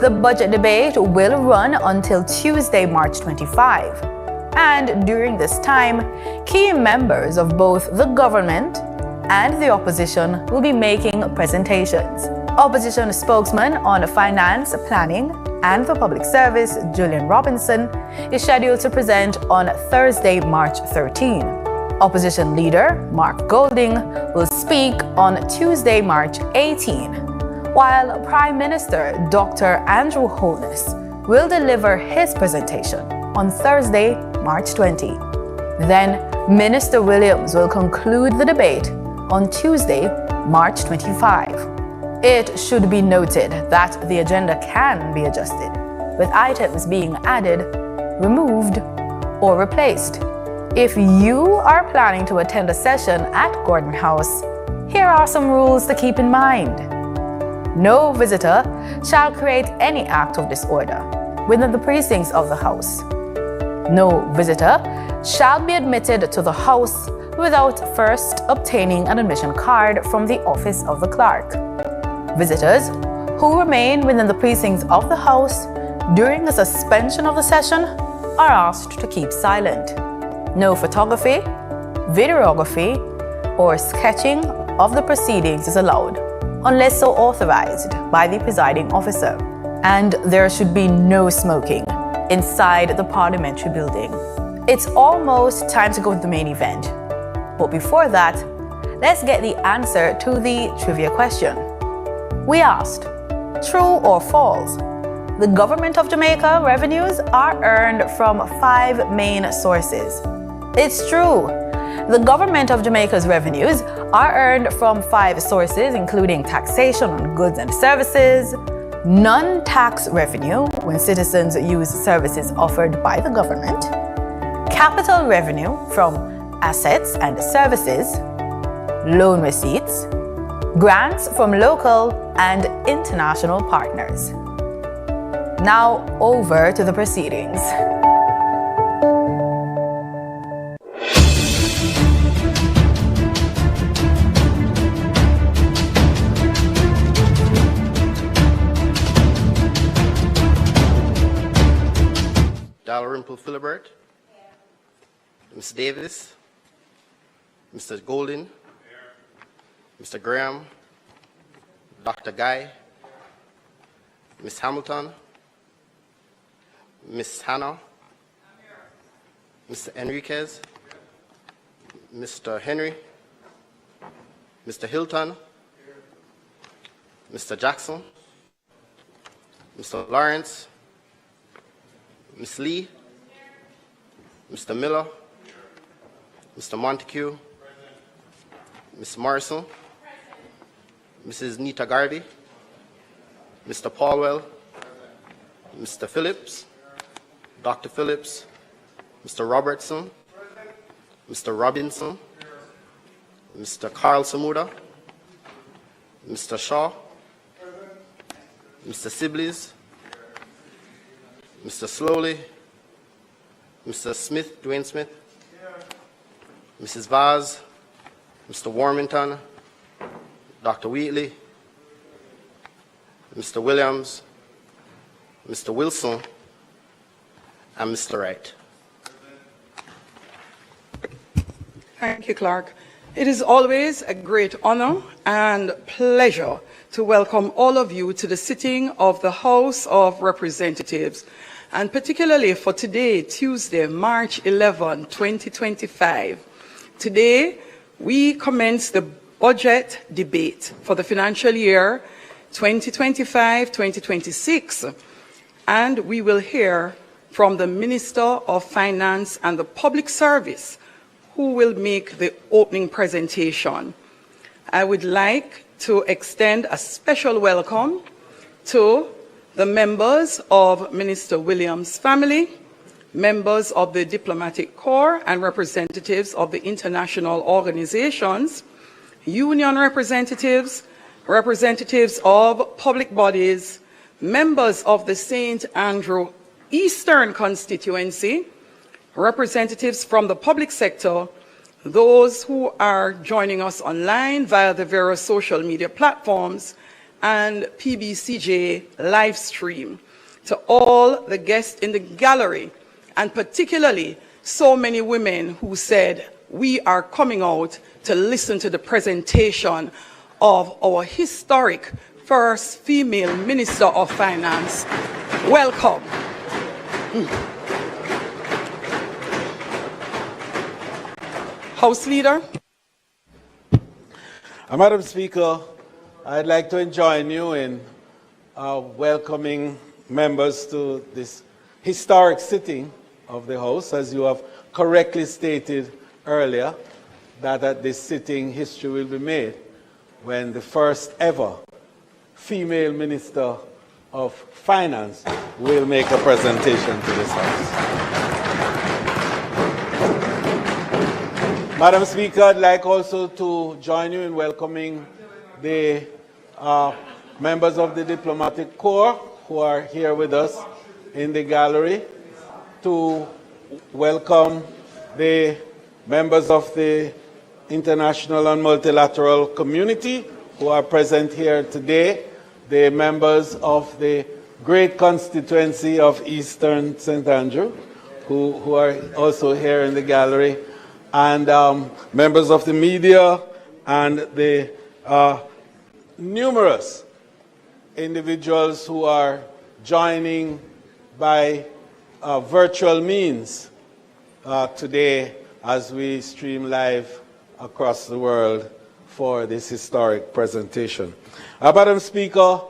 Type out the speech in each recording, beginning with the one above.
The budget debate will run until Tuesday, March 25. And during this time, key members of both the government and the opposition will be making presentations. Opposition spokesman on finance, planning, and the public service, Julian Robinson, is scheduled to present on Thursday, March 13. Opposition leader Mark Golding will speak on Tuesday, March 18. While Prime Minister Dr. Andrew Holness will deliver his presentation on Thursday, March 20. Then, Minister Williams will conclude the debate on Tuesday, March 25. It should be noted that the agenda can be adjusted, with items being added, removed, or replaced. If you are planning to attend a session at Gordon House, here are some rules to keep in mind. No visitor shall create any act of disorder within the precincts of the House. No visitor shall be admitted to the House without first obtaining an admission card from the office of the clerk. Visitors who remain within the precincts of the House during the suspension of the session are asked to keep silent. No photography, videography, or sketching of the proceedings is allowed, unless so authorized by the presiding officer. And there should be no smoking inside the parliamentary building. It's almost time to go to the main event. But before that, let's get the answer to the trivia question. We asked, true or false? The government of Jamaica revenues are earned from 5 main sources. It's true. The government of Jamaica's revenues are earned from 5 sources, including taxation on goods and services, non-tax revenue when citizens use services offered by the government, capital revenue from assets and services, loan receipts, grants from local and international partners. Now over to the proceedings. Dalrymple Philibert, Ms. Davis, Mr. Golden, Mr. Graham, Dr. Guy, Ms. Hamilton, Ms. Hannah, Mr. Enriquez, Mr. Henry, Mr. Hilton, Mr. Jackson, Mr. Lawrence, Ms. Lee, Mr. Miller, Mr. Montague, Ms. Morrison, Mrs. Nita Garvey, Mr. Paulwell, Mr. Phillips, Dr. Phillips, Mr. Robertson, Mr. Robinson, Mr. Carl Samuda, Mr. Shaw, Mr. Sibley's, Mr. Slowly, Mr. Smith, Dwayne Smith, Mrs. Vaz, Mr. Warmington, Dr. Wheatley, Mr. Williams, Mr. Wilson, and Mr. Wright. Thank you, Clark. It is always a great honor and pleasure to welcome all of you to the sitting of the House of Representatives, and particularly for today, Tuesday, March 11, 2025. Today, we commence the budget debate for the financial year 2025-2026, and we will hear from the Minister of Finance and the Public Service, who will make the opening presentation. I would like to extend a special welcome to the members of Minister Williams' family, members of the Diplomatic Corps and representatives of the international organizations, union representatives, representatives of public bodies, members of the St. Andrew Eastern constituency, representatives from the public sector, those who are joining us online via the various social media platforms, and PBCJ live stream. To all the guests in the gallery, and particularly so many women who said, we are coming out to listen to the presentation of our historic first female Minister of Finance. Welcome. House Leader. Madam Speaker, I'd like to join you in welcoming members to this historic sitting of the House, as you have correctly stated earlier, that at this sitting history will be made when the first ever female Minister of Finance will make a presentation to this House. Madam Speaker, I'd like also to join you in welcoming the members of the Diplomatic Corps who are here with us in the gallery, to welcome the members of the international and multilateral community who are present here today, the members of the great constituency of Eastern St. Andrew, who are also here in the gallery, and members of the media and the numerous individuals who are joining by virtual means today as we stream live across the world for this historic presentation. Madam Speaker,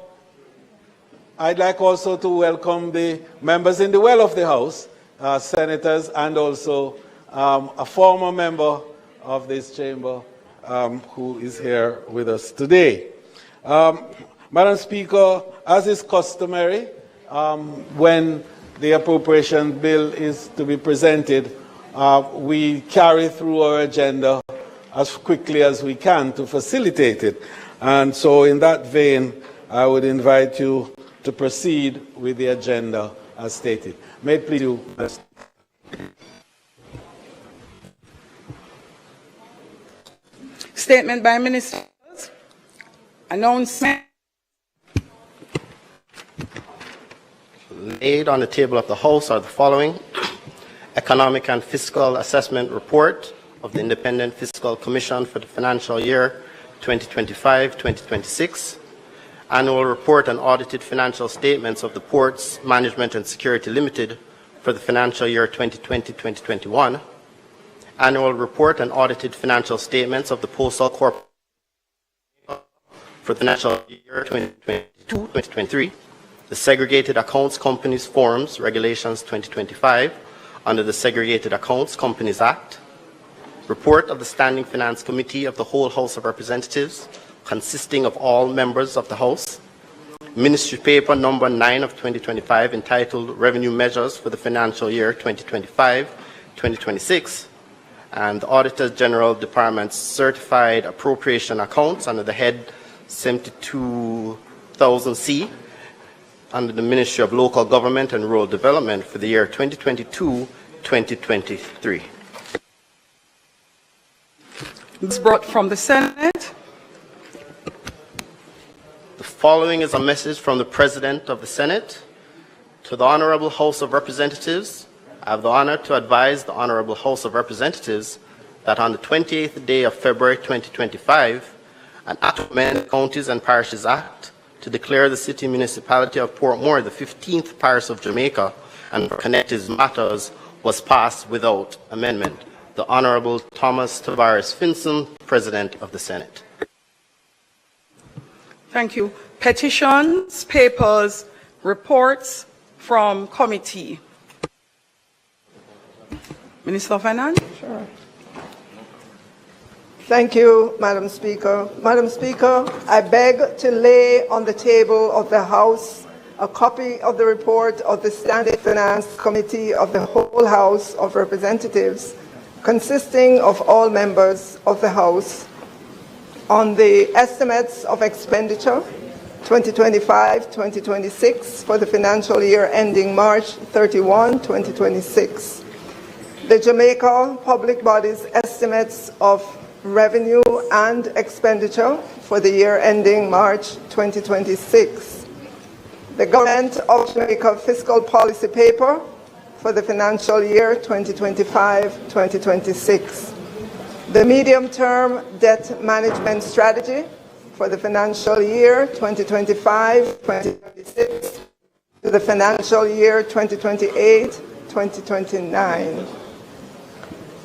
I'd like also to welcome the members in the well of the House, senators, and also a former member of this chamber who is here with us today. Madam Speaker, as is customary, when the appropriation bill is to be presented, we carry through our agenda as quickly as we can to facilitate it. And so in that vein, I would invite you to proceed with the agenda as stated. May it please you. Statement by Ministers. Announcement. Laid on the table of the House are the following: Economic and Fiscal Assessment Report of the Independent Fiscal Commission for the financial year 2025-2026, Annual Report on Audited Financial Statements of the Ports Management and Security Limited for the financial year 2020-2021, Annual Report on Audited Financial Statements of the Postal Corporation for the financial year 2022-2023, the Segregated Accounts Companies Forms Regulations 2025 under the Segregated Accounts Companies Act, report of the Standing Finance Committee of the whole House of Representatives, consisting of all members of the House, Ministry Paper number 9 of 2025 entitled Revenue Measures for the financial year 2025-2026, and the Auditor General Department's certified appropriation accounts under the head 72,000C under the Ministry of Local Government and Rural Development for the year 2022-2023. This is brought from the Senate. The following is a message from the President of the Senate. To the Honorable House of Representatives, I have the honor to advise the Honorable House of Representatives that on the 28th day of February 2025, an Act to amend the Counties and Parishes Act to declare the City Municipality of Portmore the 15th Parish of Jamaica and for connected matters was passed without amendment. The Honorable Thomas Tavares Finson, President of the Senate. Thank you. Petitions, papers, reports from committee. Minister of Finance? Sure. Thank you, Madam Speaker. Madam Speaker, I beg to lay on the table of the House a copy of the report of the Standing Finance Committee of the whole House of Representatives, consisting of all members of the House, on the estimates of expenditure 2025-2026 for the financial year ending March 31, 2026. The Jamaica Public Bodies estimates of revenue and expenditure for the year ending March 2026. The Government of Jamaica Fiscal Policy Paper for the financial year 2025-2026. The Medium-Term Debt Management Strategy for the financial year 2025-2026 to the financial year 2028-2029.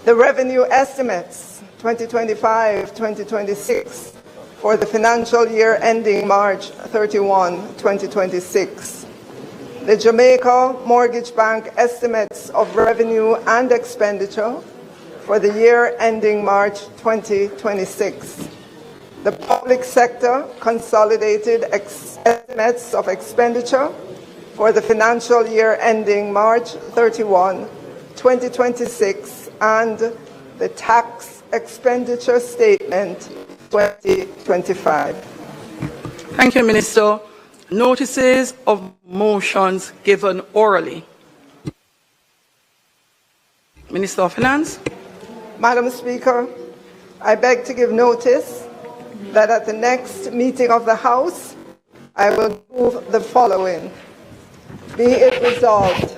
The Revenue Estimates 2025-2026 for the financial year ending March 31, 2026. The Jamaica Mortgage Bank Estimates of Revenue and Expenditure for the year ending March 2026. The Public Sector Consolidated Estimates of Expenditure for the financial year ending March 31, 2026, and the Tax Expenditure Statement 2025. Thank you, Minister. Notices of motions given orally. Minister of Finance. Madam Speaker, I beg to give notice that at the next meeting of the House, I will move the following. Be it resolved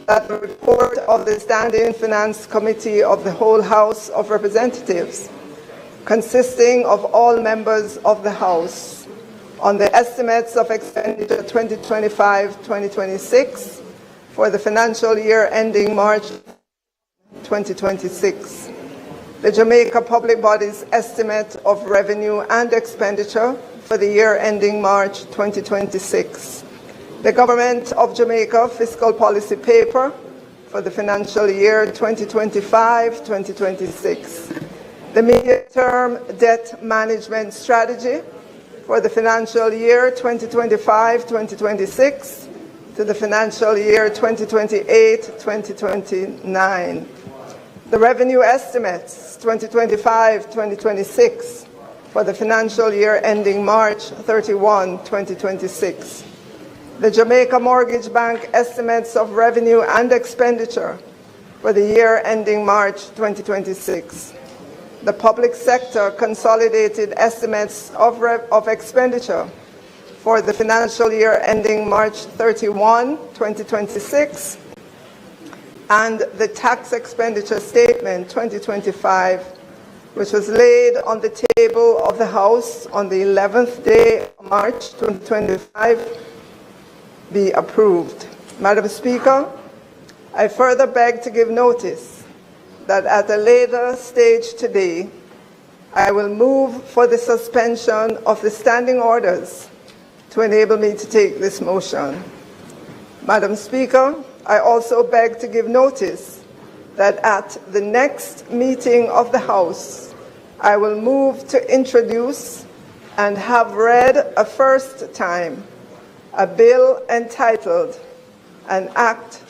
that the report of the Standing Finance Committee of the whole House of Representatives, consisting of all members of the House, on the estimates of expenditure 2025-2026 for the financial year ending March 2026. The Jamaica Public Body's estimate of revenue and expenditure for the year ending March 2026. The Government of Jamaica Fiscal Policy Paper for the financial year 2025-2026. The Medium-Term Debt Management Strategy for the financial year 2025-2026 to the financial year 2028-2029. The Revenue Estimates 2025-2026 for the financial year ending March 31, 2026. The Jamaica Mortgage Bank Estimates of Revenue and Expenditure for the year ending March 2026. The Public Sector Consolidated Estimates of Expenditure for the financial year ending March 31, 2026, and the Tax Expenditure Statement 2025, which was laid on the table of the House on the 11th day of March 2025, be approved. Madam Speaker, I further beg to give notice that at a later stage today, I will move for the suspension of the standing orders to enable me to take this motion. Madam Speaker, I also beg to give notice that at the next meeting of the House, I will move to introduce and have read a first time a bill entitled An Act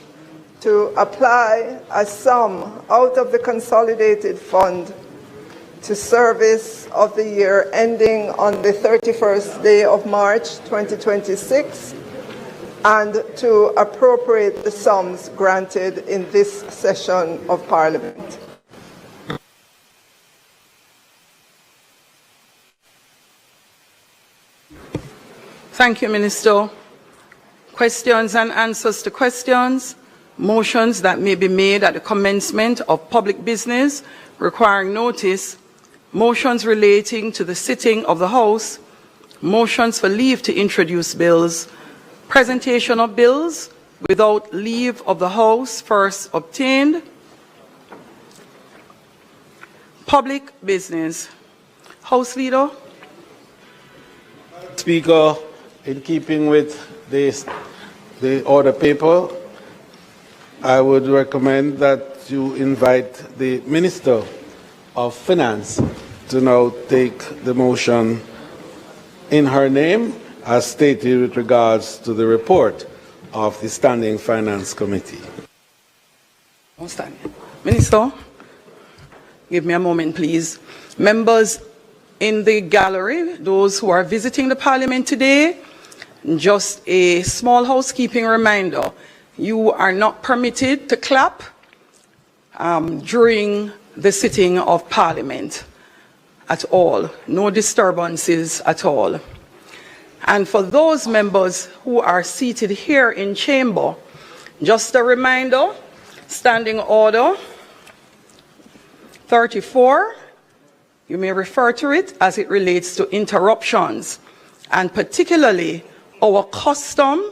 to apply a sum out of the Consolidated Fund to service of the year ending on the 31st day of March 2026 and to appropriate the sums granted in this session of Parliament. Thank you, Minister. Questions and answers to questions. Motions that may be made at the commencement of public business requiring notice. Motions relating to the sitting of the House. Motions for leave to introduce bills. Presentation of bills without leave of the House first obtained. Public business. House Leader. Speaker, in keeping with the order paper, I would recommend that you invite the Minister of Finance to now take the motion in her name, as stated with regards to the report of the Standing Finance Committee. Minister, give me a moment, please. Members in the gallery, those who are visiting the Parliament today, just a small housekeeping reminder. You are not permitted to clap during the sitting of Parliament at all. No disturbances at all. And for those members who are seated here in chamber, just a reminder, Standing Order 34, you may refer to it as it relates to interruptions, and particularly our custom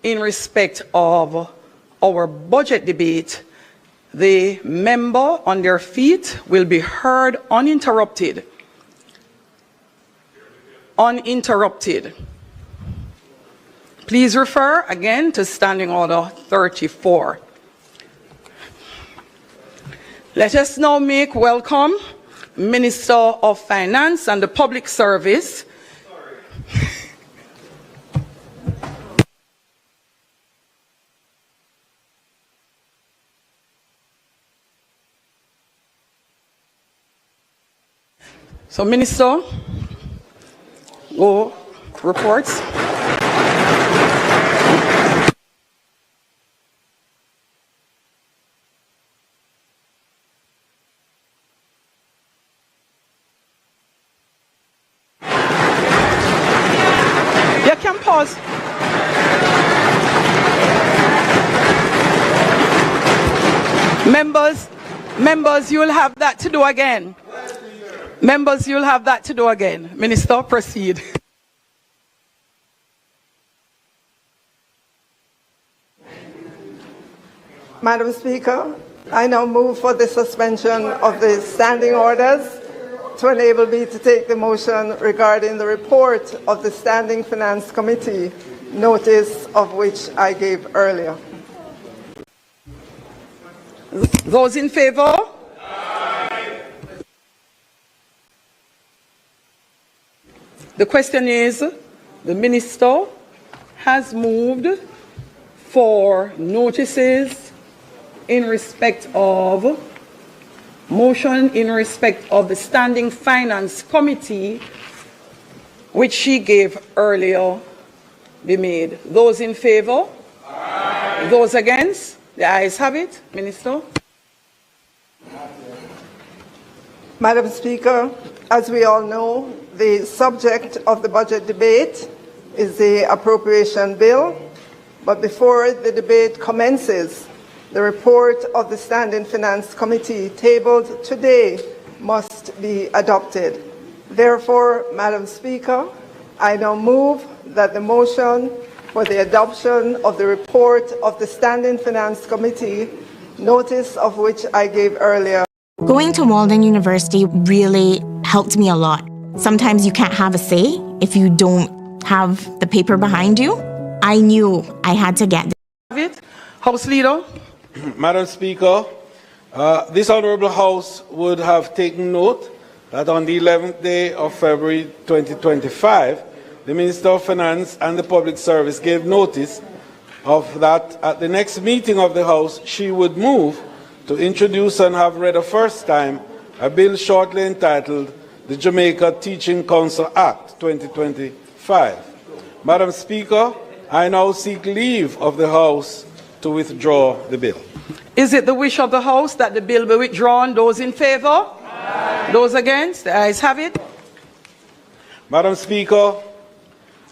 in respect of our budget debate. The member on their feet will be heard uninterrupted. Uninterrupted. Please refer again to Standing Order 34. Let us now make welcome Minister of Finance and the Public Service. So, Minister, go reports. You can pause. Members, you'll have that to do again. Members, you'll have that to do again. Minister, proceed. Madam Speaker, I now move for the suspension of the standing orders to enable me to take the motion regarding the report of the Standing Finance Committee, notice of which I gave earlier. Those in favor? The question is, the Minister has moved for notices in respect of, motion in respect of the Standing Finance Committee, which she gave earlier, be made. Those in favor? Aye. Those against? The ayes have it. Minister. Madam Speaker, as we all know, the subject of the budget debate is the appropriation bill, but before the debate commences, the report of the Standing Finance Committee tabled today must be adopted. Therefore, Madam Speaker, I now move that the motion for the adoption of the report of the Standing Finance Committee, notice of which I gave earlier. Going to Walden University really helped me a lot. Sometimes you can't have a say if you don't have the paper behind you. I knew I had to get it. House Leader. Madam Speaker, this Honourable House would have taken note that on the 11th day of February 2025, the Minister of Finance and the Public Service gave notice of that at the next meeting of the House, she would move to introduce and have read a first time a bill shortly entitled the Jamaica Teaching Council Act 2025. Madam Speaker, I now seek leave of the House to withdraw the bill. Is it the wish of the House that the bill be withdrawn? Those in favour? Aye. Those against? The ayes have it. Madam Speaker,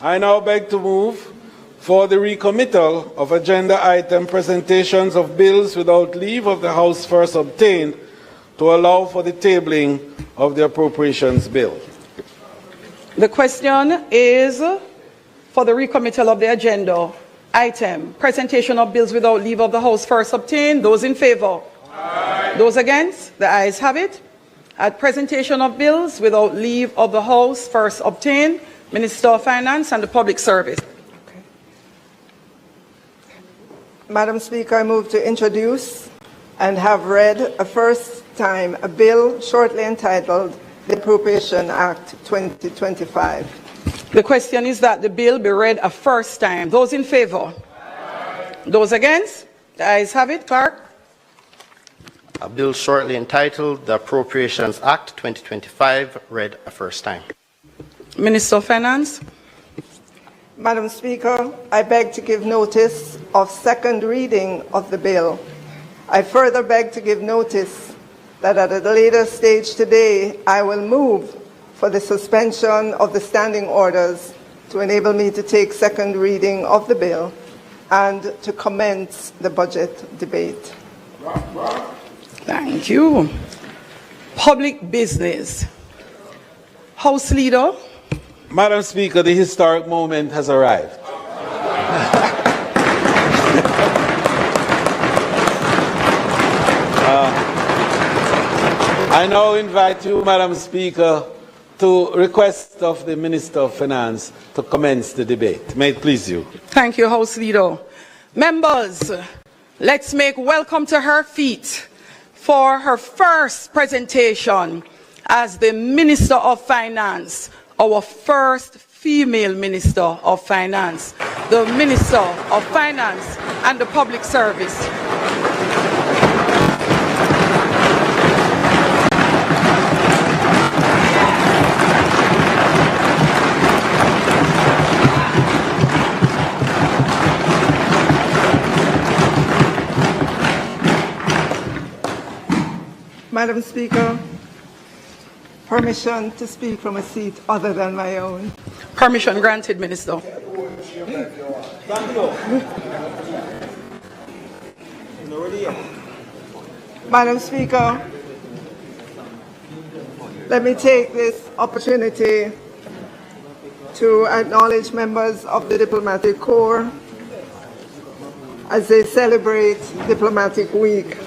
I now beg to move for the recommittal of agenda item presentations of bills without leave of the House first obtained to allow for the tabling of the appropriations bill. The question is for the recommittal of the agenda item, presentation of bills without leave of the House first obtained. Those in favour? Aye. Those against? The ayes have it. At presentation of bills without leave of the House first obtained, Minister of Finance and the Public Service. Madam Speaker, I move to introduce and have read a first time a bill shortly entitled the Appropriation Act 2025. The question is that the bill be read a first time. Those in favour? Aye. Those against? The ayes have it. Clerk. A bill shortly entitled the Appropriations Act 2025 read a first time. Minister of Finance. Madam Speaker, I beg to give notice of second reading of the bill. I further beg to give notice that at a later stage today, I will move for the suspension of the standing orders to enable me to take second reading of the bill and to commence the budget debate. Thank you. Public business. House Leader. Madam Speaker, the historic moment has arrived. I now invite you, Madam Speaker, to request of the Minister of Finance to commence the debate. May it please you. Thank you, House Leader. Members, let's make welcome to her feet for her first presentation as the Minister of Finance, our first female Minister of Finance, the Minister of Finance and the Public Service. Madam Speaker, permission to speak from a seat other than my own. Permission granted, Minister. Madam Speaker, let me take this opportunity to acknowledge members of the Diplomatic Corps as they celebrate Diplomatic Week.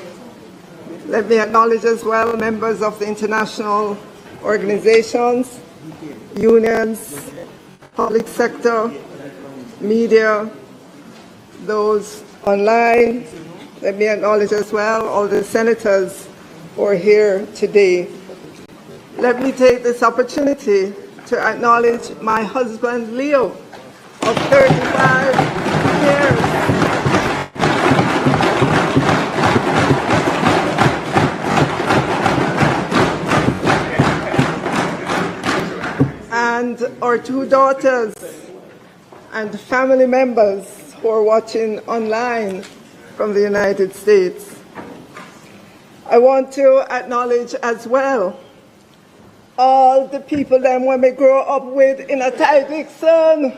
Let me acknowledge as well members of the international organizations, unions, public sector, media, those online. Let me acknowledge as well all the senators who are here today. Let me take this opportunity to acknowledge my husband, Leo, of 35 years. And our two daughters and family members who are watching online from the United States. I want to acknowledge as well all the people that when we grow up with in a Ty Dixon.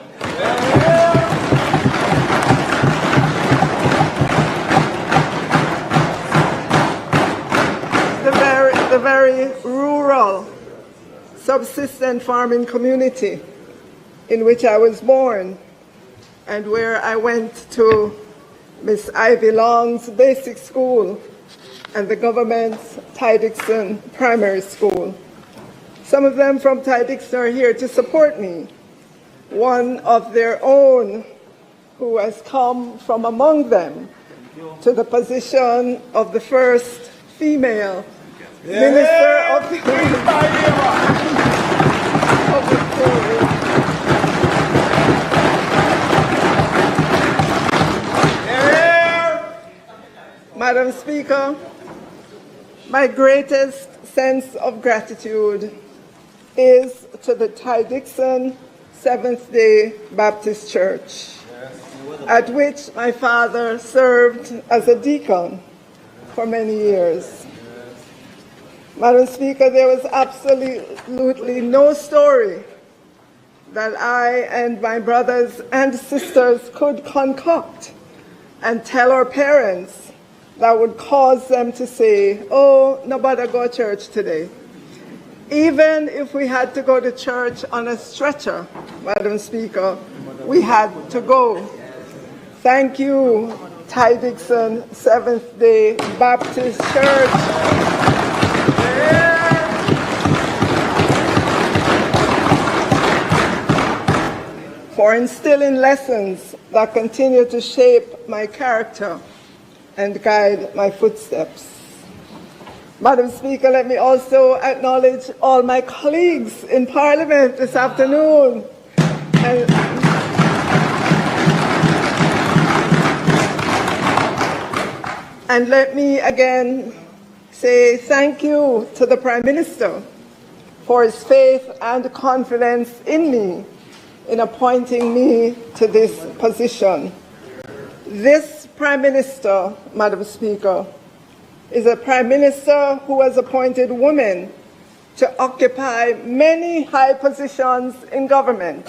The very rural, subsistent farming community in which I was born and where I went to Miss Ivy Long's basic school and the government's Ty Dixon primary school. Some of them from Ty Dixon are here to support me. One of their own who has come from among them to the position of the first female Minister of the Madam Speaker, my greatest sense of gratitude is to the Ty Dixon Seventh-day Baptist Church, at which my father served as a deacon for many years. Madam Speaker, there was absolutely no story that I and my brothers and sisters could concoct and tell our parents that would cause them to say, oh, nobody go to church today. Even if we had to go to church on a stretcher, Madam Speaker, we had to go. Thank you, Ty Dixon Seventh-day Baptist Church. For instilling lessons that continue to shape my character and guide my footsteps. Madam Speaker, let me also acknowledge all my colleagues in Parliament this afternoon. And let me again say thank you to the Prime Minister for his faith and confidence in me in appointing me to this position. This Prime Minister, Madam Speaker, is a Prime Minister who has appointed women to occupy many high positions in government.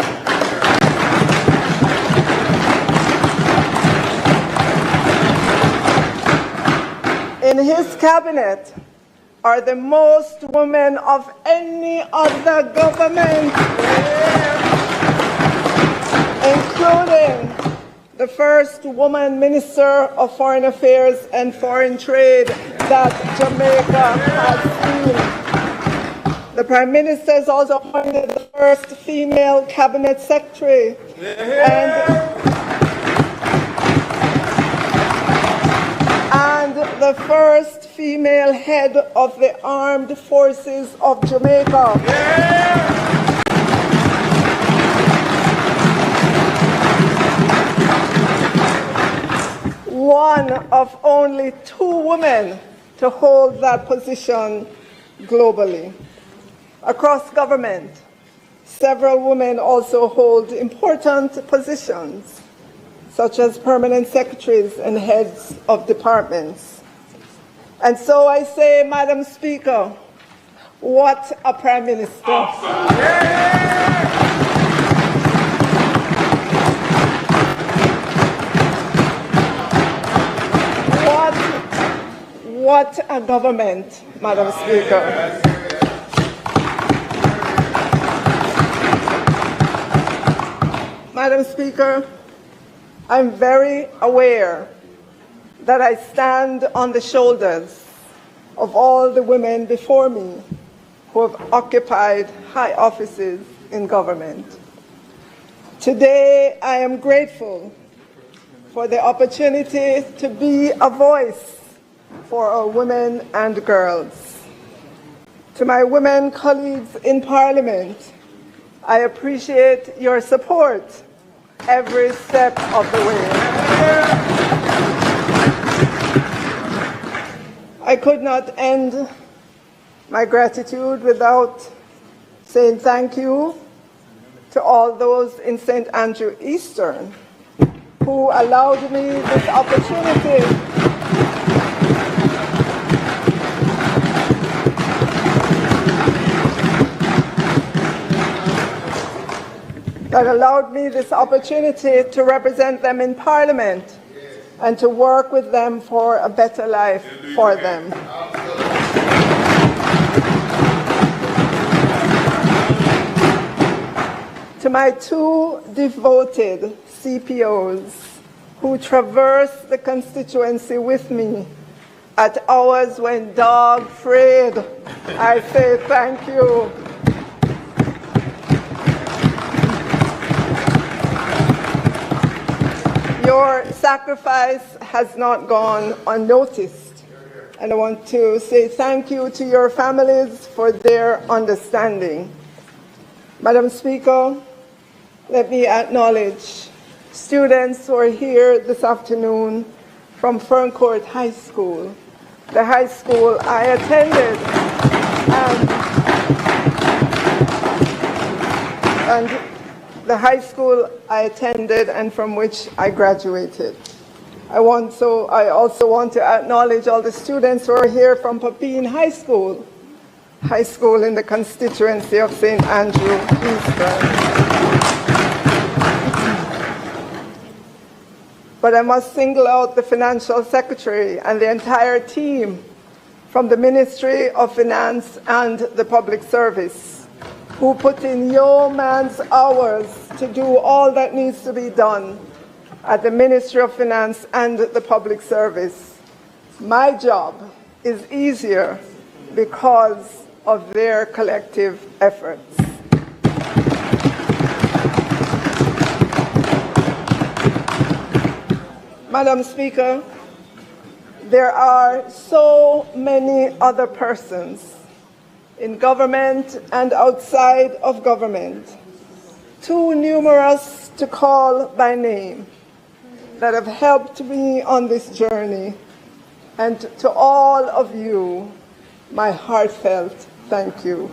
In his cabinet are the most women of any other government, including the first woman Minister of Foreign Affairs and Foreign Trade that Jamaica has seen. The Prime Minister has also appointed the first female cabinet secretary and the first female head of the Armed Forces of Jamaica. One of only 2 women to hold that position globally. Across government, several women also hold important positions, such as permanent secretaries and heads of departments. And so I say, Madam Speaker, what a Prime Minister. Awesome. What a government, Madam Speaker. Madam Speaker, I'm very aware that I stand on the shoulders of all the women before me who have occupied high offices in government. Today, I am grateful for the opportunity to be a voice for our women and girls. To my women colleagues in Parliament, I appreciate your support every step of the way. I could not end my gratitude without saying thank you to all those in St. Andrew Eastern who allowed me this opportunity to represent them in Parliament and to work with them for a better life for them. To my 2 devoted CPOs who traverse the constituency with me at hours when dog-frayed, I say thank you. Your sacrifice has not gone unnoticed, and I want to say thank you to your families for their understanding. Madam Speaker, let me acknowledge students who are here this afternoon from Ferncourt High School, the high school I attended, and the high school I attended and from which I graduated. I also want to acknowledge all the students who are here from Papine High School in the constituency of St. Andrew Eastern. But I must single out the Financial Secretary and the entire team from the Ministry of Finance and the Public Service, who put in yeoman's hours to do all that needs to be done at the Ministry of Finance and the Public Service. My job is easier because of their collective efforts. Madam Speaker, there are so many other persons in government and outside of government, too numerous to call by name, that have helped me on this journey. And to all of you, my heartfelt thank you.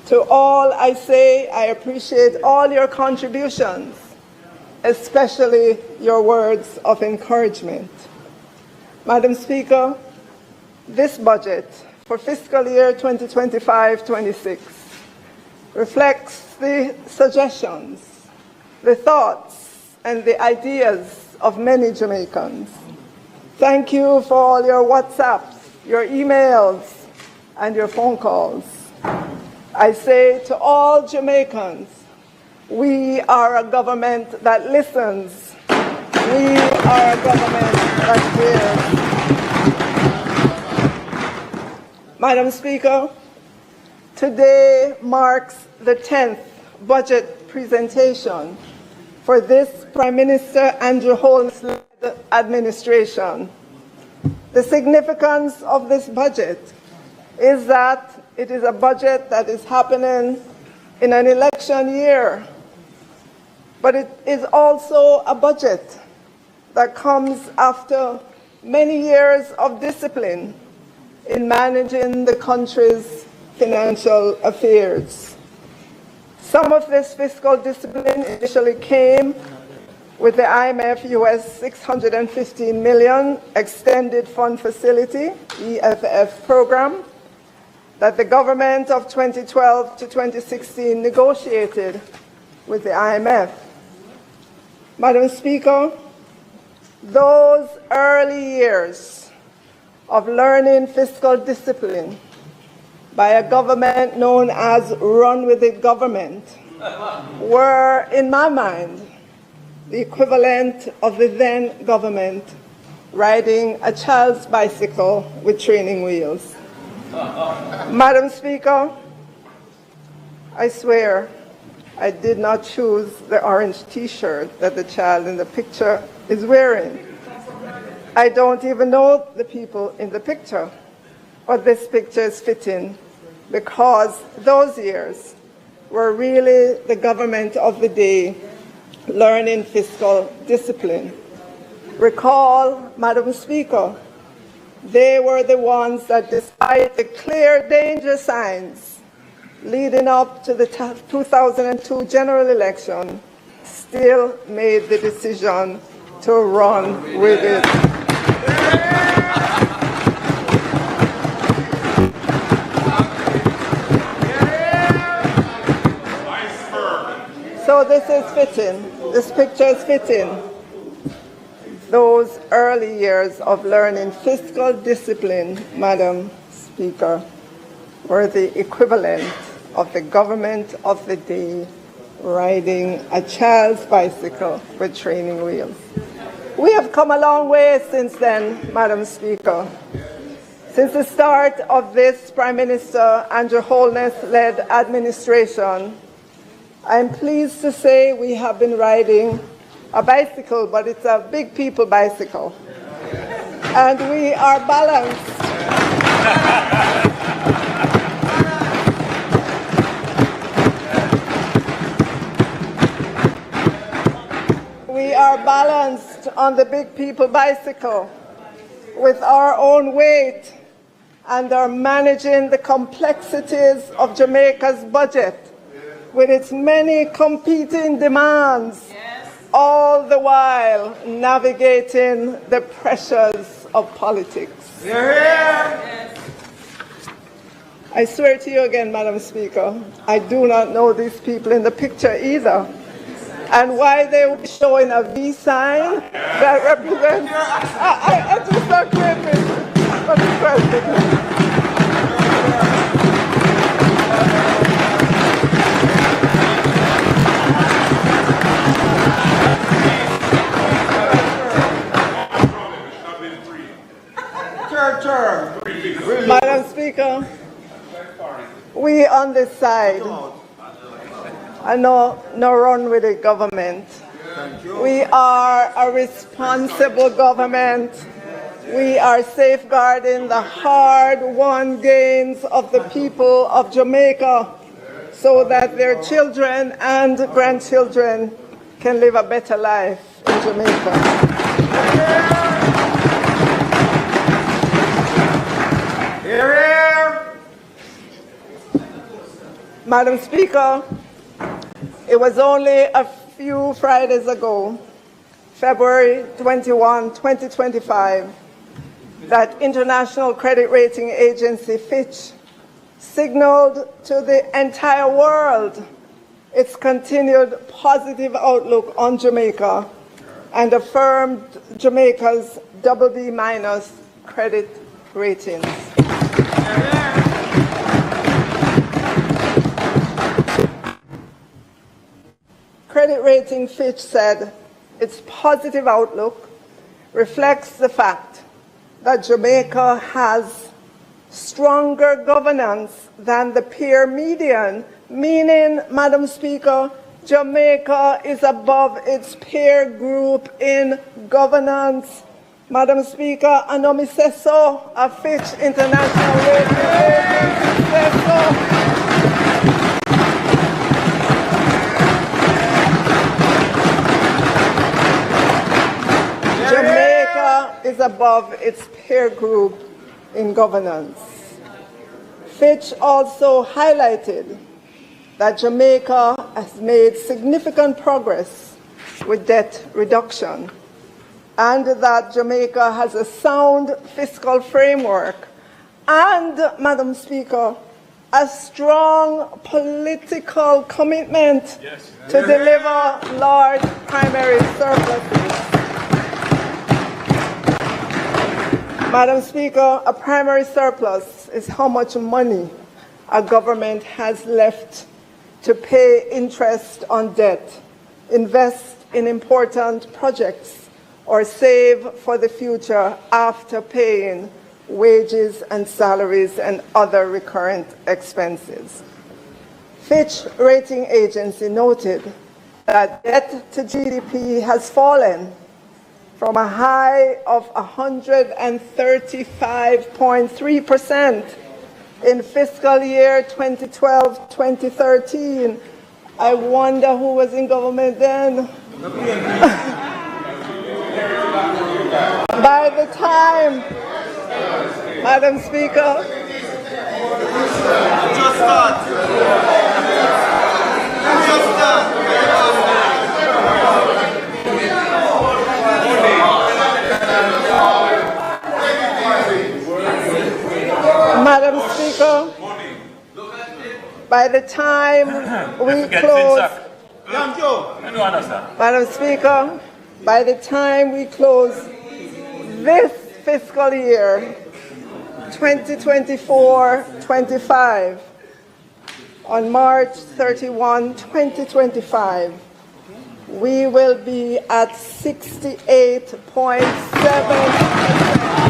To all I say, I appreciate all your contributions, especially your words of encouragement. Madam Speaker, this budget for fiscal year 2025-26 reflects the suggestions, the thoughts, and the ideas of many Jamaicans. Thank you for all your WhatsApps, your emails, and your phone calls. I say to all Jamaicans, we are a government that listens. We are a government that cares. Madam Speaker, today marks the 10th budget presentation for this Prime Minister Andrew Holness-led administration. The significance of this budget is that it is a budget that is happening in an election year, but it is also a budget that comes after many years of discipline in managing the country's financial affairs. Some of this fiscal discipline initially came with the IMF US $615 million Extended Fund Facility, EFF program, that the government of 2012 to 2016 negotiated with the IMF. Madam Speaker, those early years of learning fiscal discipline by a government known as run-with-it government were, in my mind, the equivalent of the then government riding a child's bicycle with training wheels. Madam Speaker, I swear I did not choose the orange t-shirt that the child in the picture is wearing. I don't even know the people in the picture, but this picture is fitting because those years were really the government of the day learning fiscal discipline. Recall, Madam Speaker, they were the ones that, despite the clear danger signs leading up to the 2002 general election, still made the decision to run with it. So this is fitting. This picture is fitting. Those early years of learning fiscal discipline, Madam Speaker, were the equivalent of the government of the day riding a child's bicycle with training wheels. We have come a long way since then, Madam Speaker. Since the start of this Prime Minister Andrew Holness-led administration, I'm pleased to say we have been riding a bicycle, but it's a big people bicycle. And we are balanced. We are balanced on the big people bicycle with our own weight and are managing the complexities of Jamaica's budget with its many competing demands, all the while navigating the pressures of politics. I swear to you again, Madam Speaker, I do not know these people in the picture either. And why they were showing a V sign that represents, I just don't get it. Madam Speaker, we on this side are no run with the government. We are a responsible government. We are safeguarding the hard-won gains of the people of Jamaica so that their children and grandchildren can live a better life in Jamaica. Madam Speaker, it was only a few Fridays ago, February 21, 2025, that international credit rating agency Fitch signaled to the entire world its continued positive outlook on Jamaica and affirmed Jamaica's BB- credit ratings. Credit rating Fitch said its positive outlook reflects the fact that Jamaica has stronger governance than the peer median, meaning, Madam Speaker, Jamaica is above its peer group in governance. Madam Speaker, I know me say so, a Fitch International Rating Agency says so. Jamaica is above its peer group in governance. Fitch also highlighted that Jamaica has made significant progress with debt reduction and that Jamaica has a sound fiscal framework and, Madam Speaker, a strong political commitment to deliver large primary surpluses. Madam Speaker, a primary surplus is how much money a government has left to pay interest on debt, invest in important projects, or save for the future after paying wages and salaries and other recurrent expenses. Fitch Rating Agency noted that debt to GDP has fallen from a high of 135.3% in fiscal year 2012-2013. I wonder who was in government then. By the time, Madam Speaker, Madam Speaker, by the time we close, Madam Speaker, by the time we close this fiscal year, 2024-25, on March 31, 2025, we will be at 68.7%.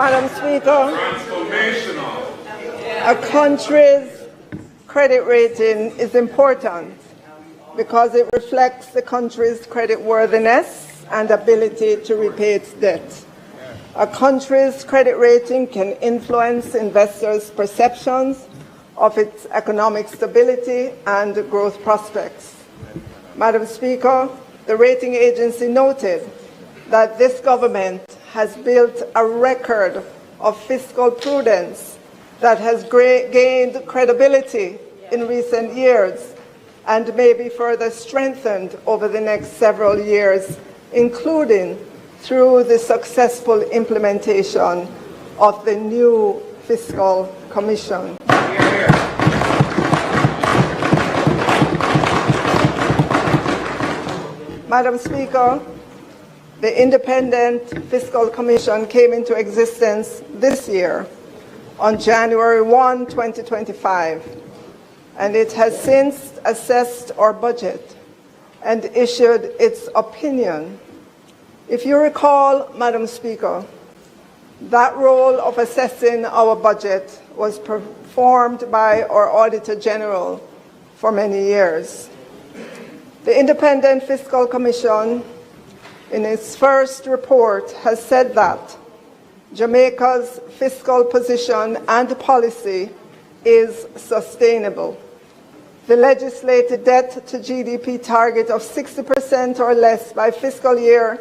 Madam Speaker, a country's credit rating is important because it reflects the country's creditworthiness and ability to repay its debt. A country's credit rating can influence investors' perceptions of its economic stability and growth prospects. Madam Speaker, the rating agency noted that this government has built a record of fiscal prudence that has gained credibility in recent years and may be further strengthened over the next several years, including through the successful implementation of the new Fiscal Commission. Madam Speaker, the Independent Fiscal Commission came into existence this year on January 1, 2025, and it has since assessed our budget and issued its opinion. If you recall, Madam Speaker, that role of assessing our budget was performed by our Auditor General for many years. The Independent Fiscal Commission, in its first report, has said that Jamaica's fiscal position and policy is sustainable. The legislated debt to GDP target of 60% or less by fiscal year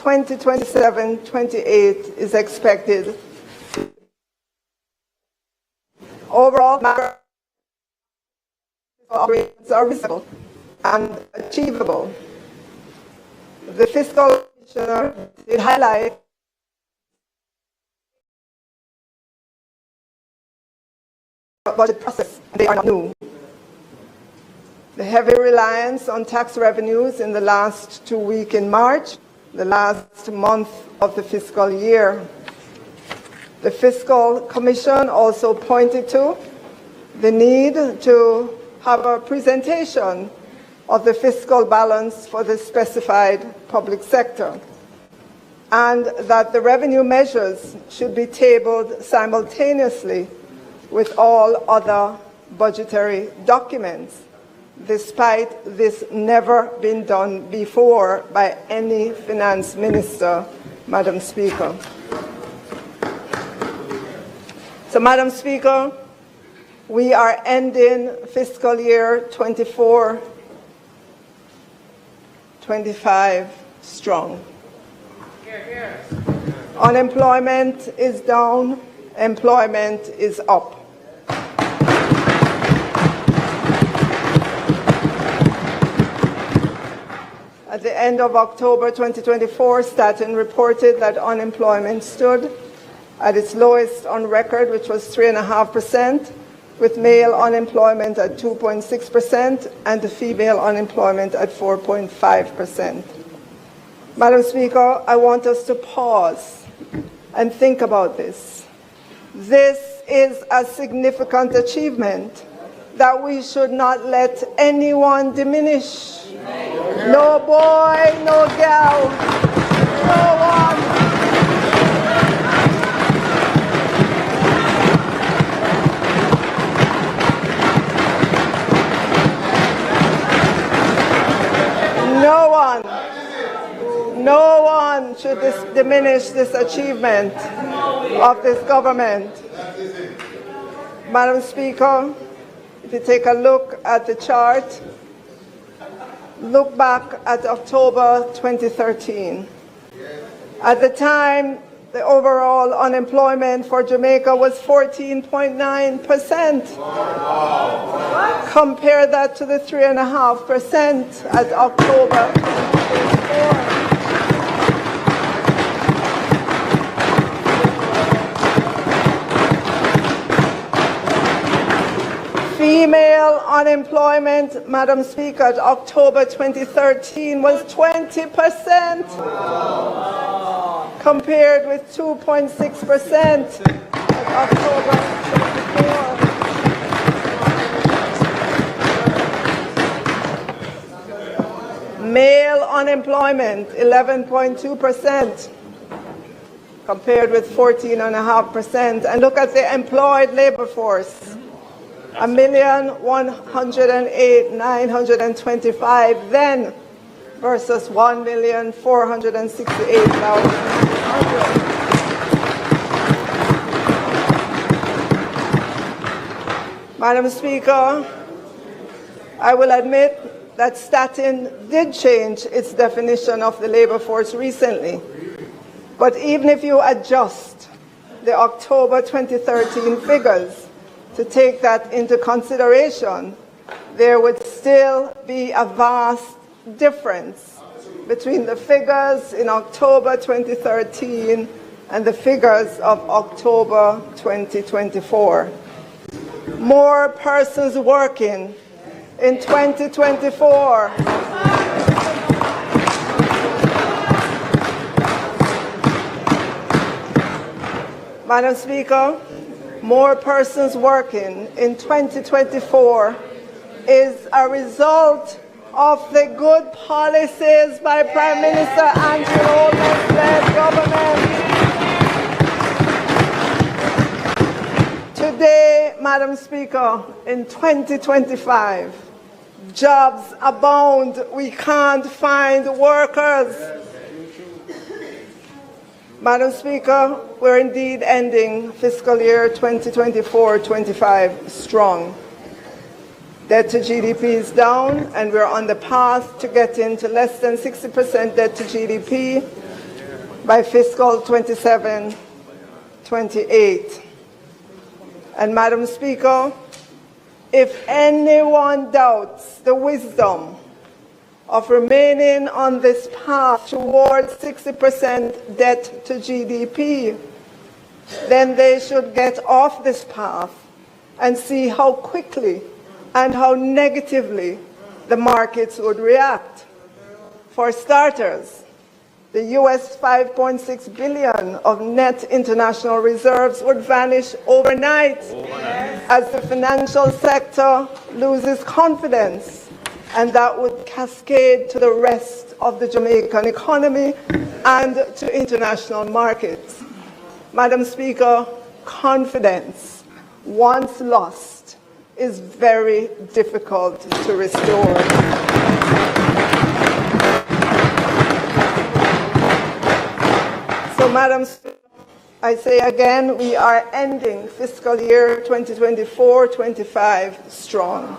2027-28 is expected. Overall, operations are reasonable and achievable. The Fiscal Commissioner did highlight the budget process, and they are not new. The heavy reliance on tax revenues in the last 2 weeks in March, the last month of the fiscal year. The Fiscal Commission also pointed to the need to have a presentation of the fiscal balance for the specified public sector, and that the revenue measures should be tabled simultaneously with all other budgetary documents, despite this never been done before by any finance minister, Madam Speaker. So, Madam Speaker, we are ending fiscal year 24-25 strong. Unemployment is down, employment is up. At the end of October 2024, Statin reported that unemployment stood at its lowest on record, which was 3.5%, with male unemployment at 2.6% and the female unemployment at 4.5%. Madam Speaker, I want us to pause and think about this. This is a significant achievement that we should not let anyone diminish. No boy, no girl, no one. No one should diminish this achievement of this government. Madam Speaker, if you take a look at the chart, look back at October 2013. At the time, the overall unemployment for Jamaica was 14.9%. Compare that to the 3.5% at October 2024. Female unemployment, Madam Speaker, at October 2013 was 20%, compared with 2.6% at October 2024. Male unemployment, 11.2%, compared with 14.5%. And look at the employed labor force. 1,108,925 then versus 1,468,100. Madam Speaker, I will admit that Statin did change its definition of the labor force recently. But even if you adjust the October 2013 figures to take that into consideration, there would still be a vast difference between the figures in October 2013 and the figures of October 2024. More persons working in 2024 Madam Speaker, more persons working in 2024 is a result of the good policies by Prime Minister Andrew Holness-led government. Today, Madam Speaker, in 2025, jobs abound. We can't find workers. Madam Speaker, we're indeed ending fiscal year 2024-25 strong. Debt to GDP is down, and we're on the path to getting to less than 60% debt to GDP by fiscal 27-28. And Madam Speaker, if anyone doubts the wisdom of remaining on this path towards 60% debt to GDP, then they should get off this path and see how quickly and how negatively the markets would react. For starters, the US $5.6 billion of net international reserves would vanish overnight as the financial sector loses confidence, and that would cascade to the rest of the Jamaican economy and to international markets. Madam Speaker, confidence, once lost, is very difficult to restore. So, Madam Speaker, I say again, we are ending fiscal year 2024-25 strong.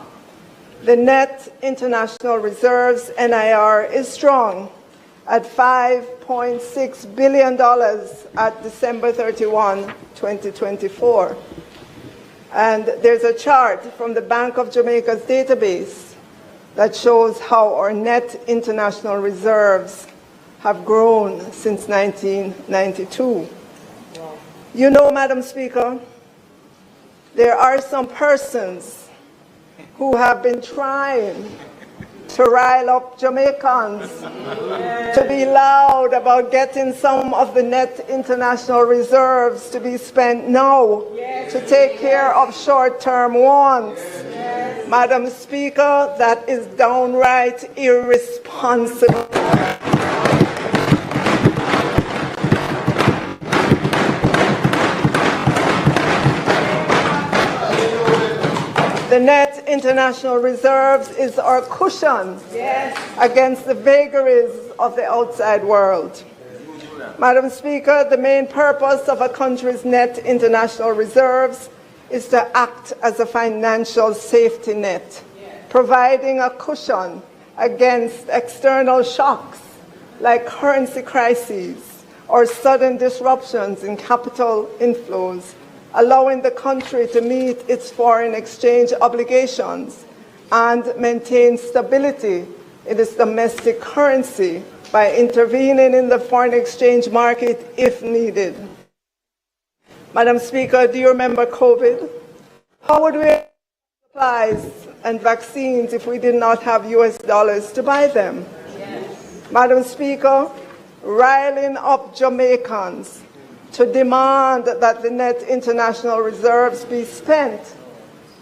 The net international reserves, NIR, is strong at $5.6 billion at December 31, 2024. And there's a chart from the Bank of Jamaica's database that shows how our net international reserves have grown since 1992. You know, Madam Speaker, there are some persons who have been trying to rile up Jamaicans to be loud about getting some of the net international reserves to be spent now to take care of short-term wants. Madam Speaker, that is downright irresponsible. The net international reserves is our cushion against the vagaries of the outside world. Madam Speaker, the main purpose of a country's net international reserves is to act as a financial safety net, providing a cushion against external shocks like currency crises or sudden disruptions in capital inflows, allowing the country to meet its foreign exchange obligations and maintain stability in its domestic currency by intervening in the foreign exchange market if needed. Madam Speaker, do you remember COVID? How would we have supplies and vaccines if we did not have US dollars to buy them? Madam Speaker, riling up Jamaicans to demand that the net international reserves be spent.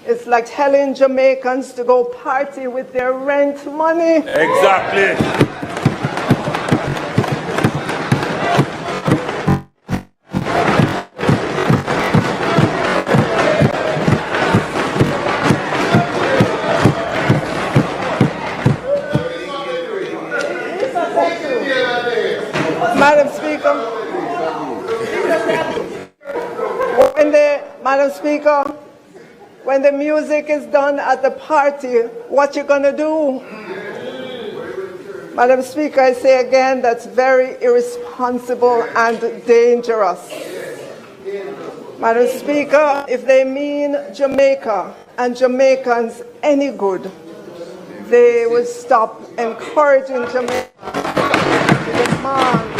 It's like telling Jamaicans to go party with their rent money. Exactly. Madam Speaker, Madam Speaker, when the music is done at the party, what you gonna do? Madam Speaker, I say again, that's very irresponsible and dangerous. Madam Speaker, if they mean Jamaica and Jamaicans any good, they will stop encouraging Jamaica to demand.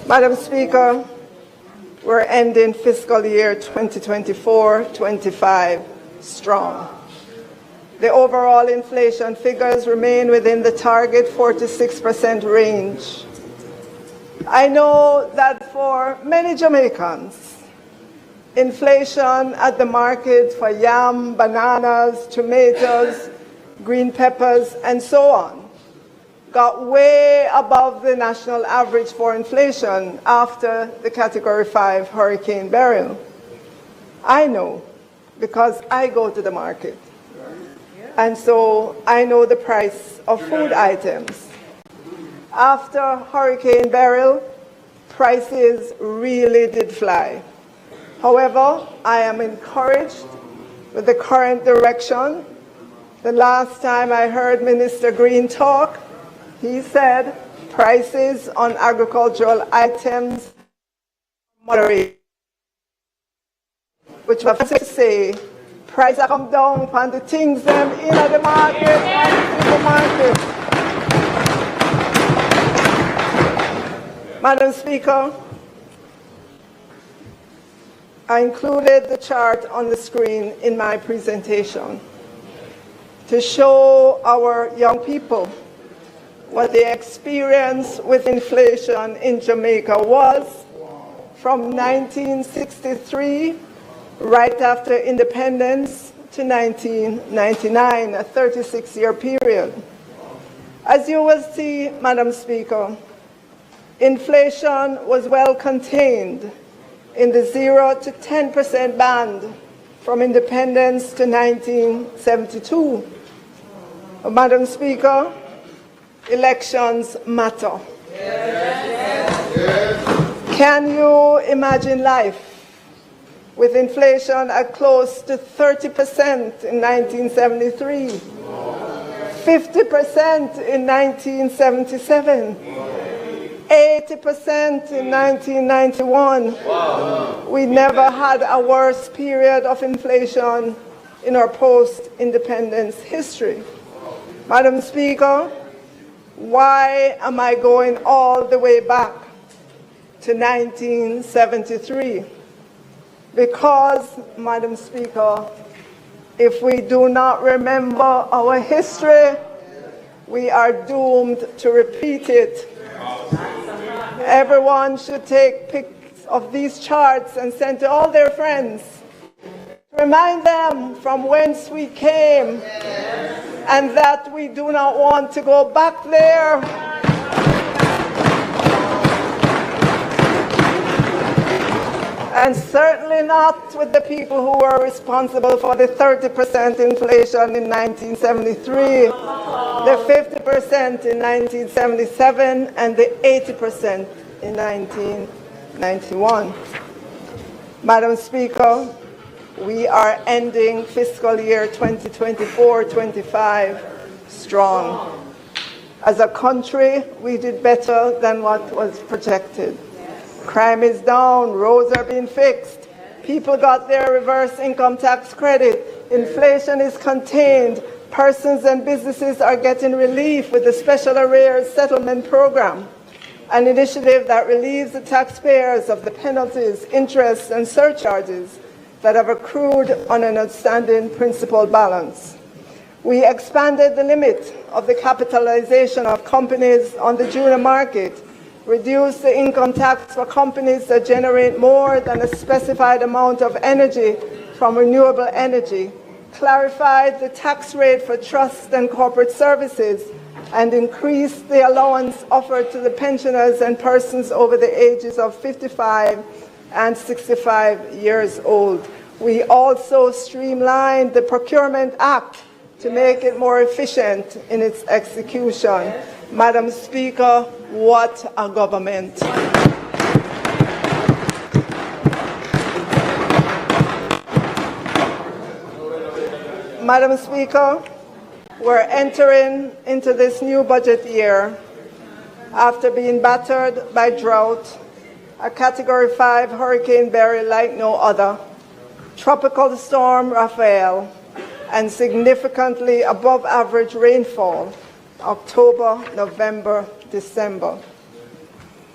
Madam Speaker, we're ending fiscal year 2024-25 strong. The overall inflation figures remain within the target 4-6% range. I know that for many Jamaicans, inflation at the market for yam, bananas, tomatoes, green peppers, and so on got way above the national average for inflation after the Category 5 Hurricane Beryl. I know because I go to the market. And so I know the price of food items. After Hurricane Beryl, prices really did fly. However, I am encouraged with the current direction The last time I heard Minister Green talk, he said prices on agricultural items moderate, which was to say prices come down on the things them in the market and the supermarket. Madam Speaker, I included the chart on the screen in my presentation to show our young people what the experience with inflation in Jamaica was from 1963, right after independence, to 1999, a 36-year period. As you will see, Madam Speaker, inflation was well contained in the 0 to 10% band from independence to 1972. Madam Speaker, elections matter. Can you imagine life with inflation at close to 30% in 1973, 50% in 1977, 80% in 1991. Wow. We never had a worse period of inflation in our post-independence history. Madam Speaker, why am I going all the way back to 1973? Because, Madam Speaker, if we do not remember our history, we are doomed to repeat it. Everyone should take pics of these charts and send to all their friends. Remind them from whence we came and that we do not want to go back there. And certainly not with the people who were responsible for the 30% inflation in 1973, the 50% in 1977, and the 80% in 1991. Madam Speaker, we are ending fiscal year 2024-25 strong. As a country, we did better than what was projected. Crime is down, roads are being fixed, people got their reverse income tax credit, inflation is contained, persons and businesses are getting relief with the Special Arrears Settlement Program, an initiative that relieves the taxpayers of the penalties, interests, and surcharges that have accrued on an outstanding principal balance. We expanded the limit of the capitalization of companies on the junior market, reduce the income tax for companies that generate more than a specified amount of energy from renewable energy, clarified the tax rate for trusts and corporate services, and increased the allowance offered to the pensioners and persons over the ages of 55 and 65 years old. We also streamlined the Procurement Act to make it more efficient in its execution. Madam Speaker, what a government. Madam Speaker, we're entering into this new budget year after being battered by drought, a Category 5 Hurricane Beryl like no other, Tropical Storm Raphael, and significantly above average rainfall October, November, December.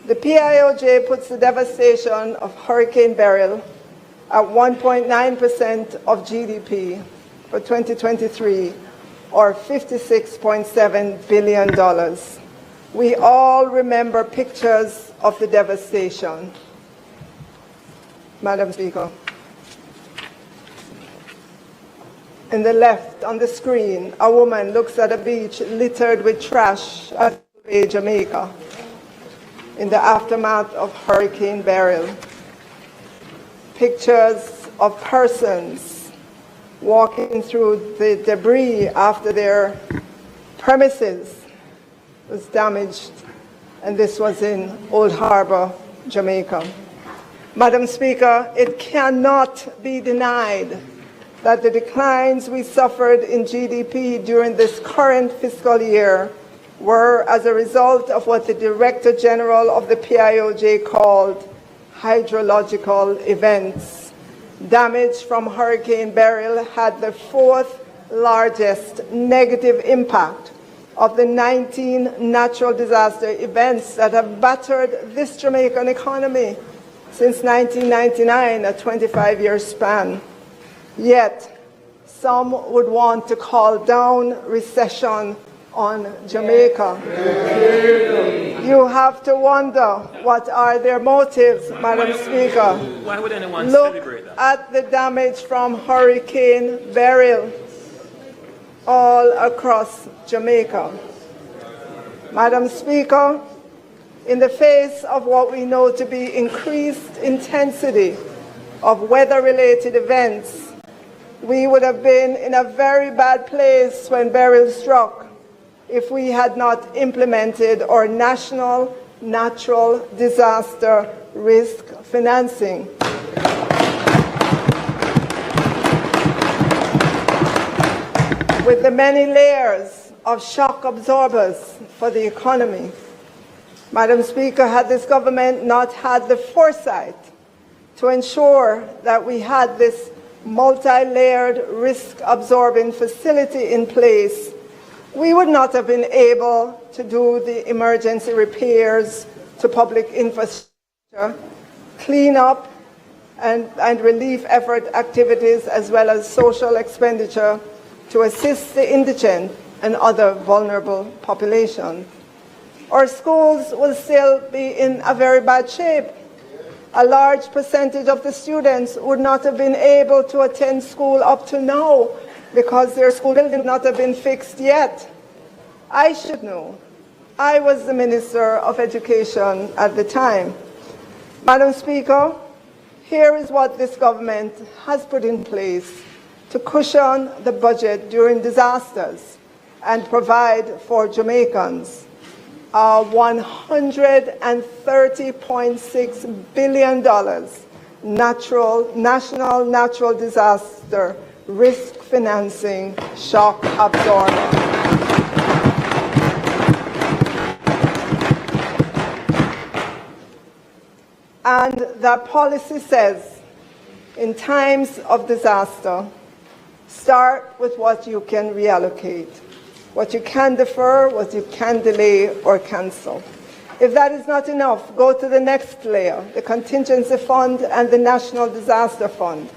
The PIOJ puts the devastation of Hurricane Beryl at 1.9% of GDP for 2023, or $56.7 billion. We all remember pictures of the devastation. Madam Speaker. In the left on the screen, a woman looks at a beach littered with trash at Jamaica in the aftermath of Hurricane Beryl. Pictures of persons walking through the debris after their premises was damaged, and this was in Old Harbor, Jamaica. Madam Speaker, it cannot be denied that the declines we suffered in GDP during this current fiscal year were as a result of what the Director General of the PIOJ called hydrological events. Damage from Hurricane Beryl had the fourth largest negative impact of the 19 natural disaster events that have battered this Jamaican economy since 1999, a 25-year span. Yet, some would want to call down recession on Jamaica. You have to wonder, what are their motives, Madam Speaker? Why would anyone Look celebrate that? at the damage from Hurricane Beryl all across Jamaica. Madam Speaker, in the face of what we know to be increased intensity of weather-related events, we would have been in a very bad place when Beryl struck if we had not implemented our national natural disaster risk financing. With the many layers of shock absorbers for the economy, Madam Speaker, had this government not had the foresight to ensure that we had this multi-layered risk-absorbing facility in place, we would not have been able to do the emergency repairs to public infrastructure, clean up and relief effort activities, as well as social expenditure to assist the indigent and other vulnerable populations. Our schools will still be in a very bad shape. A large percentage of the students would not have been able to attend school up to now because their school building would not have been fixed yet. I should know. I was the Minister of Education at the time. Madam Speaker, here is what this government has put in place to cushion the budget during disasters and provide for Jamaicans. $130.6 billion national natural disaster risk financing shock absorber. And that policy says, in times of disaster, start with what you can reallocate. What you can defer, what you can delay or cancel. If that is not enough, go to the next layer, the contingency fund and the National Disaster Fund.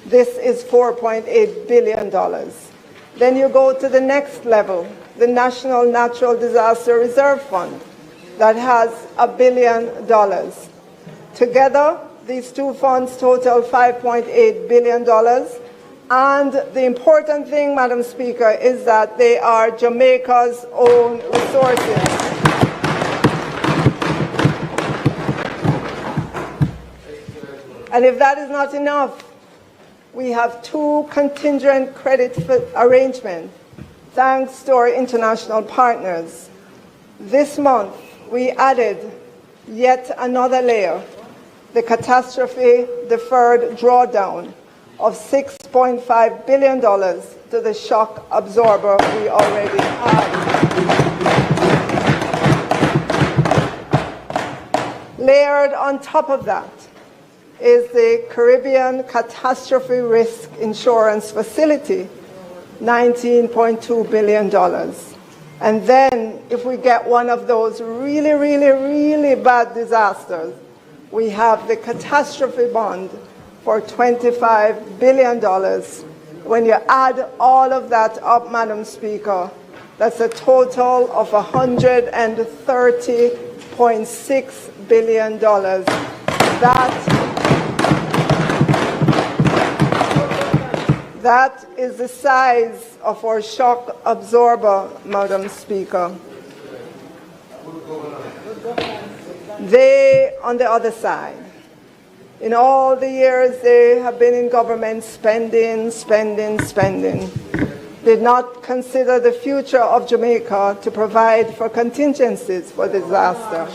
This is $4.8 billion. Then you go to the next level, the National Natural Disaster Reserve Fund, that has $1 billion. Together, these two funds total $5.8 billion. And the important thing, Madam Speaker, is that they are Jamaica's own resources. And if that is not enough, we have two contingent credit arrangements, thanks to our international partners. This month, we added yet another layer, the catastrophe deferred drawdown of $6.5 billion to the shock absorber we already have. Layered on top of that is the Caribbean Catastrophe Risk Insurance Facility, $19.2 billion. And then if we get one of those really, really, really bad disasters, we have the catastrophe bond for $25 billion. When you add all of that up, Madam Speaker, that's a total of $130.6 billion. That is the size of our shock absorber, Madam Speaker. They, on the other side, in all the years they have been in government, spending, did not consider the future of Jamaica to provide for contingencies for disaster.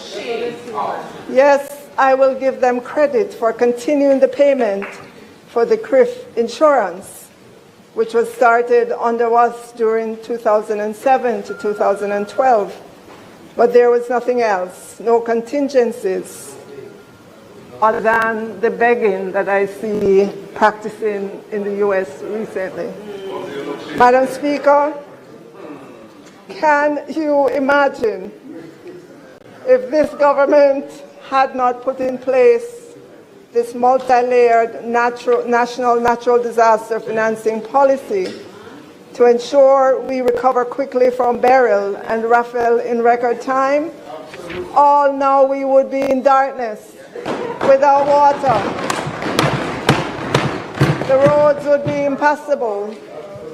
Yes, I will give them credit for continuing the payment for the CRIF insurance, which was started under us during 2007 to 2012. But there was nothing else, no contingencies, other than the begging that I see practicing in the US recently. Madam Speaker, can you imagine if this government had not put in place this multi-layered national natural disaster financing policy to ensure we recover quickly from Beryl and Raphael in record time? All now we would be in darkness, without water. The roads would be impassable.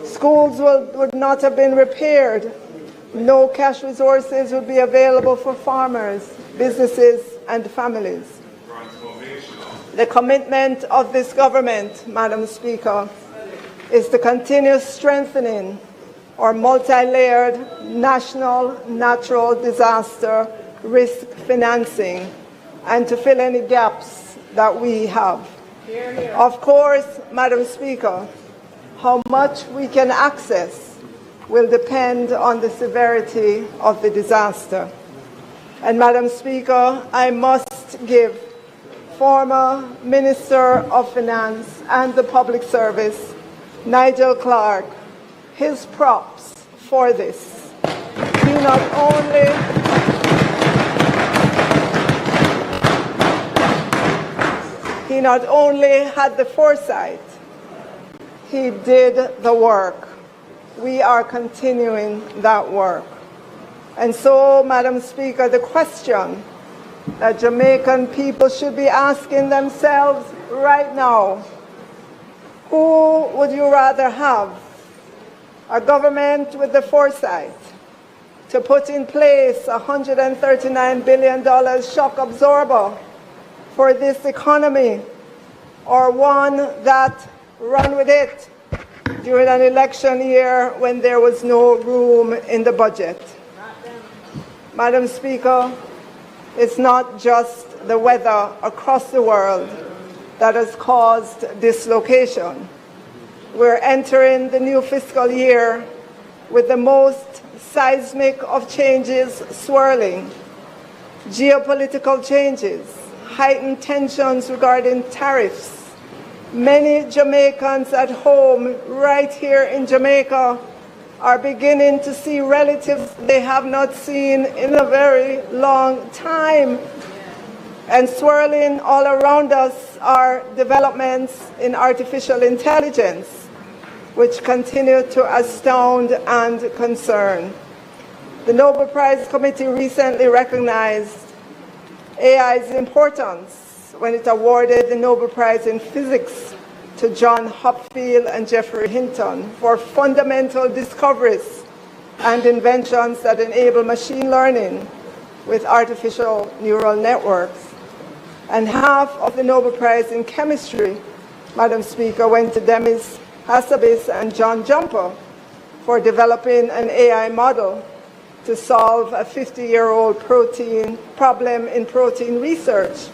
Schools would not have been repaired. No cash resources would be available for farmers, businesses, and families. The commitment of this government, Madam Speaker, is to continue strengthening our multi-layered national natural disaster risk financing and to fill any gaps that we have. Of course, Madam Speaker, how much we can access will depend on the severity of the disaster. And Madam Speaker, I must give former Minister of Finance and the Public Service, Nigel Clark, his props for this. He not only had the foresight, he did the work. We are continuing that work. And so, Madam Speaker, the question that Jamaican people should be asking themselves right now: who would you rather have? A government with the foresight to put in place a $139 billion shock absorber for this economy, or one that ran with it during an election year when there was no room in the budget? Madam Speaker, it's not just the weather across the world that has caused dislocation. We're entering the new fiscal year with the most seismic of changes swirling. Geopolitical changes, heightened tensions regarding tariffs. Many Jamaicans at home, right here in Jamaica, are beginning to see relatives they have not seen in a very long time. And swirling all around us are developments in artificial intelligence, which continue to astound and concern. The Nobel Prize Committee recently recognized AI's importance when it awarded the Nobel Prize in Physics to John Hopfield and Geoffrey Hinton for fundamental discoveries and inventions that enable machine learning with artificial neural networks. And half of the Nobel Prize in Chemistry, Madam Speaker, went to Demis Hassabis and John Jumper for developing an AI model to solve a 50-year-old problem in protein research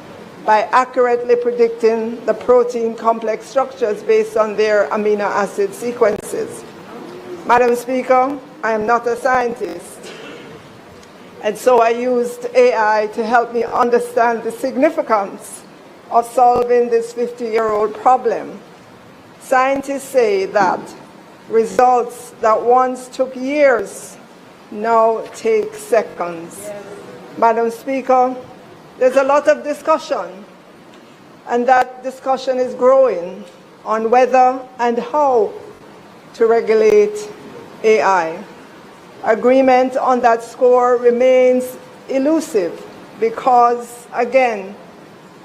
by accurately predicting the protein complex structures based on their amino acid sequences. Madam Speaker, I am not a scientist, and so I used AI to help me understand the significance of solving this 50-year-old problem. Scientists say that results that once took years now take seconds. Madam Speaker, there's a lot of discussion, and that discussion is growing on whether and how to regulate AI. Agreement on that score remains elusive because, again,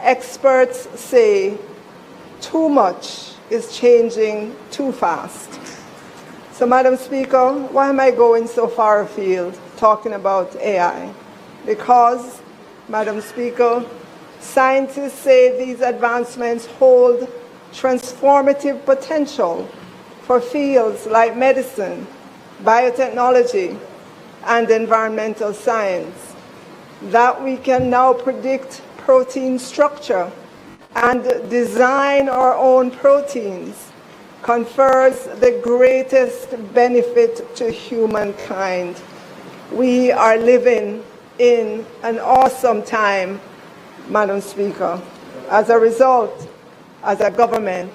experts say too much is changing too fast. So, Madam Speaker, why am I going so far afield talking about AI? Because, Madam Speaker, scientists say these advancements hold transformative potential for fields like medicine, biotechnology, and environmental science. That we can now predict protein structure and design our own proteins confers the greatest benefit to humankind. We are living in an awesome time, Madam Speaker. As a result, as a government,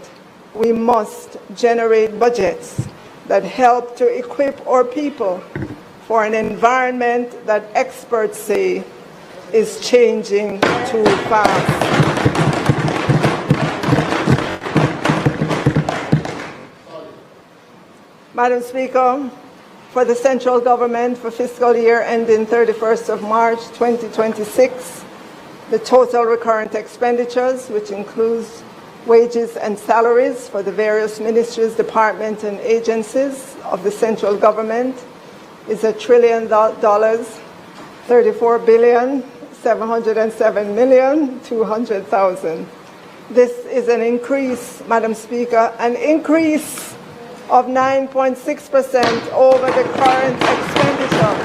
we must generate budgets that help to equip our people for an environment that experts say is changing too fast. Madam Speaker, for the central government for fiscal year ending 31st of March 2026, the total recurrent expenditures, which includes wages and salaries for the various ministries, departments, and agencies of the central government, is $1 trillion, 34,707,200,000. This is an increase, Madam Speaker, an increase of 9.6% over the current expenditure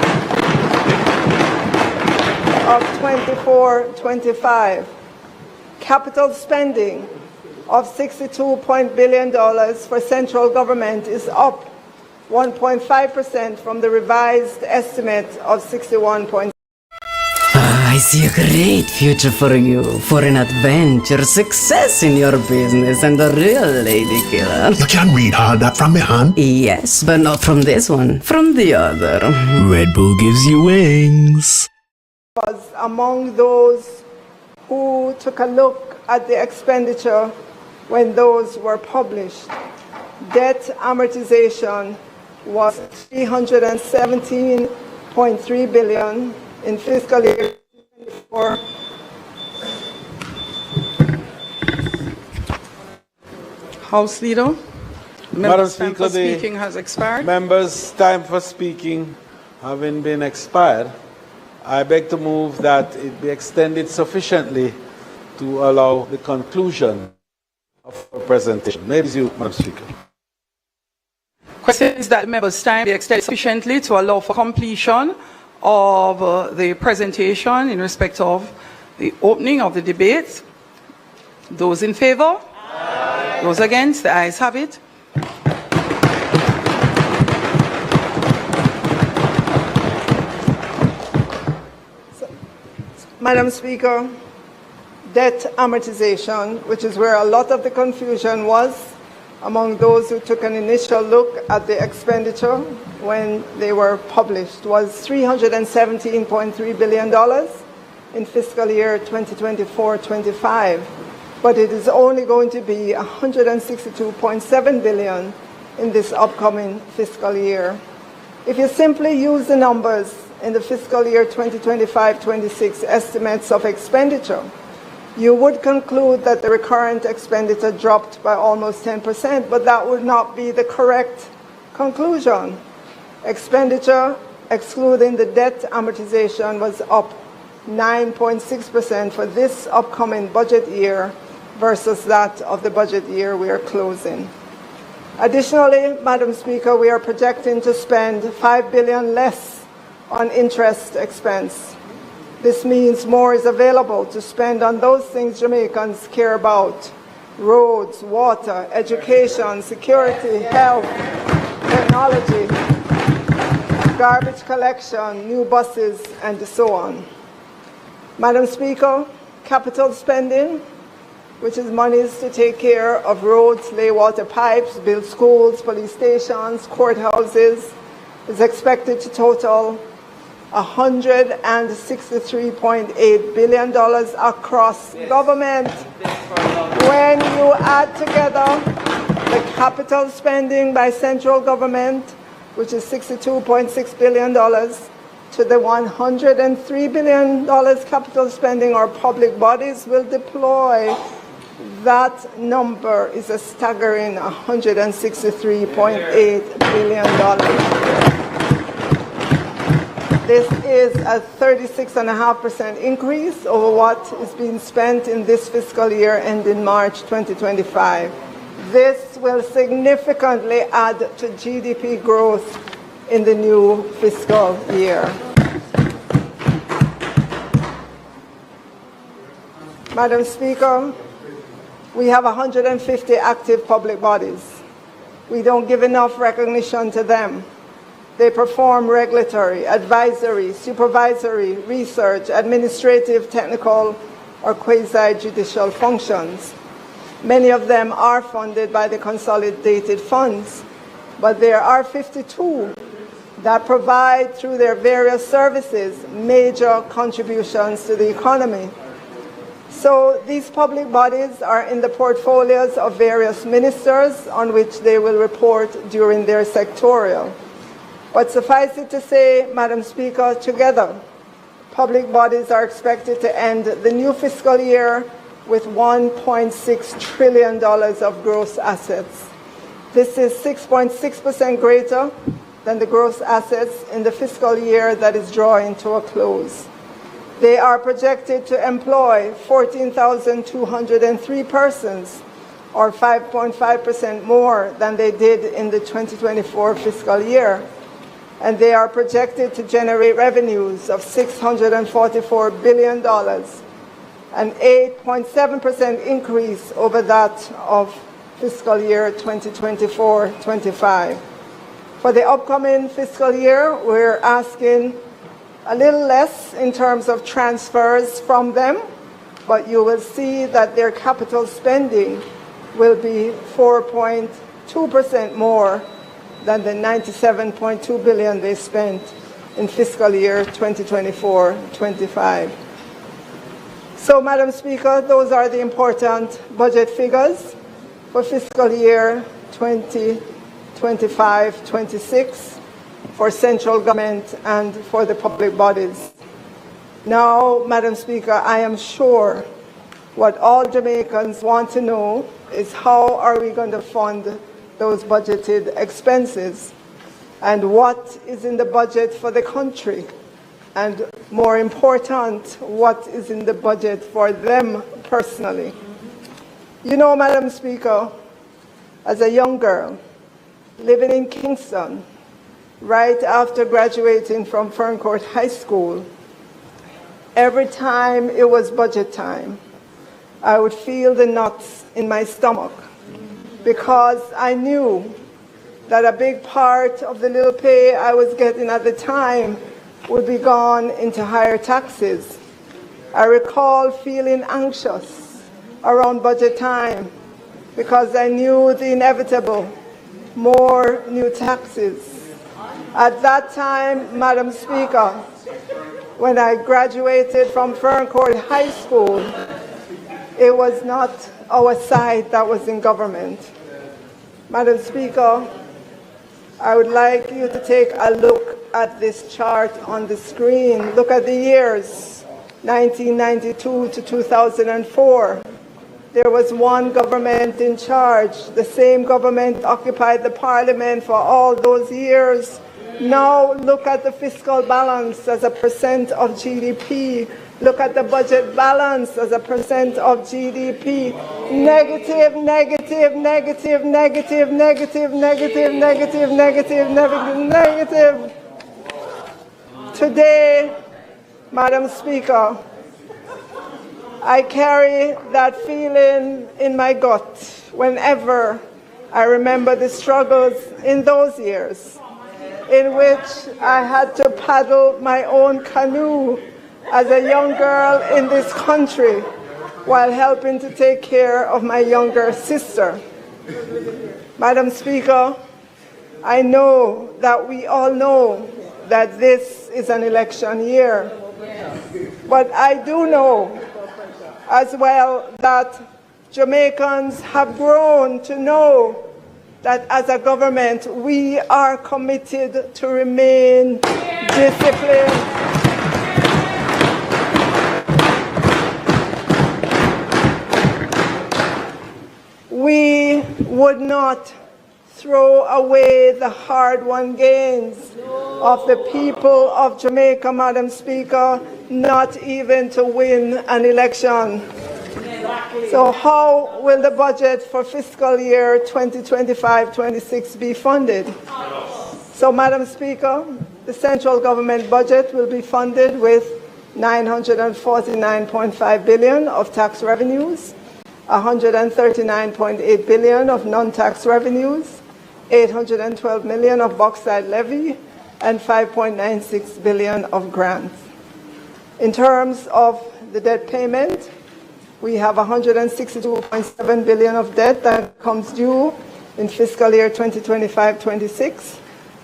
of 24-25. Capital spending of $62 billion for central government is up 1.5% from the revised estimate of 61. I see a great future for you, for an adventure, success in your business, and a real lady killer. You can read all that from my hand. Yes, but not from this one, from the other. Red Bull gives you wings. Was among those who took a look at the expenditure when those were published. Debt amortization was $317.3 billion in fiscal year 2024. House Leader, Madam members' time Speaker, for speaking has expired. Members' time for speaking having been expired, I beg to move that it be extended sufficiently to allow the conclusion of the presentation. Maybe you, Madam Speaker. Question is that members' time be extended sufficiently to allow for completion of the presentation in respect of the opening of the debate. Those in favor? Aye. Those against? The ayes have it. Madam Speaker, debt amortization, which is where a lot of the confusion was among those who took an initial look at the expenditure when they were published, was $317.3 billion in fiscal year 2024-25, but it is only going to be $162.7 billion in this upcoming fiscal year. If you simply use the numbers in the fiscal year 2025-26 estimates of expenditure, you would conclude that the recurrent expenditure dropped by almost 10%, but that would not be the correct conclusion. Expenditure, excluding the debt amortization, was up 9.6% for this upcoming budget year versus that of the budget year we are closing. Additionally, Madam Speaker, we are projecting to spend $5 billion less on interest expense. This means more is available to spend on those things Jamaicans care about: roads, water, education, security, health, technology, garbage collection, new buses, and so on. Madam Speaker, capital spending, which is monies to take care of roads, lay water pipes, build schools, police stations, courthouses, is expected to total $163.8 billion across government. When you add together the capital spending by central government, which is $62.6 billion, to the $103 billion capital spending our public bodies will deploy, that number is a staggering $163.8 billion. This is a 36.5% increase over what is being spent in this fiscal year ending March 2025. This will significantly add to GDP growth in the new fiscal year. Madam Speaker, we have 150 active public bodies. We don't give enough recognition to them. They perform regulatory, advisory, supervisory, research, administrative, technical, or quasi-judicial functions. Many of them are funded by the consolidated funds, but there are 52 that provide, through their various services, major contributions to the economy. So these public bodies are in the portfolios of various ministers on which they will report during their sectorial. But suffice it to say, Madam Speaker, together, public bodies are expected to end the new fiscal year with $1.6 trillion of gross assets. This is 6.6% greater than the gross assets in the fiscal year that is drawing to a close. They are projected to employ 14,203 persons, or 5.5% more than they did in the 2024 fiscal year. And they are projected to generate revenues of $644 billion, an 8.7% increase over that of fiscal year 2024-25. For the upcoming fiscal year, we're asking a little less in terms of transfers from them, but you will see that their capital spending will be 4.2% more than the $97.2 billion they spent in fiscal year 2024-25. So, Madam Speaker, those are the important budget figures for fiscal year 2025-26 for central government and for the public bodies. Now, Madam Speaker, I am sure what all Jamaicans want to know is how are we going to fund those budgeted expenses, and what is in the budget for the country, and more important, what is in the budget for them personally. You know, Madam Speaker, as a young girl living in Kingston, right after graduating from Ferncourt High School, every time it was budget time, I would feel the knots in my stomach, because I knew that a big part of the little pay I was getting at the time would be gone into higher taxes. I recall feeling anxious around budget time because I knew the inevitable, more new taxes. At that time, Madam Speaker, when I graduated from Ferncourt High School, it was not our side that was in government. Madam Speaker, I would like you to take a look at this chart on the screen. Look at the years, 1992 to 2004. There was one government in charge. The same government occupied the parliament for all those years. Now look at the fiscal balance as a percent of GDP. Look at the budget balance as a percent of GDP. Negative, negative, negative, negative, negative, negative, negative, negative, negative, negative. Today, Madam Speaker, I carry that feeling in my gut whenever I remember the struggles in those years in which I had to paddle my own canoe as a young girl in this country while helping to take care of my younger sister. Madam Speaker, I know that we all know that this is an election year, but I do know as well that Jamaicans have grown to know that as a government we are committed to remain disciplined. We would not throw away the hard-won gains of the people of Jamaica, Madam Speaker, not even to win an election. So how will the budget for fiscal year 2025-26 be funded? So, Madam Speaker, the central government budget will be funded with $949.5 billion of tax revenues, $139.8 billion of non-tax revenues, 812 million of bauxite levy, and 5.96 billion of grants. In terms of the debt payment, we have 162.7 billion of debt that comes due in fiscal year 2025-26.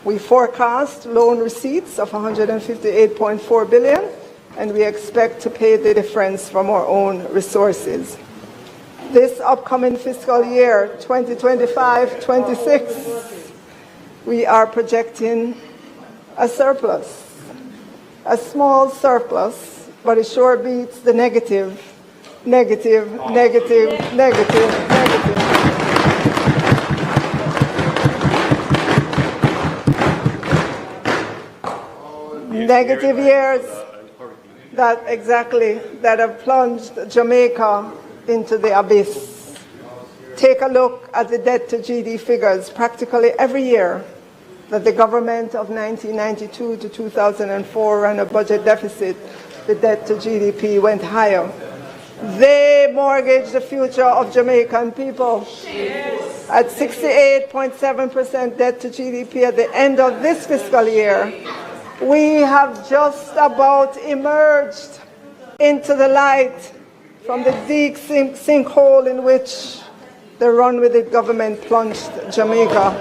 We forecast loan receipts of 158.4 billion, and we expect to pay the difference from our own resources. This upcoming fiscal year, 2025-26, we are projecting a surplus, a small surplus, but it sure beats the negative. Negative. Negative years that have plunged Jamaica into the abyss. Take a look at the debt to GDP figures. Practically every year that the government of 1992 to 2004 ran a budget deficit, the debt to GDP went higher. They mortgaged the future of Jamaican people. At 68.7% debt to GDP at the end of this fiscal year, we have just about emerged into the light from the deep sinkhole in which the run-with-it government plunged Jamaica.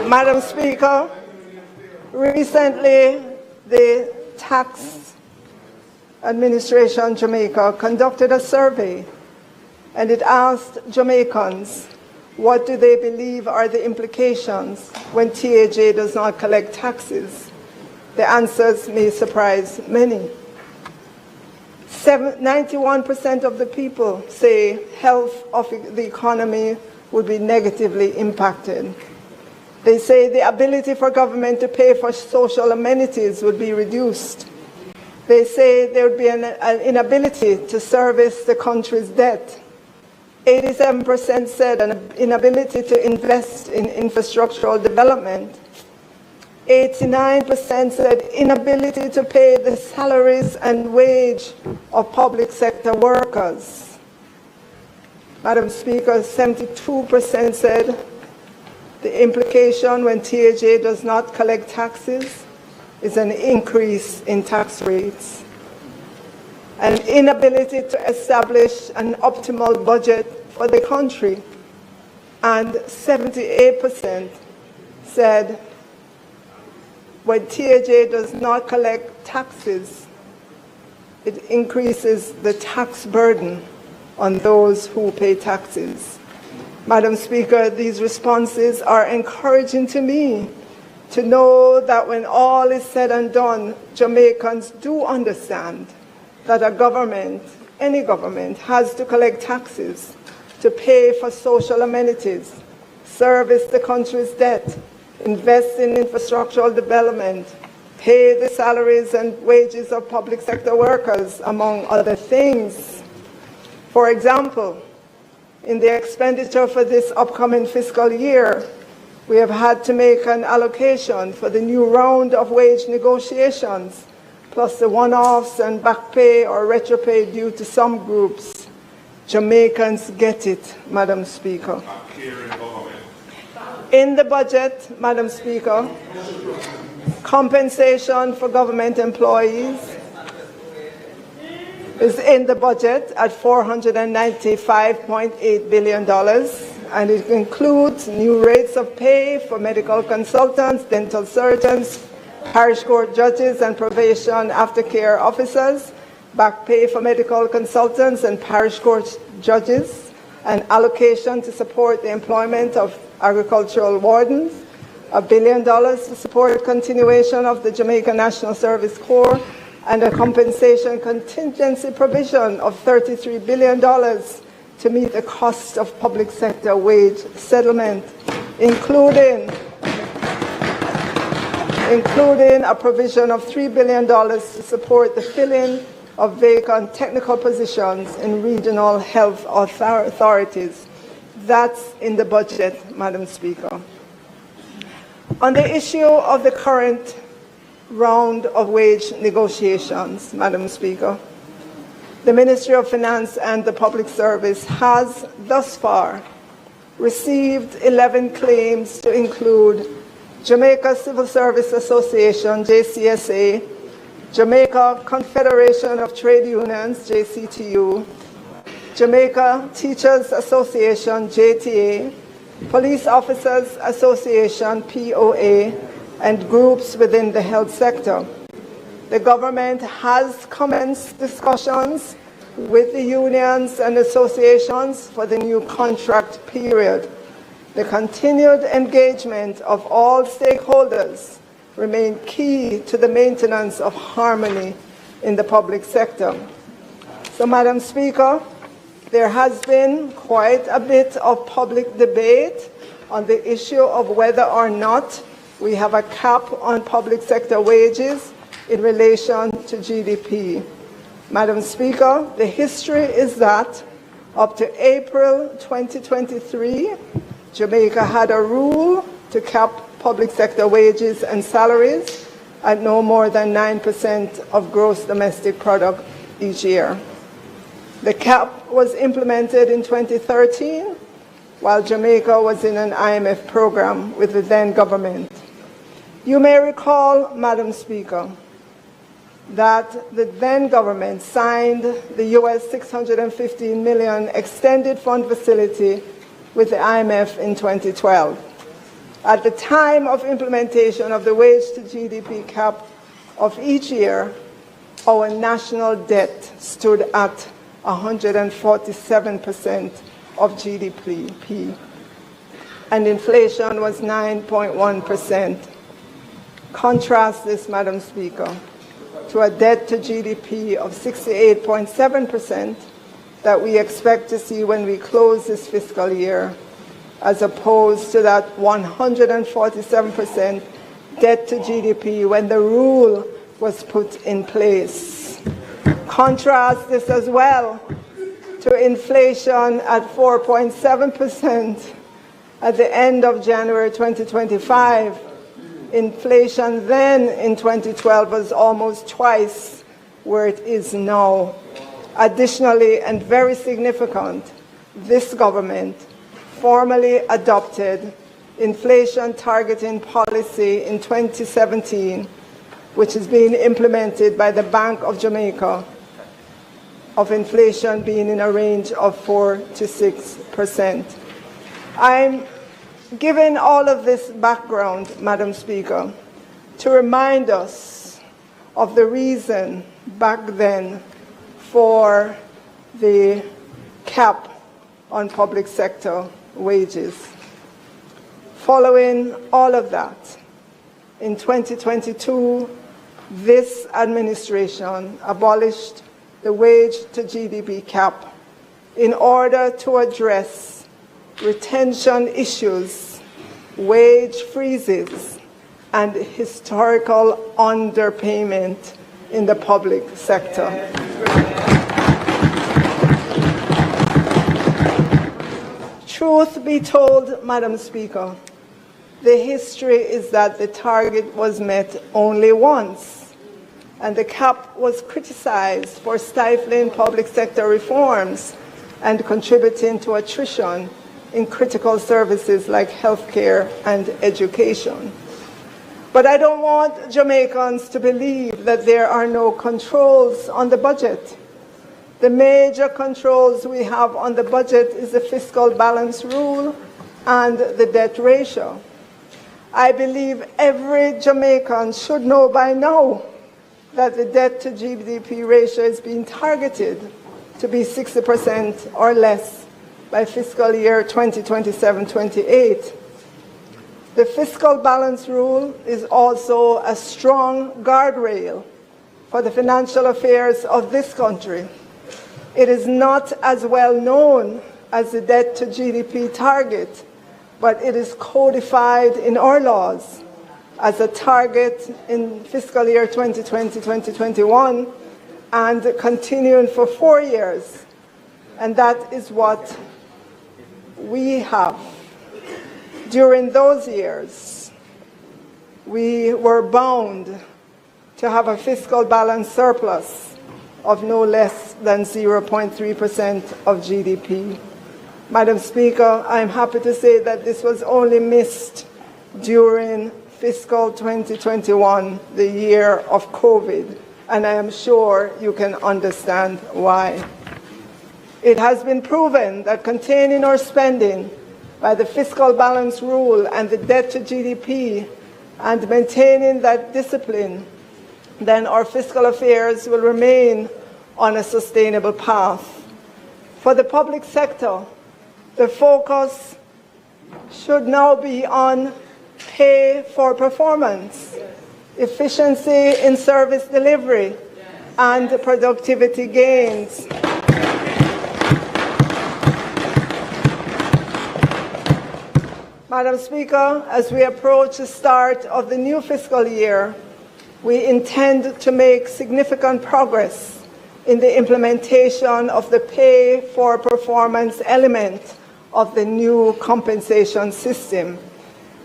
Madam Speaker, recently the Tax Administration Jamaica conducted a survey, and it asked Jamaicans what do they believe are the implications when TAJ does not collect taxes. The answers may surprise many. 91% of the people say health of the economy would be negatively impacted. They say the ability for government to pay for social amenities would be reduced. They say there would be an inability to service the country's debt. 87% said an inability to invest in infrastructural development. 89% said inability to pay the salaries and wage of public sector workers. Madam Speaker, 72% said the implication when TAJ does not collect taxes is an increase in tax rates. An inability to establish an optimal budget for the country. And 78% said when TAJ does not collect taxes, it increases the tax burden on those who pay taxes. Madam Speaker, these responses are encouraging to me to know that when all is said and done, Jamaicans do understand that a government, any government, has to collect taxes to pay for social amenities, service the country's debt, invest in infrastructural development, pay the salaries and wages of public sector workers, among other things. For example, in the expenditure for this upcoming fiscal year, we have had to make an allocation for the new round of wage negotiations, plus the one-offs and back pay or retro pay due to some groups. Jamaicans get it, Madam Speaker. In the budget, Madam Speaker, compensation for government employees is in the budget at $495.8 billion, and it includes new rates of pay for medical consultants, dental surgeons, parish court judges and probation aftercare officers, back pay for medical consultants and parish court judges, an allocation to support the employment of agricultural wardens, $1 billion to support continuation of the Jamaica National Service Corps, and a compensation contingency provision of $33 billion to meet the cost of public sector wage settlement, including a provision of $3 billion to support the filling of vacant technical positions in regional health authorities. That's in the budget, Madam Speaker. On the issue of the current round of wage negotiations, Madam Speaker, The Ministry of Finance and the Public Service has thus far received 11 claims to include Jamaica Civil Service Association, JCSA, Jamaica Confederation of Trade Unions, JCTU, Jamaica Teachers Association, JTA, Police Officers Association, POA, and groups within the health sector. The government has commenced discussions with the unions and associations for the new contract period. The continued engagement of all stakeholders remain key to the maintenance of harmony in the public sector. So, Madam Speaker, there has been quite a bit of public debate on the issue of whether or not we have a cap on public sector wages in relation to GDP. Madam Speaker, the history is that up to April 2023, Jamaica had a rule to cap public sector wages and salaries at no more than 9% of gross domestic product each year. The cap was implemented in 2013 while Jamaica was in an IMF program with the then government. You may recall, Madam Speaker, that the then government signed the US $615 million extended fund facility with the IMF in 2012. At the time of implementation of the wage to GDP cap of each year, our national debt stood at 147% of GDP, and inflation was 9.1%. Contrast this, Madam Speaker, to a debt to GDP of 68.7% that we expect to see when we close this fiscal year, as opposed to that 147% debt to GDP when the rule was put in place. Contrast this as well to inflation at 4.7% at the end of January 2025. Inflation then in 2012 was almost twice where it is now. Additionally, and very significant, this government formally adopted inflation targeting policy in 2017, which is being implemented by the Bank of Jamaica, of inflation being in a range of 4 to 6%. I'm giving all of this background, Madam Speaker, to remind us of the reason back then for the cap on public sector wages. Following all of that, in 2022, this administration abolished the wage to GDP cap in order to address retention issues, wage freezes, and historical underpayment in the public sector. Truth be told, Madam Speaker, the history is that the target was met only once, and the cap was criticized for stifling public sector reforms and contributing to attrition in critical services like healthcare and education. But I don't want Jamaicans to believe that there are no controls on the budget. The major controls we have on the budget is the fiscal balance rule and the debt ratio. I believe every Jamaican should know by now that the debt to GDP ratio is being targeted to be 60% or less by fiscal year 2027-28. The fiscal balance rule is also a strong guardrail for the financial affairs of this country. It is not as well known as the debt to GDP target, but it is codified in our laws as a target in fiscal year 2020-2021 and continuing for 4 years. And that is what we have. During those years, we were bound to have a fiscal balance surplus of no less than 0.3% of GDP. Madam Speaker, I am happy to say that this was only missed during fiscal 2021, the year of COVID, and I am sure you can understand why. It has been proven that containing our spending by the fiscal balance rule and the debt to GDP and maintaining that discipline, then our fiscal affairs will remain on a sustainable path. For the public sector, the focus should now be on pay for performance, efficiency in service delivery, and productivity gains. Madam Speaker, as we approach the start of the new fiscal year, we intend to make significant progress in the implementation of the pay for performance element of the new compensation system.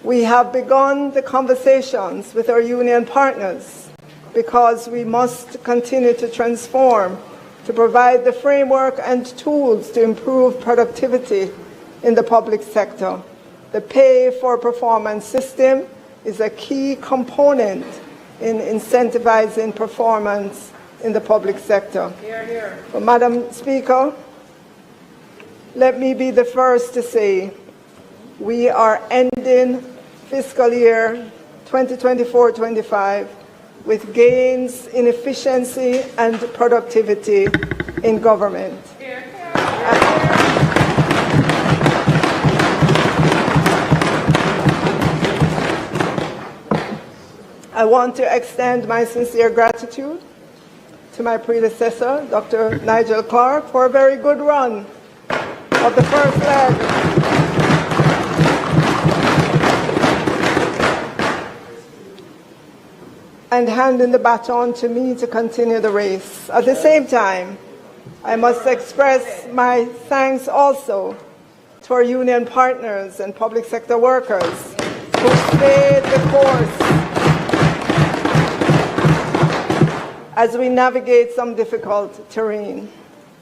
We have begun the conversations with our union partners because we must continue to transform, to provide the framework and tools to improve productivity in the public sector. The pay for performance system is a key component in incentivizing performance in the public sector. Hear, hear. But Madam Speaker, let me be the first to say we are ending fiscal year 2024-25 with gains in efficiency and productivity in government. I want to extend my sincere gratitude to my predecessor, Dr. Nigel Clark, for a very good run of the first leg. And handing the baton to me to continue the race. At the same time, I must express my thanks also to our union partners and public sector workers who stayed the course as we navigate some difficult terrain.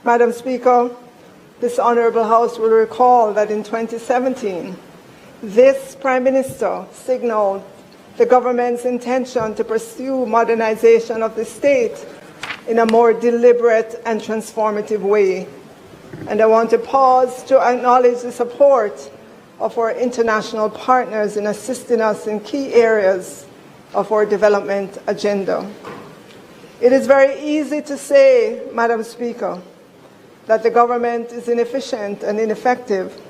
Madam Speaker, this Honourable House will recall that in 2017, this Prime Minister signalled the government's intention to pursue modernization of the state in a more deliberate and transformative way. And I want to pause to acknowledge the support of our international partners in assisting us in key areas of our development agenda. It is very easy to say, Madam Speaker, that the government is inefficient and ineffective.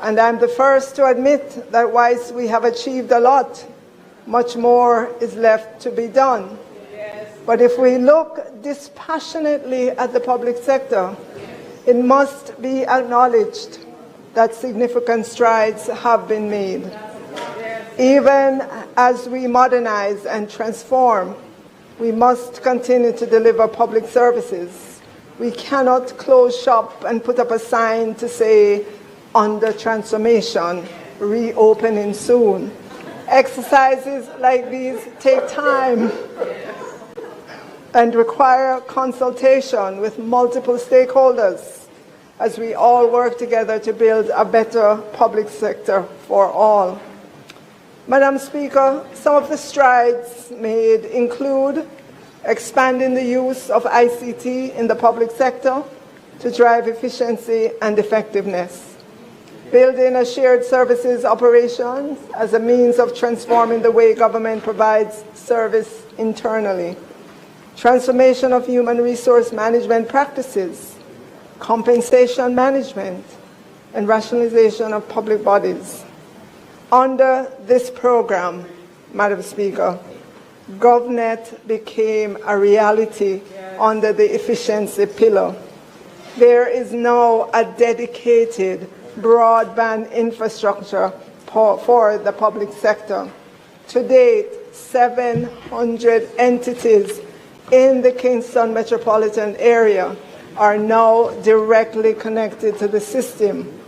And I'm the first to admit that whilst we have achieved a lot, much more is left to be done. Yes. But if we look dispassionately at the public sector, it must be acknowledged that significant strides have been made. Yes. Even as we modernize and transform, we must continue to deliver public services. We cannot close shop and put up a sign to say, under transformation, reopening soon. Exercises like these take time and require consultation with multiple stakeholders as we all work together to build a better public sector for all. Madam Speaker, some of the strides made include expanding the use of ICT in the public sector to drive efficiency and effectiveness. Building a shared services operations as a means of transforming the way government provides service internally. Transformation of human resource management practices, compensation management, and rationalization of public bodies. Under this program, Madam Speaker, GovNet became a reality under the efficiency pillar. There is now a dedicated broadband infrastructure for the public sector. To date, 700 entities in the Kingston metropolitan area are now directly connected to the system.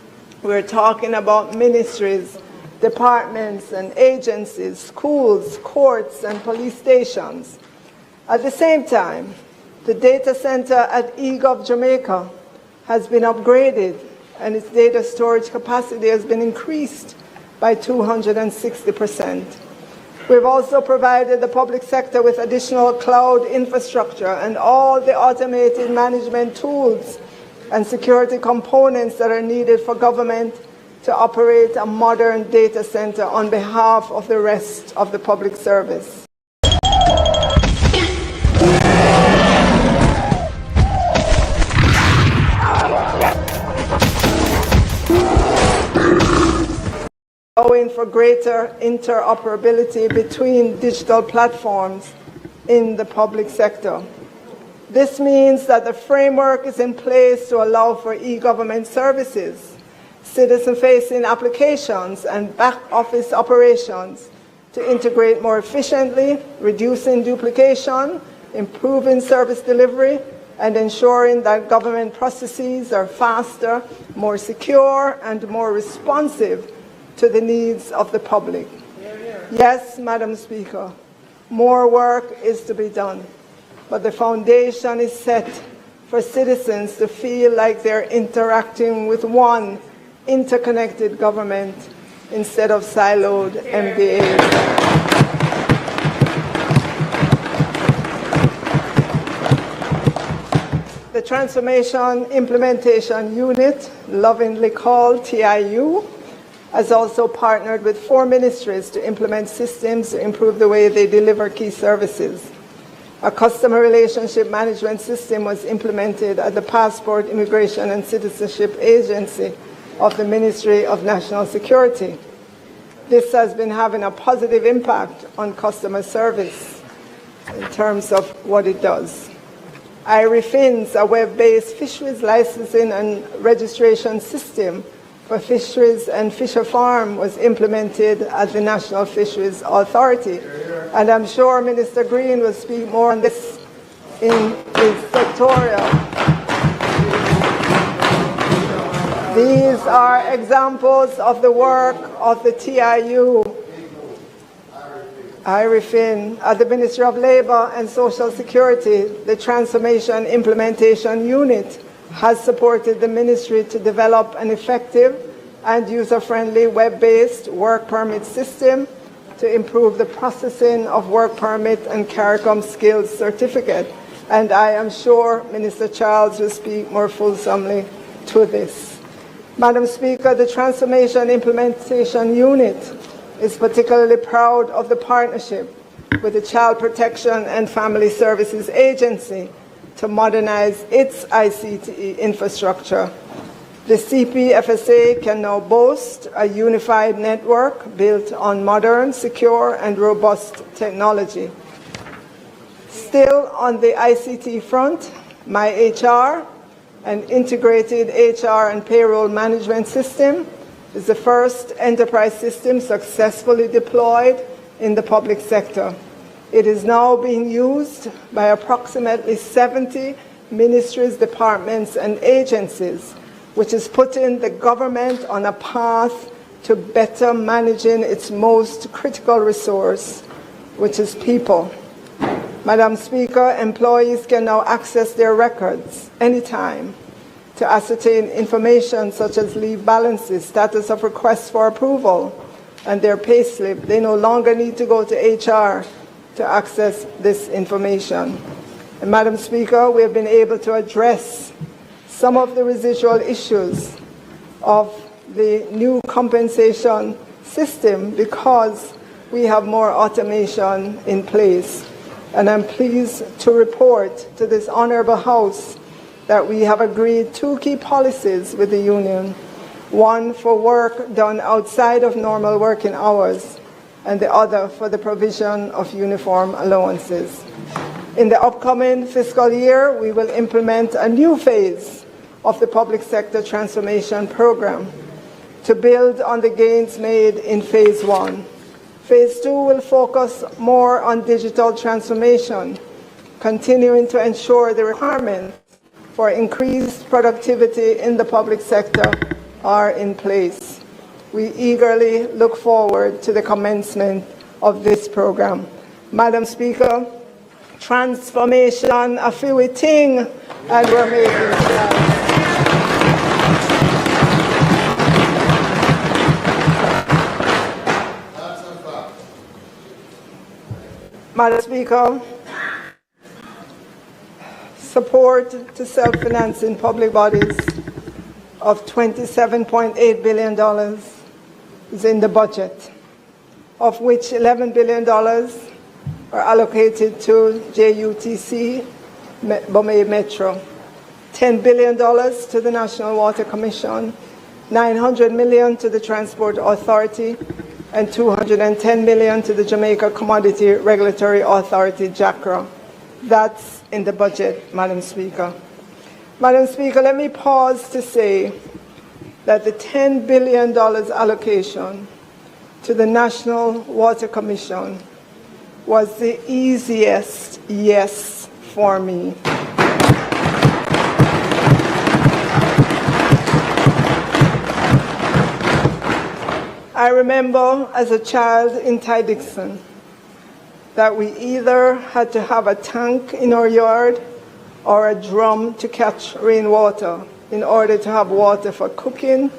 We're talking about ministries, departments and agencies, schools, courts and police stations. At the same time, The data center at eGov Jamaica has been upgraded and its data storage capacity has been increased by 260%. We've also provided the public sector with additional cloud infrastructure and all the automated management tools and security components that are needed for government to operate a modern data center on behalf of the rest of the public service. Allowing for greater interoperability between digital platforms in the public sector. This means that the framework is in place to allow for e-government services, citizen-facing applications, and back-office operations to integrate more efficiently, reducing duplication, improving service delivery, and ensuring that government processes are faster, more secure, and more responsive to the needs of the public. Yes, Madam Speaker, more work is to be done, but the foundation is set for citizens to feel like they're interacting with one interconnected government instead of siloed MDAs. The Transformation Implementation Unit, lovingly called TIU, has also partnered with 4 ministries to implement systems to improve the way they deliver key services. A customer relationship management system was implemented at the Passport, Immigration and Citizenship Agency of the Ministry of National Security. This has been having a positive impact on customer service in terms of what it does. iRefins, a web-based fisheries licensing and registration system for fisheries and fisher farm, was implemented at the National Fisheries Authority. And I'm sure Minister Green will speak more on this in his sectorial. These are examples of the work of the TIU, iRefin, at the Ministry of Labour and Social Security. The Transformation Implementation Unit has supported the ministry to develop an effective and user-friendly web-based work permit system to improve the processing of work permit and CARICOM skills certificate. And I am sure Minister Charles will speak more fulsomely to this. Madam Speaker, the Transformation Implementation Unit is particularly proud of the partnership with the Child Protection and Family Services Agency to modernize its ICT infrastructure. The CPFSA can now boast a unified network built on modern, secure, and robust technology. Still on the ICT front, MyHR, an integrated HR and payroll management system, is the first enterprise system successfully deployed in the public sector. It is now being used by approximately 70 ministries, departments, and agencies, which is putting the government on a path to better managing its most critical resource, which is people. Madam Speaker, employees can now access their records anytime to ascertain information such as leave balances, status of requests for approval, and their payslip. They no longer need to go to HR to access this information. And Madam Speaker, we have been able to address some of the residual issues of the new compensation system because we have more automation in place. And I'm pleased to report to this Honourable House that we have agreed 2 key policies with the union, one for work done outside of normal working hours, and the other for the provision of uniform allowances. In the upcoming fiscal year, we will implement a new phase of the public sector transformation program to build on the gains made in phase 1. Phase 2 will focus more on digital transformation, continuing to ensure the requirements for increased productivity in the public sector are in place. We eagerly look forward to the commencement of this program. Madam Speaker, transformation, a few thing, and we're making strides. Madam Speaker, support to self-financing public bodies of $27.8 billion is in the budget, of which $11 billion are allocated to JUTC, Bombay Metro, $10 billion to the National Water Commission, $900 million to the Transport Authority, and $210 million to the Jamaica Commodity Regulatory Authority, JACRA. That's in the budget, Madam Speaker. Madam Speaker, let me pause to say that the $10 billion allocation to the National Water Commission was the easiest yes for me. I remember as a child in Ty-Dixon that we either had to have a tank in our yard or a drum to catch rainwater in order to have water for cooking,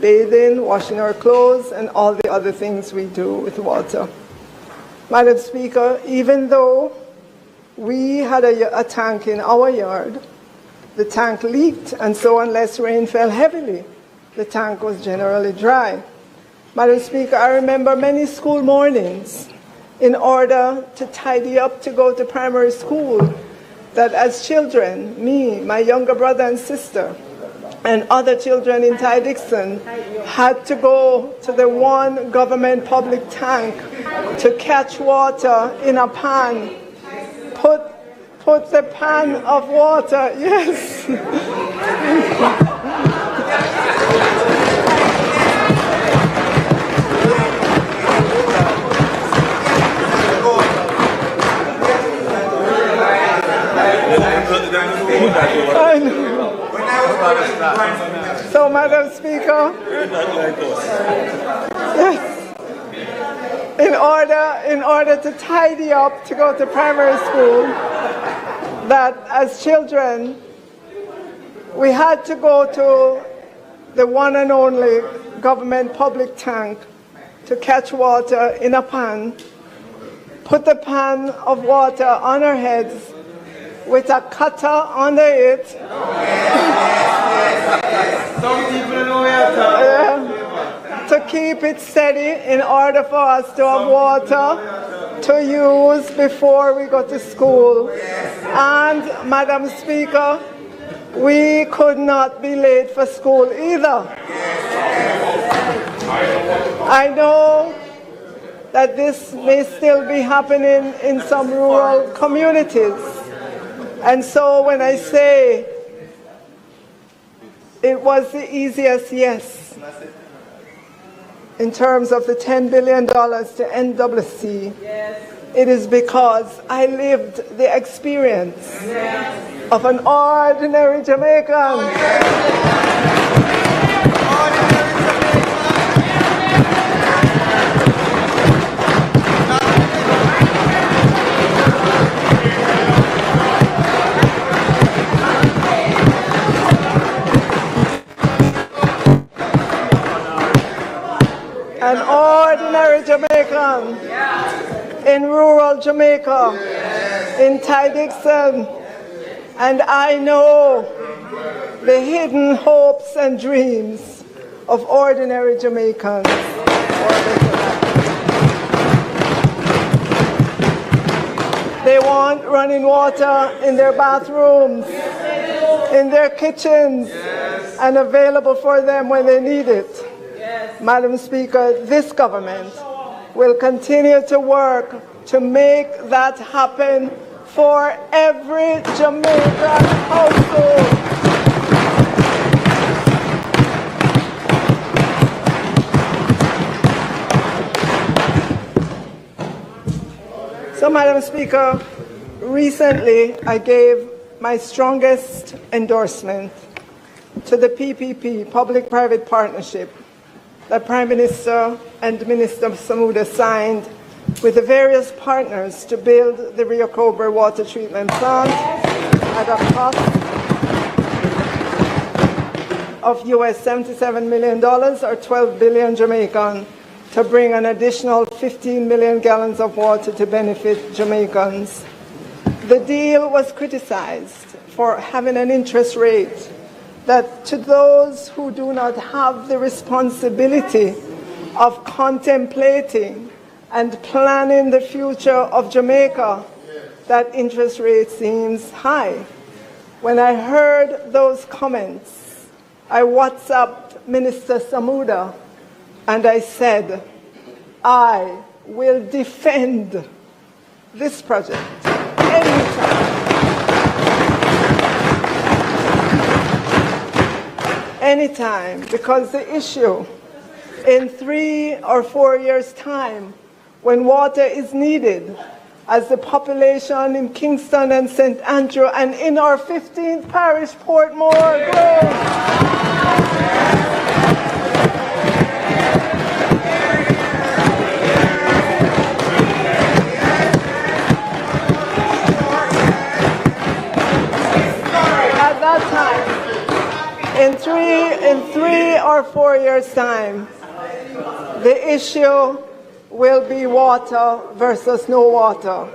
bathing, washing our clothes, and all the other things we do with water. Madam Speaker, even though we had a tank in our yard, the tank leaked, and so unless rain fell heavily, the tank was generally dry. Madam Speaker, I remember many school mornings in order to tidy up to go to primary school, that as children, me, my younger brother and sister, and other children in Ty-Dixon had to go to the one government public tank to catch water in a pan, put the pan of water, yes. So, Madam Speaker, yes, in order to tidy up to go to primary school, that as children, we had to go to the one and only government public tank to catch water in a pan, put the pan of water on our heads, with a cutter under it. To keep it steady in order for us to have water to use before we go to school. And, Madam Speaker, we could not be late for school either. I know that this may still be happening in some rural communities. And so when I say it was the easiest yes in terms of the $10 billion to NWC, it is because I lived the experience of an ordinary Jamaican. An ordinary Jamaican in rural Jamaica, in Ty-Dixon, and I know the hidden hopes and dreams of ordinary Jamaicans. They want running water in their bathrooms, in their kitchens, and available for them when they need it. Madam Speaker, this government will continue to work to make that happen for every Jamaican household. So, Madam Speaker, recently I gave my strongest endorsement to the PPP, Public-Private Partnership, that Prime Minister and Minister Samuda signed with the various partners to build the Rio Cobre water treatment plant at a cost of US $77 million or 12 billion Jamaican to bring an additional 15 million gallons of water to benefit Jamaicans. The deal was criticized for having an interest rate that to those who do not have the responsibility of contemplating and planning the future of Jamaica, that interest rate seems high. When I heard those comments, I WhatsApped Minister Samuda and I said, I will defend this project anytime. Anytime, because the issue in 3 or 4 years' time, when water is needed, as the population in Kingston and St. Andrew and in our 15th parish, Portmore, grows. At that time, in three or 4 years' time, the issue will be water versus no water,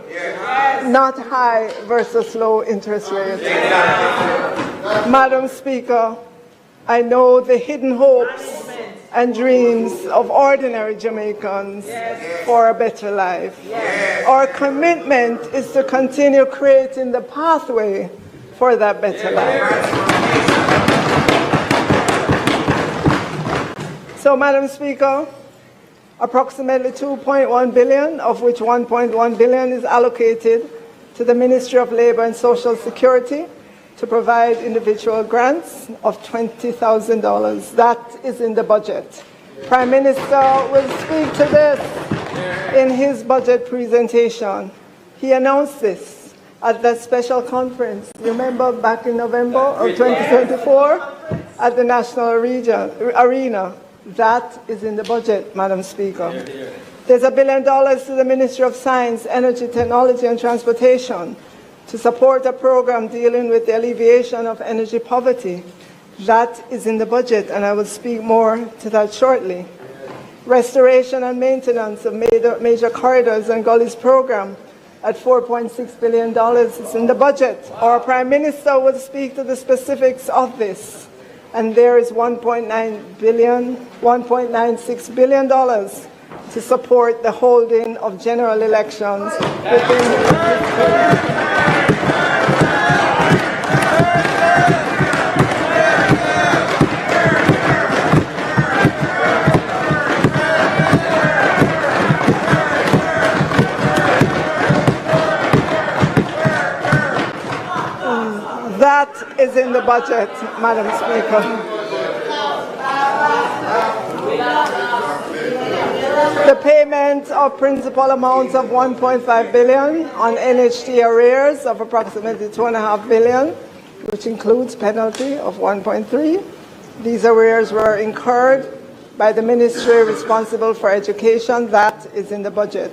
not high versus low interest rates. Madam Speaker, I know the hidden hopes and dreams of ordinary Jamaicans for a better life. Our commitment is to continue creating the pathway for that better life. So, Madam Speaker, approximately 2.1 billion, of which 1.1 billion is allocated to the Ministry of Labour and Social Security to provide individual grants of $20,000. That is in the budget. Prime Minister will speak to this in his budget presentation. He announced this at that special conference, remember, back in November of 2024 at the National Arena. That is in the budget, Madam Speaker. There's $1 billion to the Ministry of Science, Energy, Technology and Transportation to support a program dealing with the alleviation of energy poverty. That is in the budget, and I will speak more to that shortly. Restoration and maintenance of major corridors and gullies program at $4.6 billion is in the budget. Our Prime Minister will speak to the specifics of this. And there is $1.96 billion to support the holding of general elections That is in the budget, Madam Speaker. The payment of principal amounts of $1.5 billion on NHT arrears of approximately $2.5 billion, which includes penalty of $1.3. These arrears were incurred by the ministry responsible for education. That is in the budget.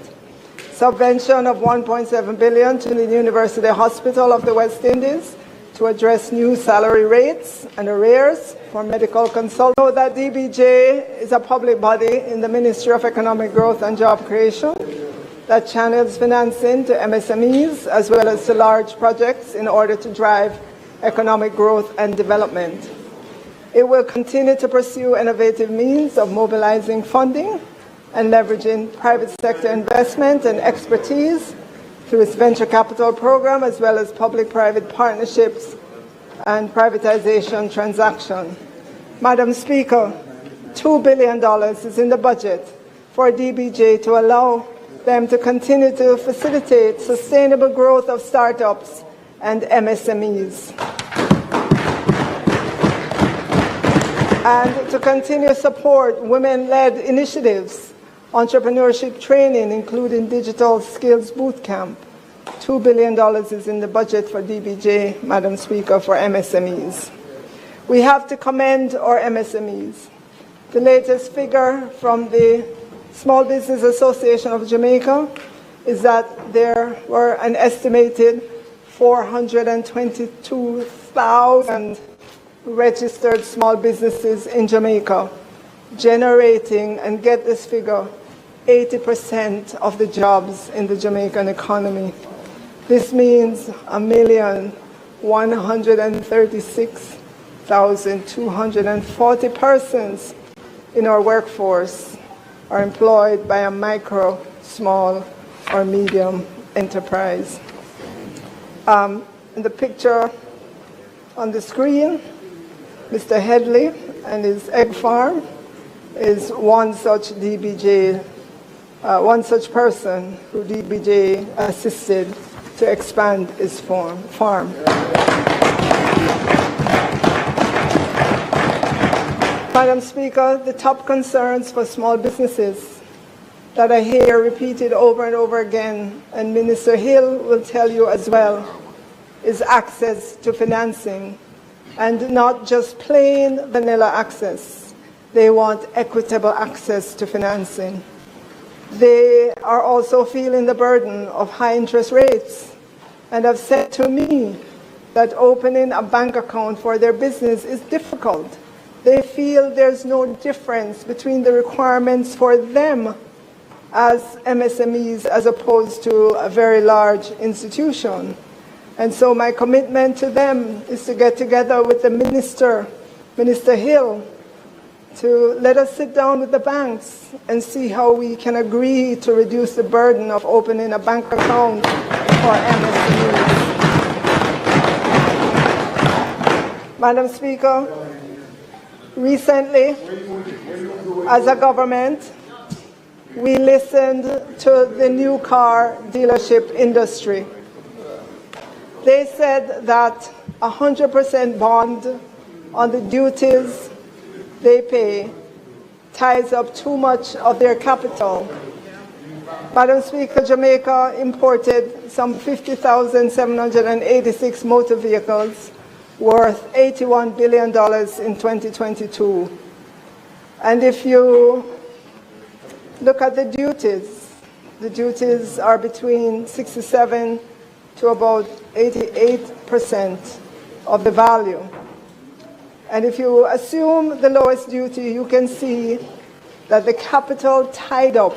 Subvention of $1.7 billion to the University Hospital of the West Indies to address new salary rates and arrears for medical consultants. Know that DBJ is a public body in the Ministry of Economic Growth and Job Creation that channels financing to MSMEs as well as to large projects in order to drive economic growth and development. It will continue to pursue innovative means of mobilizing funding and leveraging private sector investment and expertise through its venture capital program, as well as public-private partnerships and privatization transaction. Madam Speaker, $2 billion is in the budget for DBJ to allow them to continue to facilitate sustainable growth of startups and MSMEs. And to continue support women-led initiatives, entrepreneurship training, including digital skills bootcamp. $2 billion is in the budget for DBJ, Madam Speaker, for MSMEs. We have to commend our MSMEs. The latest figure from the Small Business Association of Jamaica is that there were an estimated 422,000 registered small businesses in Jamaica, generating, and get this figure, 80% of the jobs in the Jamaican economy. This means 1,136,240 persons in our workforce are employed by a micro, small, or medium enterprise. In the picture on the screen, Mr. Headley and his egg farm is one such DBJ, one such person who DBJ assisted to expand his farm. Madam Speaker, the top concerns for small businesses that I hear repeated over and over again, and Minister Hill will tell you as well, is access to financing, and not just plain vanilla access. They want equitable access to financing. They are also feeling the burden of high interest rates and have said to me that opening a bank account for their business is difficult. They feel there's no difference between the requirements for them as MSMEs as opposed to a very large institution. And so my commitment to them is to get together with the Minister, Minister Hill, to let us sit down with the banks and see how we can agree to reduce the burden of opening a bank account for MSMEs. Madam Speaker, recently, as a government, we listened to the new car dealership industry. They said that 100% bond on the duties they pay ties up too much of their capital. Madam Speaker, Jamaica imported some 50,786 motor vehicles worth $81 billion in 2022. And if you look at the duties are between 67 to about 88% of the value. And if you assume the lowest duty, you can see that the capital tied up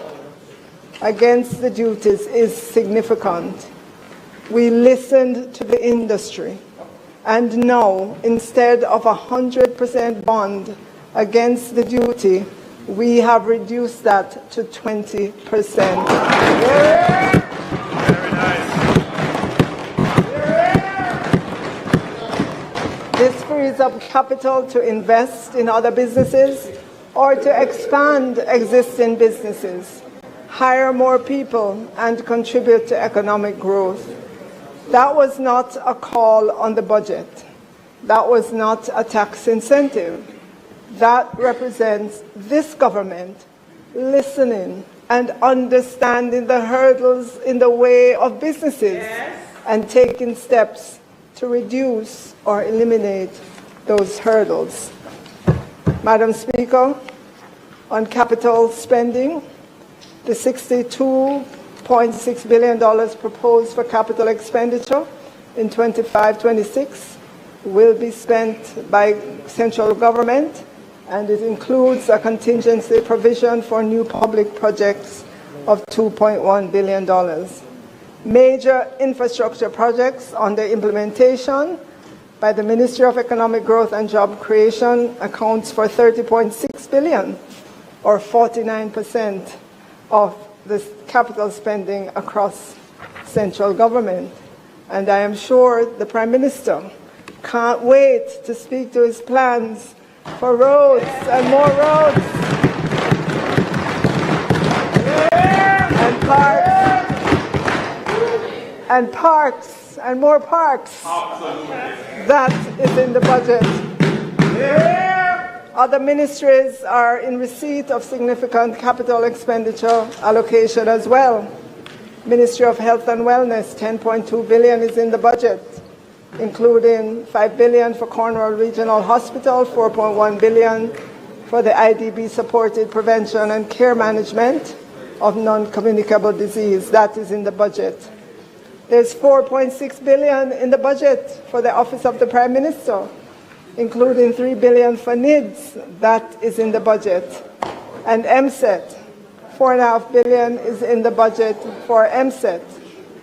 against the duties is significant. We listened to the industry, and now, instead of 100% bond against the duty, we have reduced that to 20%. Yeah. This frees up capital to invest in other businesses or to expand existing businesses, hire more people, and contribute to economic growth. That was not a call on the budget. That was not a tax incentive. That represents this government listening and understanding the hurdles in the way of businesses and taking steps to reduce or eliminate those hurdles. Madam Speaker, on capital spending, the $62.6 billion proposed for capital expenditure in 25-26 will be spent by central government, and it includes a contingency provision for new public projects of $2.1 billion. Major infrastructure projects under implementation by the Ministry of Economic Growth and Job Creation accounts for $30.6 billion, or 49% of the capital spending across central government. And I am sure the Prime Minister can't wait to speak to his plans for roads and more roads and parks and more parks. That is in the budget. Other ministries are in receipt of significant capital expenditure allocation as well. Ministry of Health and Wellness, $10.2 billion is in the budget, including $5 billion for Cornwall Regional Hospital, $4.1 billion for the IDB-supported prevention and care management of non-communicable disease. That is in the budget. There's $4.6 billion in the budget for the Office of the Prime Minister, including $3 billion for NIDS. That is in the budget. And MSET, $4.5 billion is in the budget for MSET,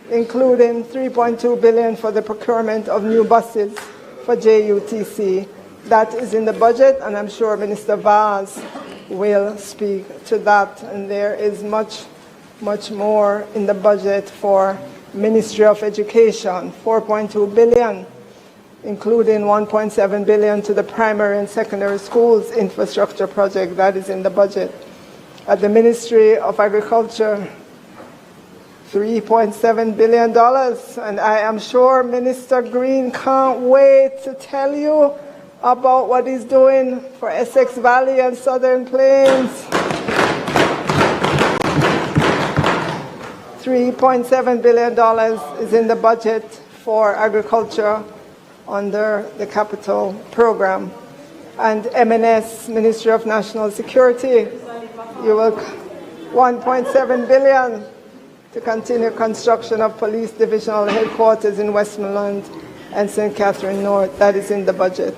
including $3.2 billion for the procurement of new buses for JUTC. That is in the budget, and I'm sure Minister Vaz will speak to that. And there is much, much more in the budget for Ministry of Education, $4.2 billion, including $1.7 billion to the primary and secondary schools infrastructure project. That is in the budget. At the Ministry of Agriculture, $3.7 billion, and I am sure Minister Green can't wait to tell you about what he's doing for Essex Valley and Southern Plains. $3.7 billion is in the budget for agriculture under the capital program. And MNS, Ministry of National Security, you will $1.7 billion to continue construction of police divisional headquarters in Westmoreland and St. Catherine North. That is in the budget.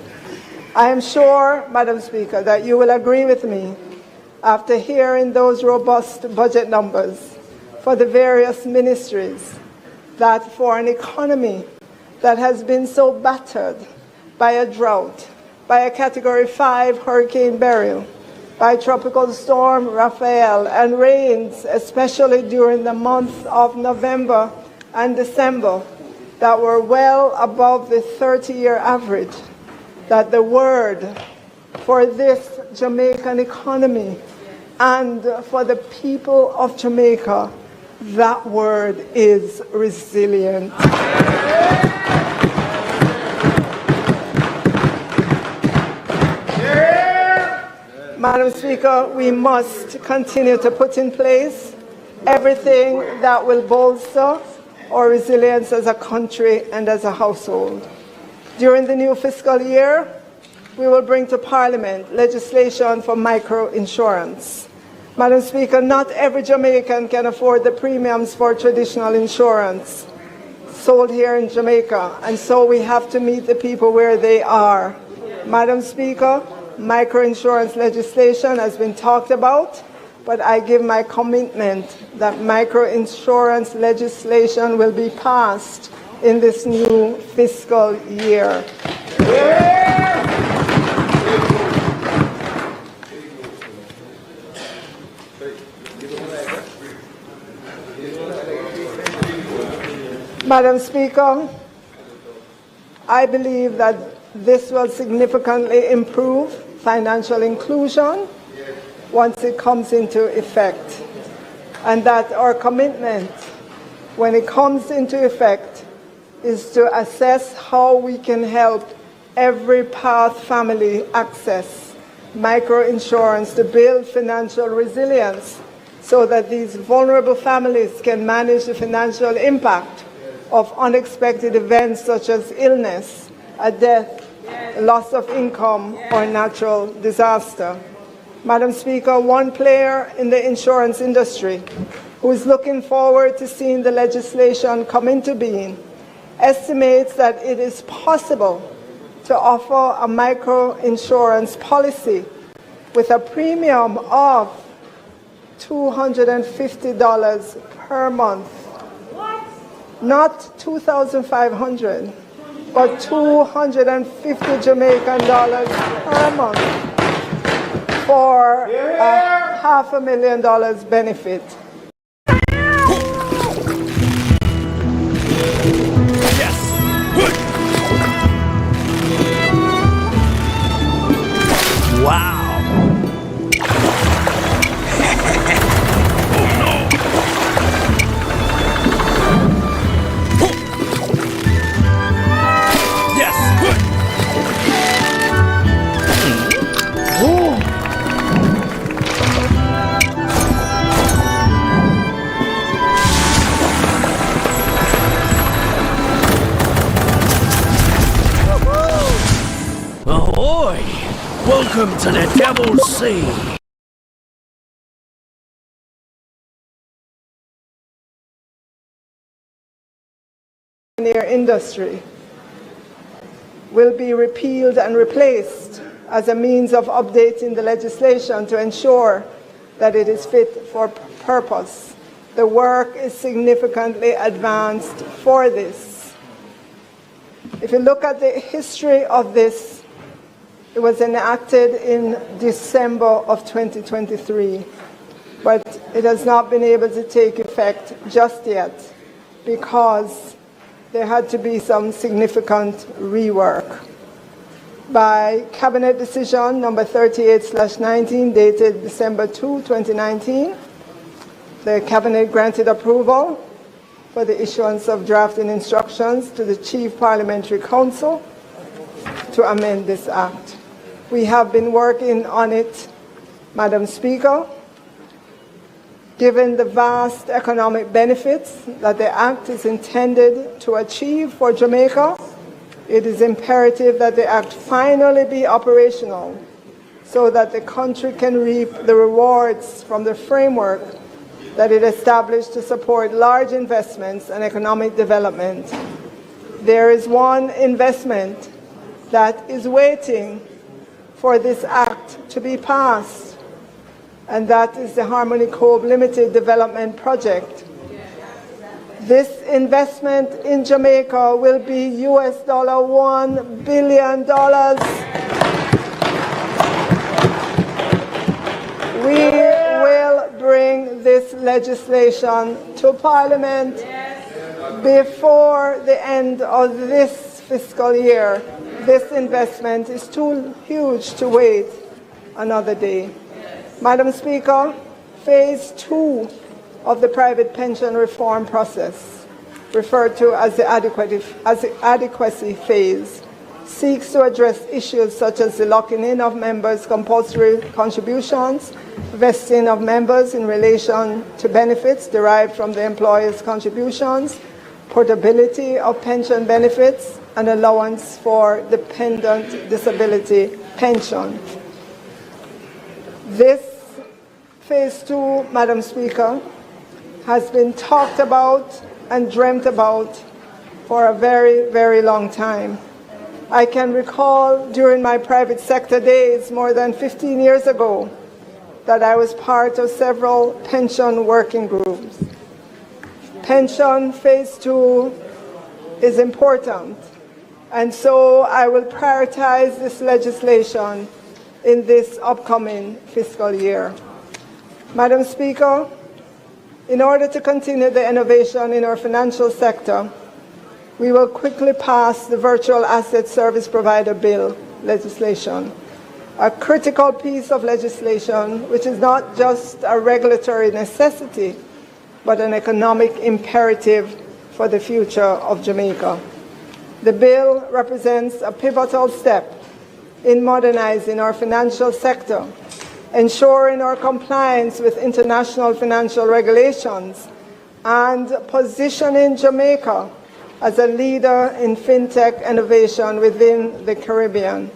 I am sure, Madam Speaker, that you will agree with me after hearing those robust budget numbers for the various ministries that for an economy that has been so battered by a drought, by a Category 5 Hurricane Beryl, by Tropical Storm Raphael, and rains, especially during the month of November and December, that were well above the 30-year average, that the word for this Jamaican economy and for the people of Jamaica, that word is resilient. Madam Speaker, we must continue to put in place everything that will bolster our resilience as a country and as a household. During the new fiscal year, we will bring to Parliament legislation for micro-insurance. Madam Speaker, not every Jamaican can afford the premiums for traditional insurance sold here in Jamaica, and so we have to meet the people where they are. Madam Speaker, micro-insurance legislation has been talked about, but I give my commitment that micro-insurance legislation will be passed in this new fiscal year. Madam Speaker, I believe that this will significantly improve financial inclusion once it comes into effect, and that our commitment when it comes into effect is to assess how we can help every PATH family access microinsurance to build financial resilience so that these vulnerable families can manage the financial impact of unexpected events such as illness, a death, loss of income, or natural disaster. Madam Speaker, one player in the insurance industry who is looking forward to seeing the legislation come into being estimates that it is possible to offer a micro-insurance policy with a premium of $250 per month. Not $2,500, but $250 Jamaican dollars per month for a $500,000 benefit. Wow. Welcome to the Devil's Sea. Industry will be repealed and replaced as a means of updating the legislation to ensure that it is fit for purpose. The work is significantly advanced for this. If you look at the history of this, it was enacted in December of 2023, but it has not been able to take effect just yet because there had to be some significant rework. By Cabinet Decision number 38/19 dated December 2, 2019, the Cabinet granted approval for the issuance of drafting instructions to the Chief Parliamentary Council to amend this Act. We have been working on it, Madam Speaker. Given the vast economic benefits that the Act is intended to achieve for Jamaica, it is imperative that the Act finally be operational so that the country can reap the rewards from the framework that it established to support large investments and economic development. There is one investment that is waiting for this Act to be passed, and that is the Harmony Cove Limited Development Project. This investment in Jamaica will be $1 billion. We will bring this legislation to Parliament before the end of this fiscal year. This investment is too huge to wait another day. Madam Speaker, Phase 2 of the private pension reform process, referred to as the adequacy phase, seeks to address issues such as the locking in of members' compulsory contributions, vesting of members in relation to benefits derived from the employer's contributions, portability of pension benefits, and allowance for dependent disability pension. This Phase 2, Madam Speaker, has been talked about and dreamt about for a very, very long time. I can recall during my private sector days more than 15 years ago that I was part of several pension working groups. Pension Phase 2 is important, and so I will prioritize this legislation in this upcoming fiscal year. Madam Speaker, in order to continue the innovation in our financial sector, we will quickly pass the Virtual Asset Service Provider Bill legislation, a critical piece of legislation which is not just a regulatory necessity, but an economic imperative for the future of Jamaica. The bill represents a pivotal step in modernizing our financial sector, ensuring our compliance with international financial regulations, and positioning Jamaica as a leader in fintech innovation within the Caribbean.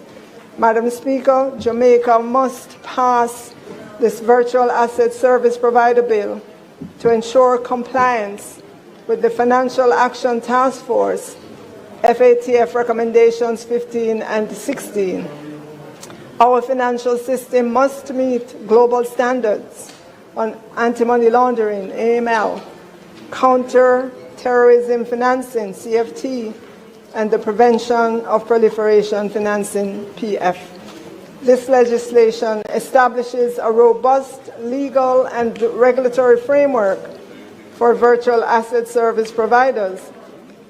Madam Speaker, Jamaica must pass this Virtual Asset Service Provider Bill to ensure compliance with the Financial Action Task Force, FATF Recommendations 15 and 16. Our financial system must meet global standards on anti-money laundering, AML, counter-terrorism financing, CFT, and the prevention of proliferation financing, PF. This legislation establishes a robust legal and regulatory framework for virtual asset service providers,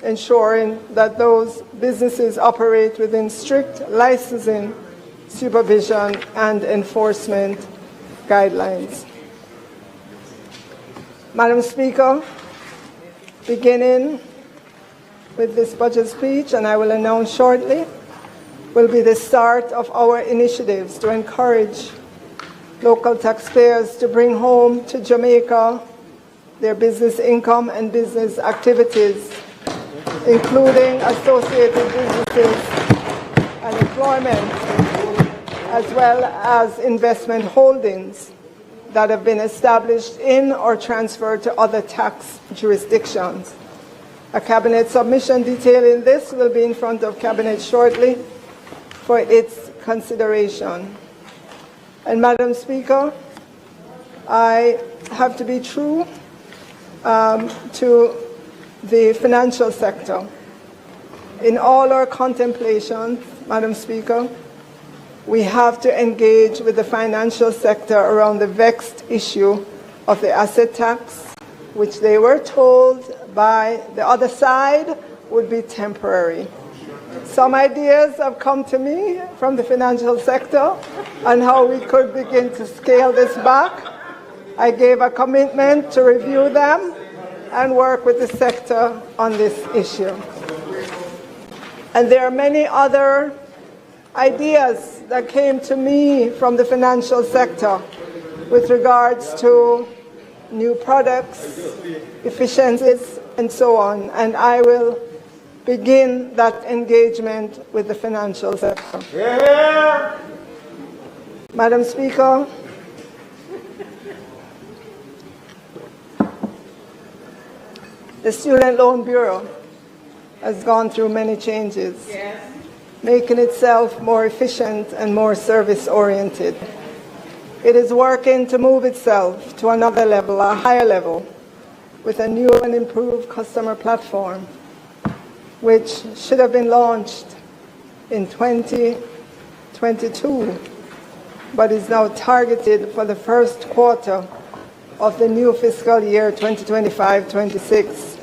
ensuring that those businesses operate within strict licensing, supervision, and enforcement guidelines. Madam Speaker, beginning with this budget speech, and I will announce shortly, will be the start of our initiatives to encourage local taxpayers to bring home to Jamaica their business income and business activities, including associated businesses and employment. as well as investment holdings that have been established in or transferred to other tax jurisdictions. A Cabinet submission detailing this will be in front of Cabinet shortly for its consideration. And Madam Speaker, I have to be true to the financial sector. In all our contemplations, Madam Speaker, we have to engage with the financial sector around the vexed issue of the asset tax, which they were told by the other side would be temporary. Some ideas have come to me from the financial sector on how we could begin to scale this back. I gave a commitment to review them and work with the sector on this issue. And there are many other ideas that came to me from the financial sector with regards to new products, efficiencies, and so on. And I will begin that engagement with the financial sector. Yeah. Madam Speaker, the Student Loan Bureau has gone through many changes, making itself more efficient and more service-oriented. It is working to move itself to another level, a higher level, with a new and improved customer platform, which should have been launched in 2022, but is now targeted for the first quarter of the new fiscal year 2025-26.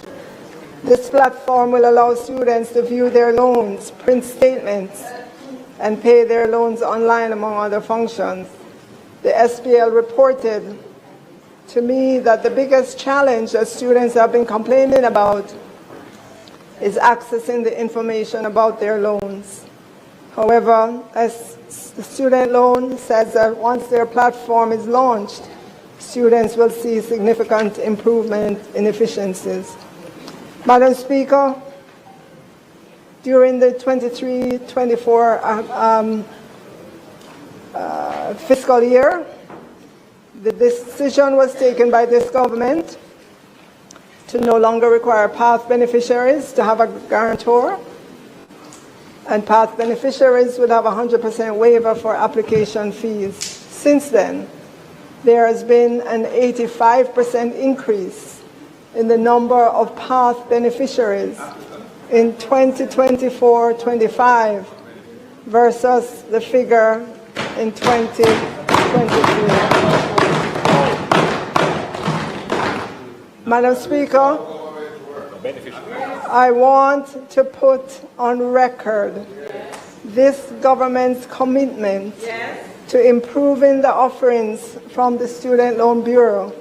This platform will allow students to view their loans, print statements, and pay their loans online, among other functions. The SPL reported to me that the biggest challenge that students have been complaining about is accessing the information about their loans. However, as the student loan says that once their platform is launched, students will see significant improvement in efficiencies. Madam Speaker, during the 23-24 fiscal year, the decision was taken by this government to no longer require PATH beneficiaries to have a guarantor, and PATH beneficiaries would have 100% waiver for application fees. Since then, there has been an 85% increase in the number of PATH beneficiaries in 2024-25 versus the figure in 2023. Madam Speaker, I want to put on record this government's commitment to improving the offerings from the Student Loan Bureau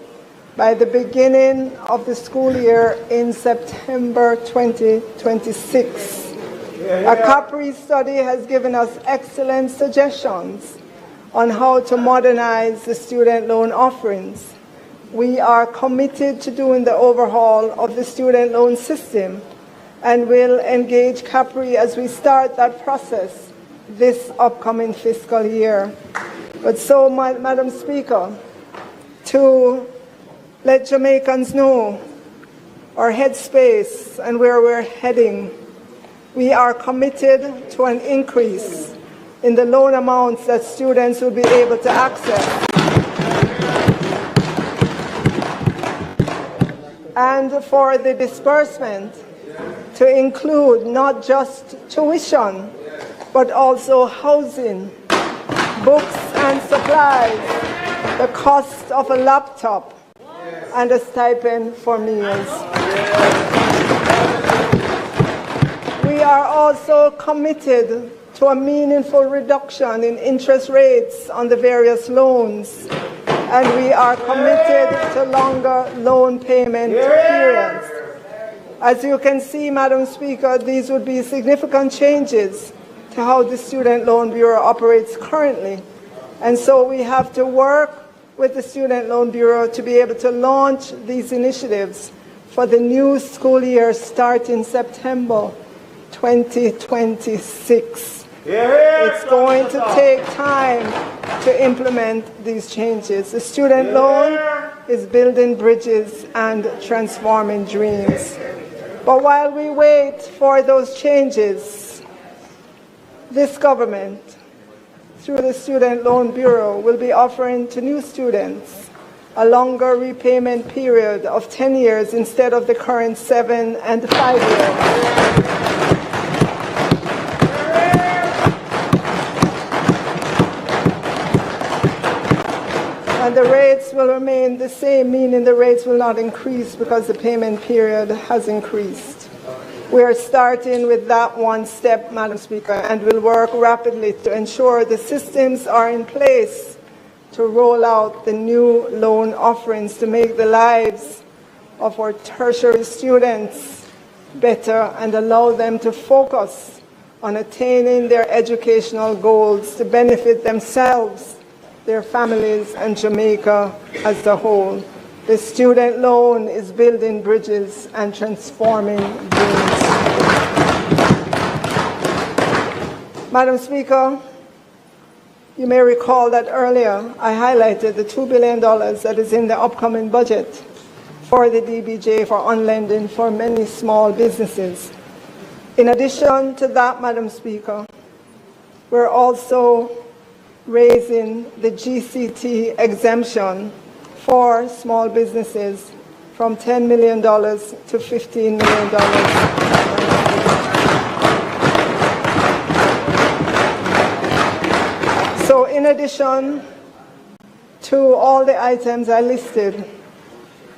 by the beginning of the school year in September 2026. A Capri study has given us excellent suggestions on how to modernize the student loan offerings. We are committed to doing the overhaul of the student loan system and will engage Capri as we start that process this upcoming fiscal year. But so, Madam Speaker, to let Jamaicans know our headspace and where we're heading, we are committed to an increase in the loan amounts that students will be able to access, and for the disbursement to include not just tuition, but also housing, books and supplies, the cost of a laptop, and a stipend for meals. We are also committed to a meaningful reduction in interest rates on the various loans, and we are committed to longer loan payment periods. As you can see, Madam Speaker, these would be significant changes to how the Student Loan Bureau operates currently. And so we have to work with the Student Loan Bureau to be able to launch these initiatives for the new school year starting September 2026. It's going to take time to implement these changes. The student loan is building bridges and transforming dreams. But while we wait for those changes, this government, through the Student Loan Bureau, will be offering to new students a longer repayment period of 10 years instead of the current 7 and 5 years. And the rates will remain the same, meaning the rates will not increase because the payment period has increased. We are starting with that one step, Madam Speaker, and will work rapidly to ensure the systems are in place to roll out the new loan offerings to make the lives of our tertiary students better and allow them to focus on attaining their educational goals to benefit themselves, their families, and Jamaica as a whole. The student loan is building bridges and transforming dreams. Madam Speaker, you may recall that earlier I highlighted the $2 billion that is in the upcoming budget for the DBJ for on-lending for many small businesses. In addition to that, Madam Speaker, we're also raising the GCT exemption for small businesses from $10 million to $15 million. So in addition to all the items I listed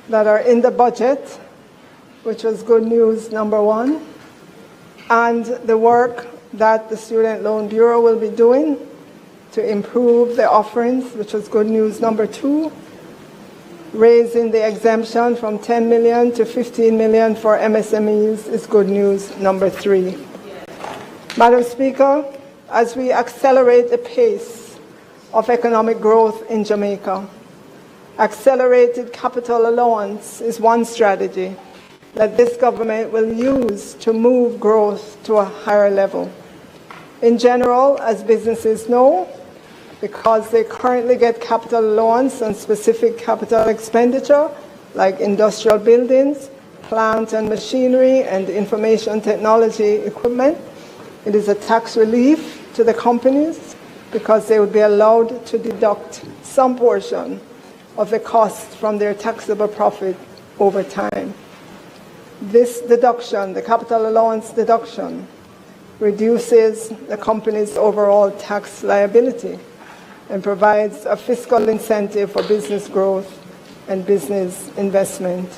that are in the budget, which was good news number one, and the work that the Student Loan Bureau will be doing to improve the offerings, which was good news number two, raising the exemption from 10 million to 15 million for MSMEs is good news number three. Madam Speaker, as we accelerate the pace of economic growth in Jamaica, accelerated capital allowance is one strategy that this government will use to move growth to a higher level. In general, as businesses know, because they currently get capital allowance on specific capital expenditure, like industrial buildings, plant and machinery, and information technology equipment, it is a tax relief to the companies because they would be allowed to deduct some portion of the cost from their taxable profit over time. This deduction, the capital allowance deduction, reduces the company's overall tax liability and provides a fiscal incentive for business growth and business investment.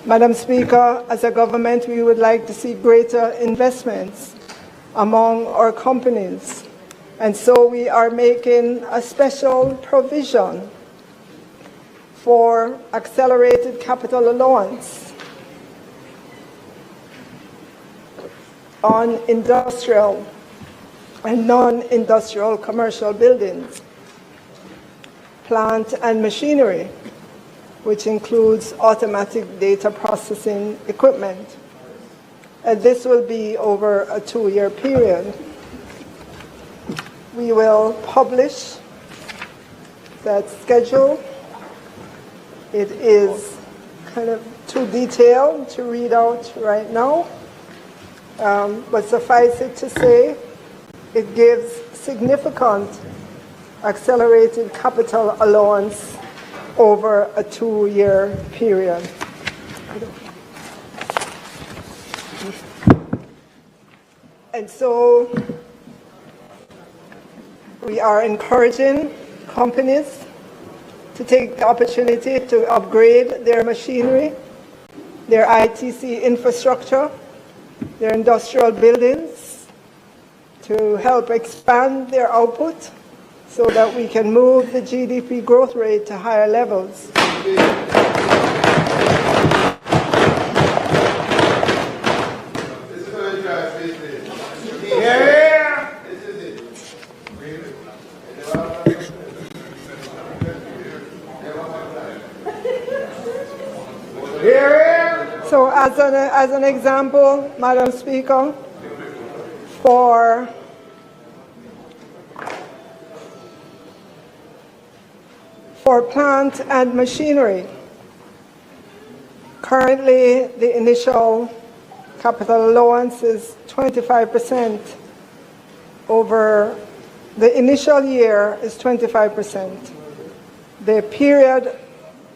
Madam Speaker, as a government, we would like to see greater investments among our companies. And so we are making a special provision for accelerated capital allowance on industrial and non-industrial commercial buildings, plant and machinery, which includes automatic data processing equipment. And this will be over a 2-year period. We will publish that schedule. It is kind of too detailed to read out right now, but suffice it to say, it gives significant accelerated capital allowance over a 2-year period. And so we are encouraging companies to take the opportunity to upgrade their machinery, their ITC infrastructure, their industrial buildings, to help expand their output so that we can move the GDP growth rate to higher levels. So as an example, Madam Speaker, for For plant and machinery, currently the initial capital allowance is 25% over the initial year is 25%. The period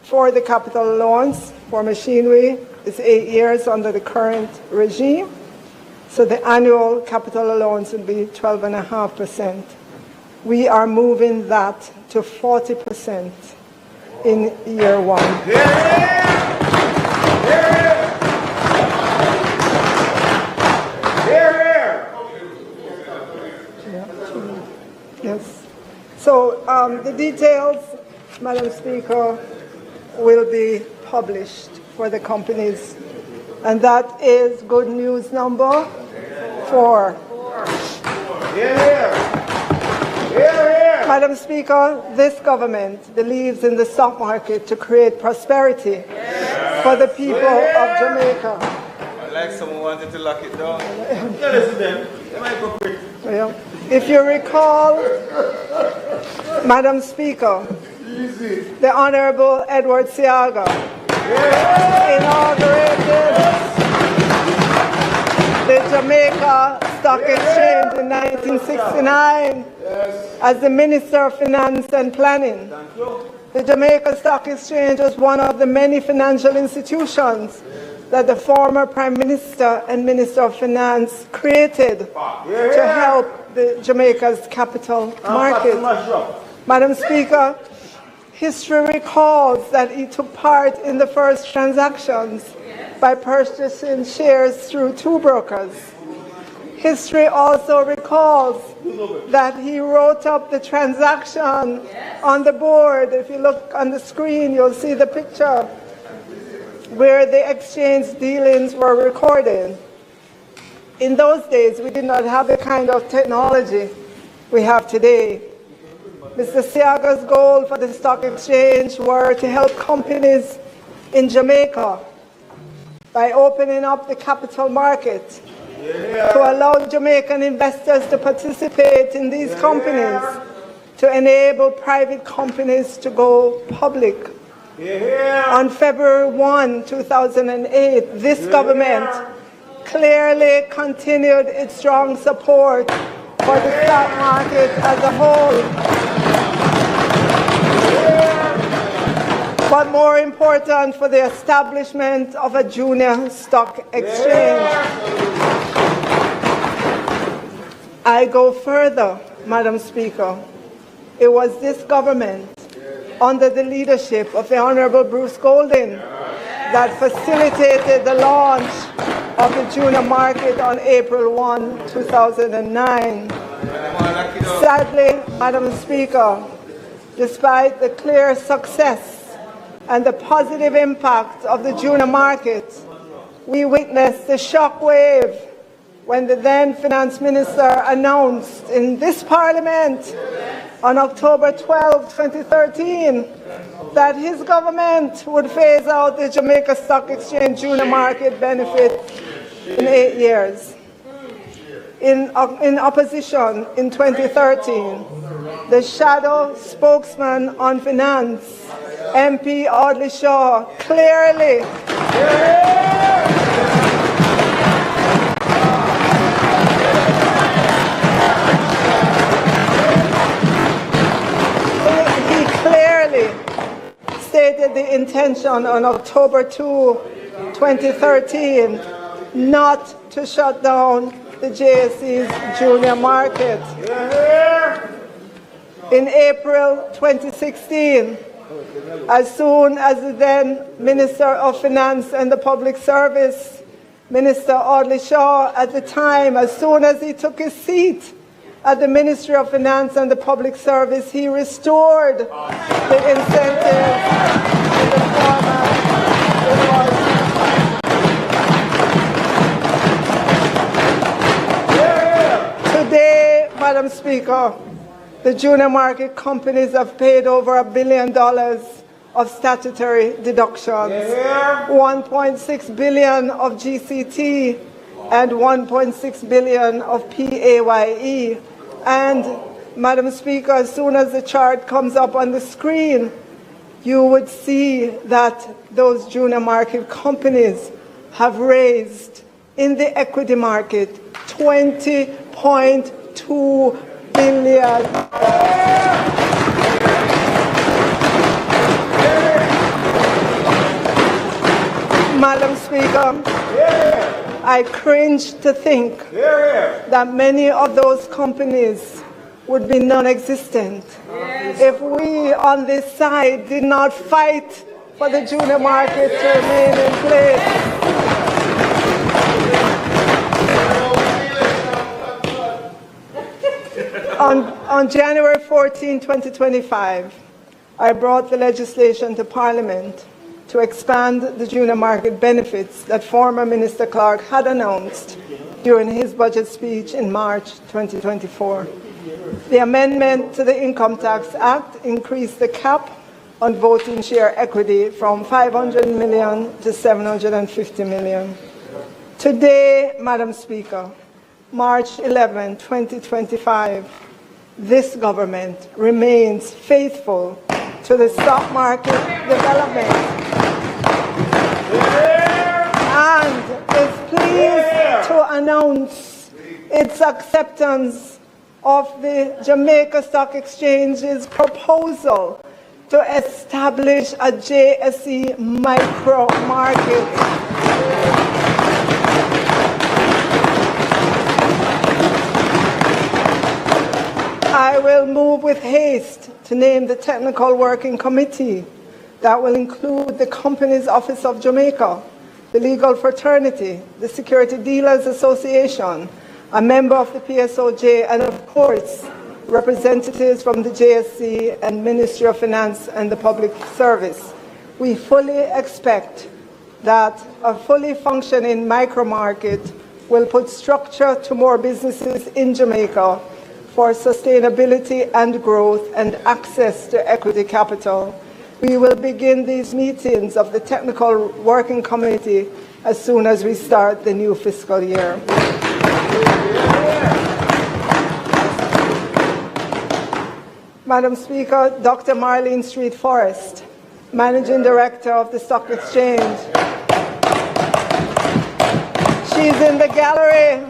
for the capital allowance for machinery is 8 years under the current regime. So the annual capital allowance would be 12.5%. We are moving that to 40% in year one. Yes. So the details, Madam Speaker, will be published for the companies. And that is good news number 4. Madam Speaker, this government believes in the stock market to create prosperity for the people of Jamaica. Like someone wanted to lock it down. Yeah. If you recall, Madam Speaker, the Honorable Edward Siaga inaugurated the Jamaica Stock Exchange in 1969 as the Minister of Finance and Planning. The Jamaica Stock Exchange was one of the many financial institutions that the former Prime Minister and Minister of Finance created to help the Jamaica's capital market. Madam Speaker, history recalls that he took part in the first transactions by purchasing shares through 2 brokers. History also recalls that he wrote up the transaction on the board. If you look on the screen, you'll see the picture where the exchange dealings were recorded. In those days, we did not have the kind of technology we have today. Mr. Siaga's goal for the stock exchange were to help companies in Jamaica by opening up the capital market to allow Jamaican investors to participate in these companies, to enable private companies to go public. On February 1, 2008, this government clearly continued its strong support for the stock market as a whole. But more important, for the establishment of a junior stock exchange. I go further, Madam Speaker. It was this government, under the leadership of the Honorable Bruce Golding, that facilitated the launch of the junior market on April 1, 2009. Sadly, Madam Speaker, despite the clear success and the positive impact of the junior market, we witnessed the shockwave when the then Finance Minister announced in this Parliament on October 12, 2013, that his government would phase out the Jamaica Stock Exchange junior market benefit in 8 years. In opposition, in 2013, the shadow spokesman on finance, MP Audley Shaw, clearly stated the intention on October 2, 2013, not to shut down the JSE's junior market. In April 2016, as soon as the then Minister of Finance and the Public Service, Minister Audley Shaw, at the time, as soon as he took his seat at the Ministry of Finance and the Public Service, he restored the incentives in the format it was. Today, Madam Speaker, the junior market companies have paid over $1 billion of statutory deductions, 1.6 billion of GCT, and 1.6 billion of PAYE. And, Madam Speaker, as soon as the chart comes up on the screen, you would see that those junior market companies have raised in the equity market $20.2 billion. Madam Speaker, I cringe to think that many of those companies would be non-existent if we on this side did not fight for the junior market to remain in place. On January 14, 2025, I brought the legislation to Parliament to expand the junior market benefits that former Minister Clark had announced during his budget speech in March 2024. The amendment to the Income Tax Act increased the cap on voting share equity from 500 million to 750 million. Today, Madam Speaker, March 11, 2025, this government remains faithful to the stock market development and is pleased to announce its acceptance of the Jamaica Stock Exchange's proposal to establish a JSE micro market. I will move with haste to name the Technical Working Committee that will include the Companies Office of Jamaica, the Legal Fraternity, the Security Dealers Association, a member of the PSOJ, and of course, representatives from the JSC and Ministry of Finance and the Public Service. We fully expect that a fully functioning micro market will put structure to more businesses in Jamaica for sustainability and growth and access to equity capital. We will begin these meetings of the Technical Working Committee as soon as we start the new fiscal year. Madam Speaker, Dr. Marlene Street Forrest, Managing Director of the Stock Exchange. She's in the gallery,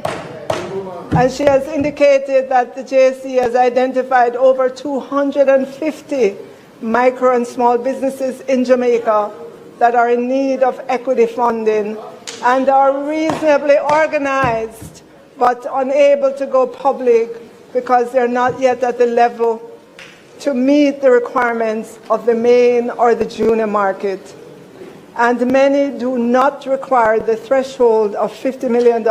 and she has indicated that the JSE has identified over 250 micro and small businesses in Jamaica that are in need of equity funding and are reasonably organized but unable to go public because they're not yet at the level to meet the requirements of the main or the junior market. And many do not require the threshold of $50 million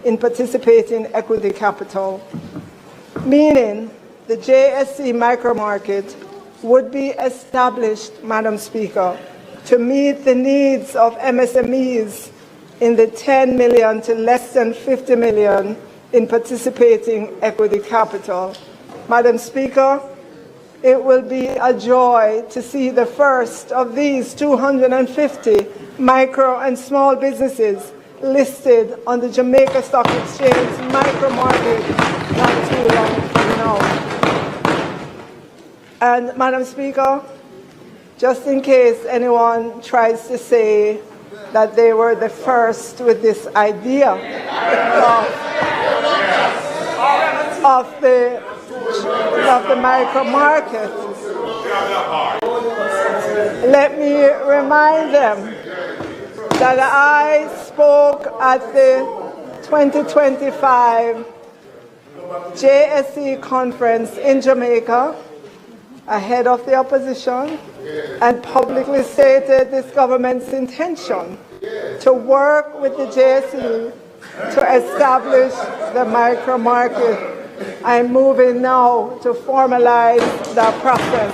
in participating equity capital, meaning the JSE micro market would be established, Madam Speaker, to meet the needs of MSMEs in the 10 million to less than 50 million in participating equity capital. Madam Speaker, it will be a joy to see the first of these 250 micro and small businesses listed on the Jamaica Stock Exchange micro market not too long from now. And Madam Speaker, just in case anyone tries to say that they were the first with this idea of the micro market, let me remind them that I spoke at the 2025 JSE conference in Jamaica ahead of the opposition and publicly stated this government's intention to work with the JSE to establish the micro market. I'm moving now to formalize that process.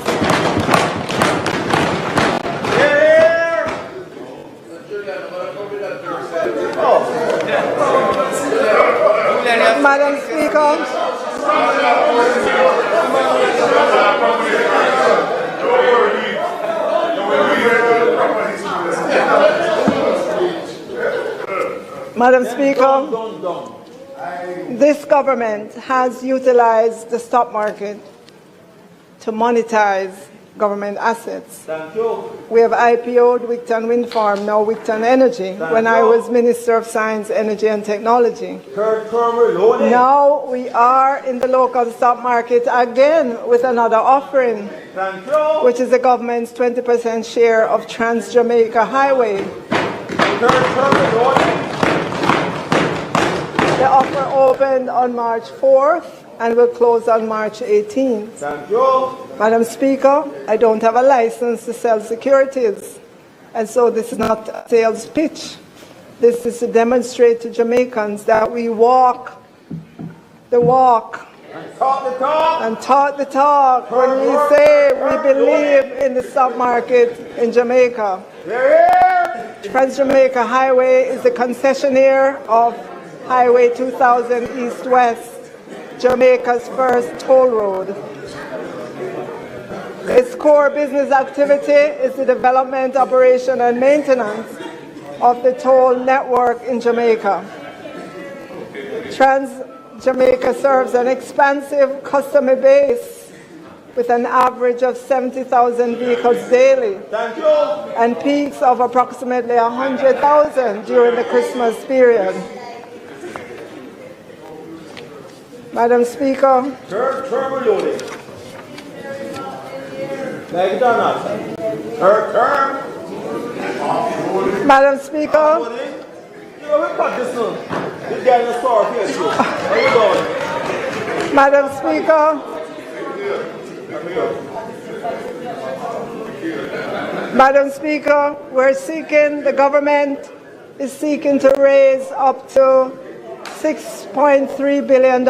Madam Speaker, Madam Speaker, this government has utilized the stock market to monetize government assets. Thank you. We have IPO'd Wigton Wind Farm, now Wigton Energy, when I was Minister of Science, Energy and Technology. Third term reloading. Now we are in the local stock market again with another offering, Thank you. which is the government's 20% share of Trans-Jamaica Highway. Third term reloading. The offer opened on March 4th and will close on March 18th. Thank you. Madam Speaker, I don't have a license to sell securities, and so this is not a sales pitch. This is to demonstrate to Jamaicans that we walk the walk Talk the talk. and talk the talk when we say we believe in the stock market in Jamaica. Here. Trans-Jamaica Highway is the concessionaire of Highway 2000 East-West, Jamaica's first toll road. Its core business activity is the development, operation, and maintenance of the toll network in Jamaica. Trans-Jamaica serves an expansive customer base with an average of 70,000 vehicles daily Thank you. and peaks of approximately 100,000 during the Christmas period. Madam Speaker, Third term reloading. McDonald's. Third term. Madam Speaker, You know, we got this one. This guy in the store here, too. How you doing? Madam Speaker, Madam Speaker, the government is seeking to raise up to $6.3 billion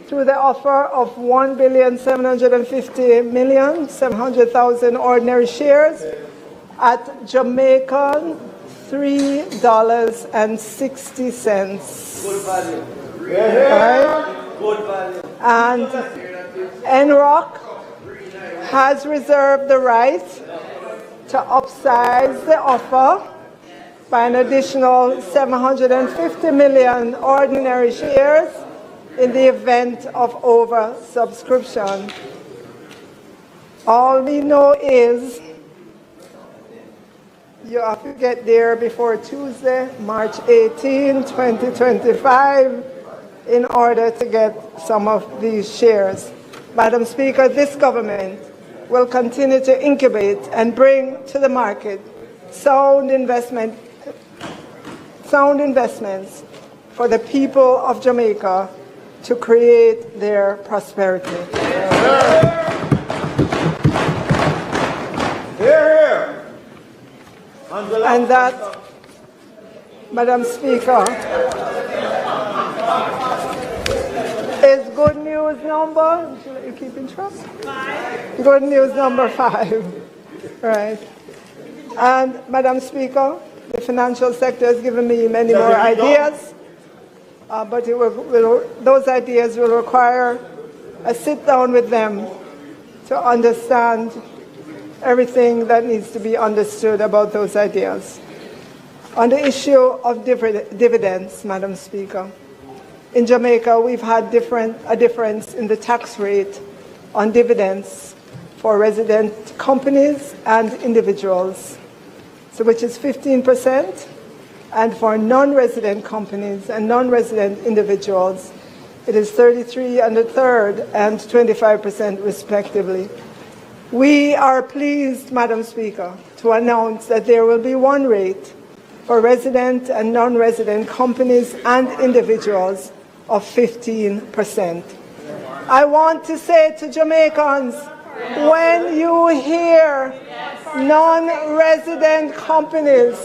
through the offer of 1,750,700,000 ordinary shares at Jamaican $3.60. Good value. Right? Good value. And NROC has reserved the right to upsize the offer by an additional 750 million ordinary shares in the event of oversubscription. All we know is you have to get there before Tuesday, March 18, 2025, in order to get some of these shares. Madam Speaker, this government will continue to incubate and bring to the market sound investments for the people of Jamaica to create their prosperity. Here. And that, Madam Speaker, is good news number, you keeping track? 5. Good news number 5. Right. And Madam Speaker, the financial sector has given me many more ideas, but those ideas will require a sit down with them to understand everything that needs to be understood about those ideas. On the issue of dividends, Madam Speaker, in Jamaica we've had a difference in the tax rate on dividends for resident companies and individuals, so which is 15%, and for non-resident companies and non-resident individuals, it is 33 1/3 and 25% respectively. We are pleased, Madam Speaker, to announce that there will be one rate for resident and non-resident companies and individuals of 15%. I want to say to Jamaicans, when you hear non-resident companies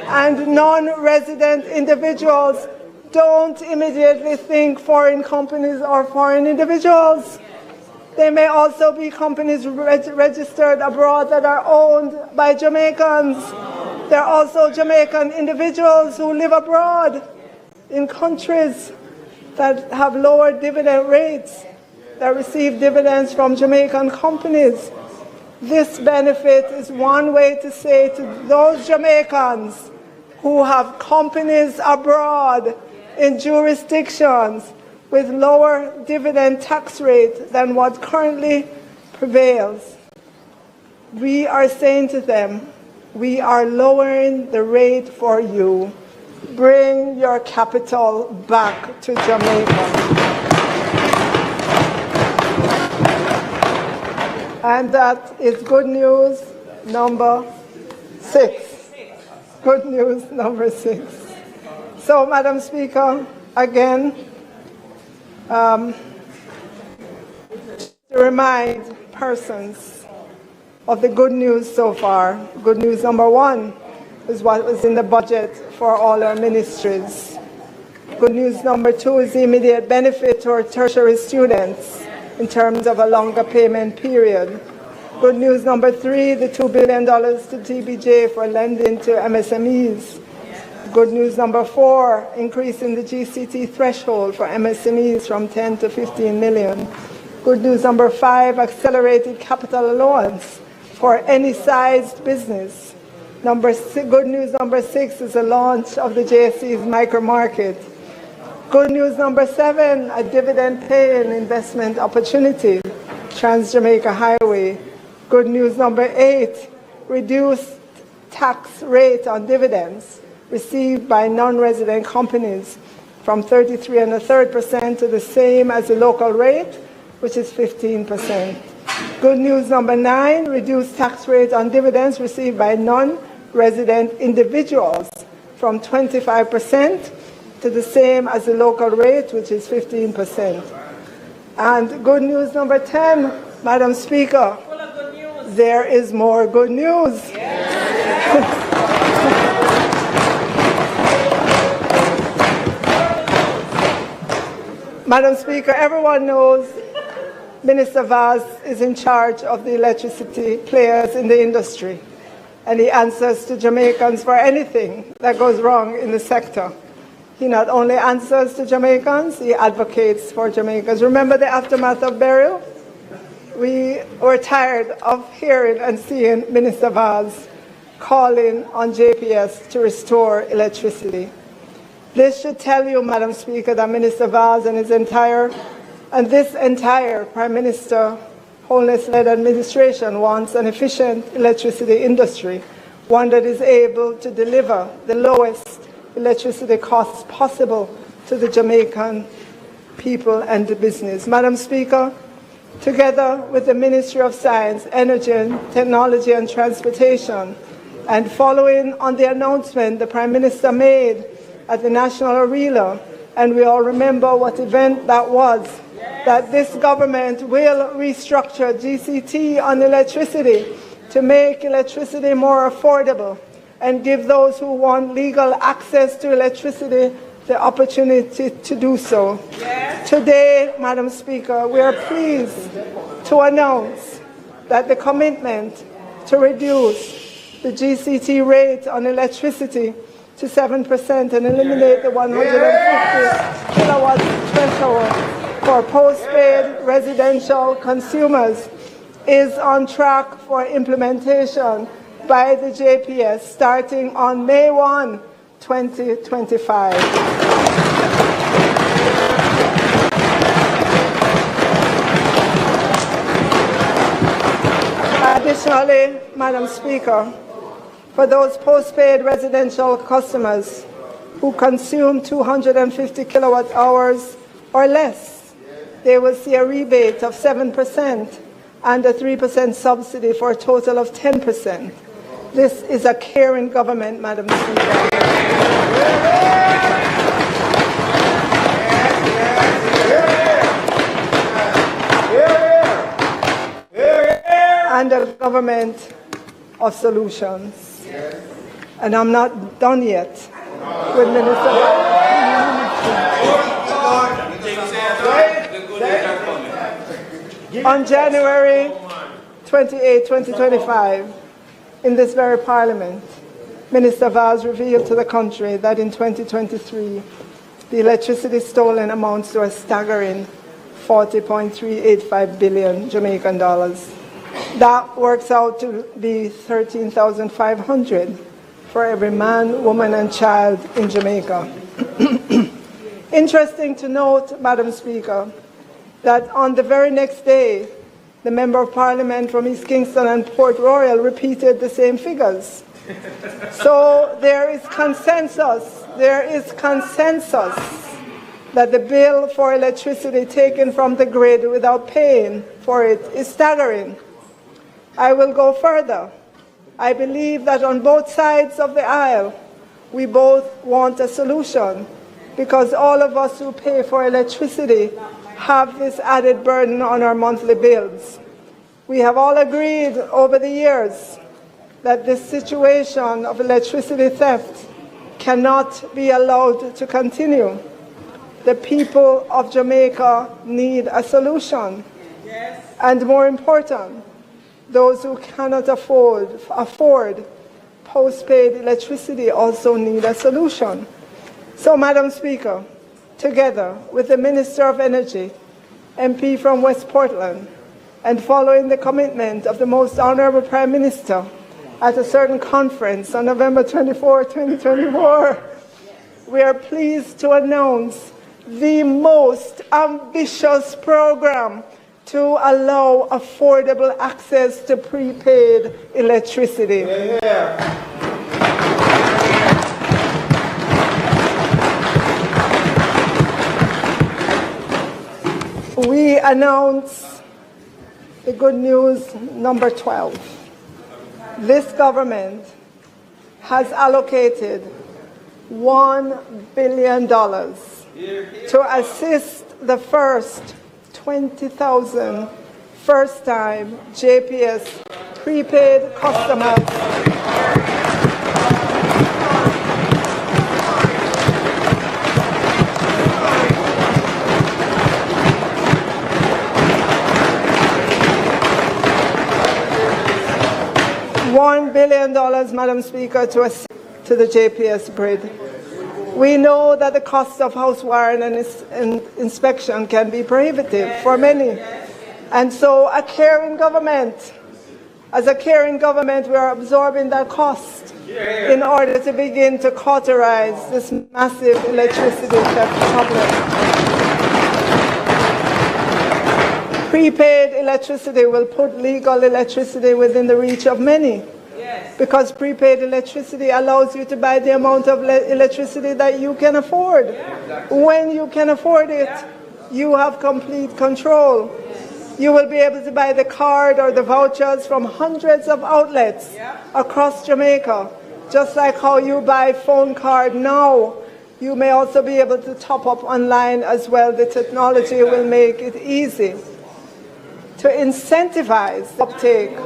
and non-resident individuals, don't immediately think foreign companies or foreign individuals. They may also be companies registered abroad that are owned by Jamaicans. There are also Jamaican individuals who live abroad in countries that have lower dividend rates, that receive dividends from Jamaican companies. This benefit is one way to say to those Jamaicans who have companies abroad in jurisdictions with lower dividend tax rate than what currently prevails, We are saying to them, we are lowering the rate for you. Bring your capital back to Jamaica. And that is good news number 6. Good news number 6. So, Madam Speaker, again, to remind persons of the good news so far. Good news number 1 is what was in the budget for all our ministries. Good news number 2 is the immediate benefit to our tertiary students in terms of a longer payment period. Good news number 3, the $2 billion to TBJ for lending to MSMEs. Good news number 4, increasing the GCT threshold for MSMEs from 10 to 15 million. Good news number 5, accelerated capital allowance for any sized business. Good news number 6 is the launch of the JSC's micro market. Good news number 7, a dividend paying investment opportunity, Trans-Jamaica Highway. Good news number 8, reduced tax rate on dividends received by non-resident companies from 33.33% to the same as the local rate, which is 15%. Good news number 9, reduced tax rate on dividends received by non-resident individuals from 25% to the same as the local rate, which is 15%. And good news number 10, Madam Speaker, there is more good news. Madam Speaker, everyone knows Minister Vaz is in charge of the electricity players in the industry, and he answers to Jamaicans for anything that goes wrong in the sector. He not only answers to Jamaicans, he advocates for Jamaicans. Remember the aftermath of Burial? We were tired of hearing and seeing Minister Vaz calling on JPS to restore electricity. This should tell you, Madam Speaker, that Minister Vaz and this entire Prime Minister Holness-led administration wants an efficient electricity industry, one that is able to deliver the lowest electricity costs possible to the Jamaican people and the business. Madam Speaker, together with the Ministry of Science, Energy and Technology and Transportation, and following on the announcement the Prime Minister made at the National Arena, and we all remember what event that was, that this government will restructure GCT on electricity to make electricity more affordable and give those who want legal access to electricity the opportunity to do so. Yes. Today, Madam Speaker, we are pleased to announce that the commitment to reduce the GCT rate on electricity to 7% and eliminate the 150 kilowatt threshold for postpaid residential consumers is on track for implementation by the JPS starting on May 1, 2025. Additionally, Madam Speaker, for those postpaid residential customers who consume 250 kilowatt hours or less, they will see a rebate of 7% and a 3% subsidy for a total of 10%. This is a caring government, Madam Speaker. And a government of solutions. And I'm not done yet with Minister. On January 28, 2025, in this very Parliament, Minister Vaz revealed to the country that in 2023, the electricity stolen amounts to a staggering 40.385 billion Jamaican dollars. That works out to be 13,500 for every man, woman, and child in Jamaica. Interesting to note, Madam Speaker, that on the very next day, The Member of Parliament from East Kingston and Port Royal repeated the same figures. So there is consensus that the bill for electricity taken from the grid without paying for it is staggering. I will go further. I believe that on both sides of the aisle, we both want a solution, because all of us who pay for electricity have this added burden on our monthly bills. We have all agreed over the years that this situation of electricity theft cannot be allowed to continue. The people of Jamaica need a solution. Yes. And more important, those who cannot afford postpaid electricity also need a solution. So, Madam Speaker, together with the Minister of Energy, MP from West Portland, and following the commitment of the Most Honourable Prime Minister at a certain conference on November 24, 2024, we are pleased to announce the most ambitious program to allow affordable access to prepaid electricity. We announce the good news number 12. This government has allocated $1 billion to assist the first 20,000 first-time JPS prepaid customers $1 billion, Madam Speaker, to assist to the JPS grid. We know that the cost of house wiring and inspection can be prohibitive for many. And so as a caring government, we are absorbing that cost in order to begin to cauterize this massive electricity theft problem. Prepaid electricity will put legal electricity within the reach of many. Because prepaid electricity allows you to buy the amount of electricity that you can afford. When you can afford it, you have complete control. You will be able to buy the card or the vouchers from hundreds of outlets across Jamaica. Just like how you buy phone card now, you may also be able to top up online as well. The technology will make it easy to incentivize uptake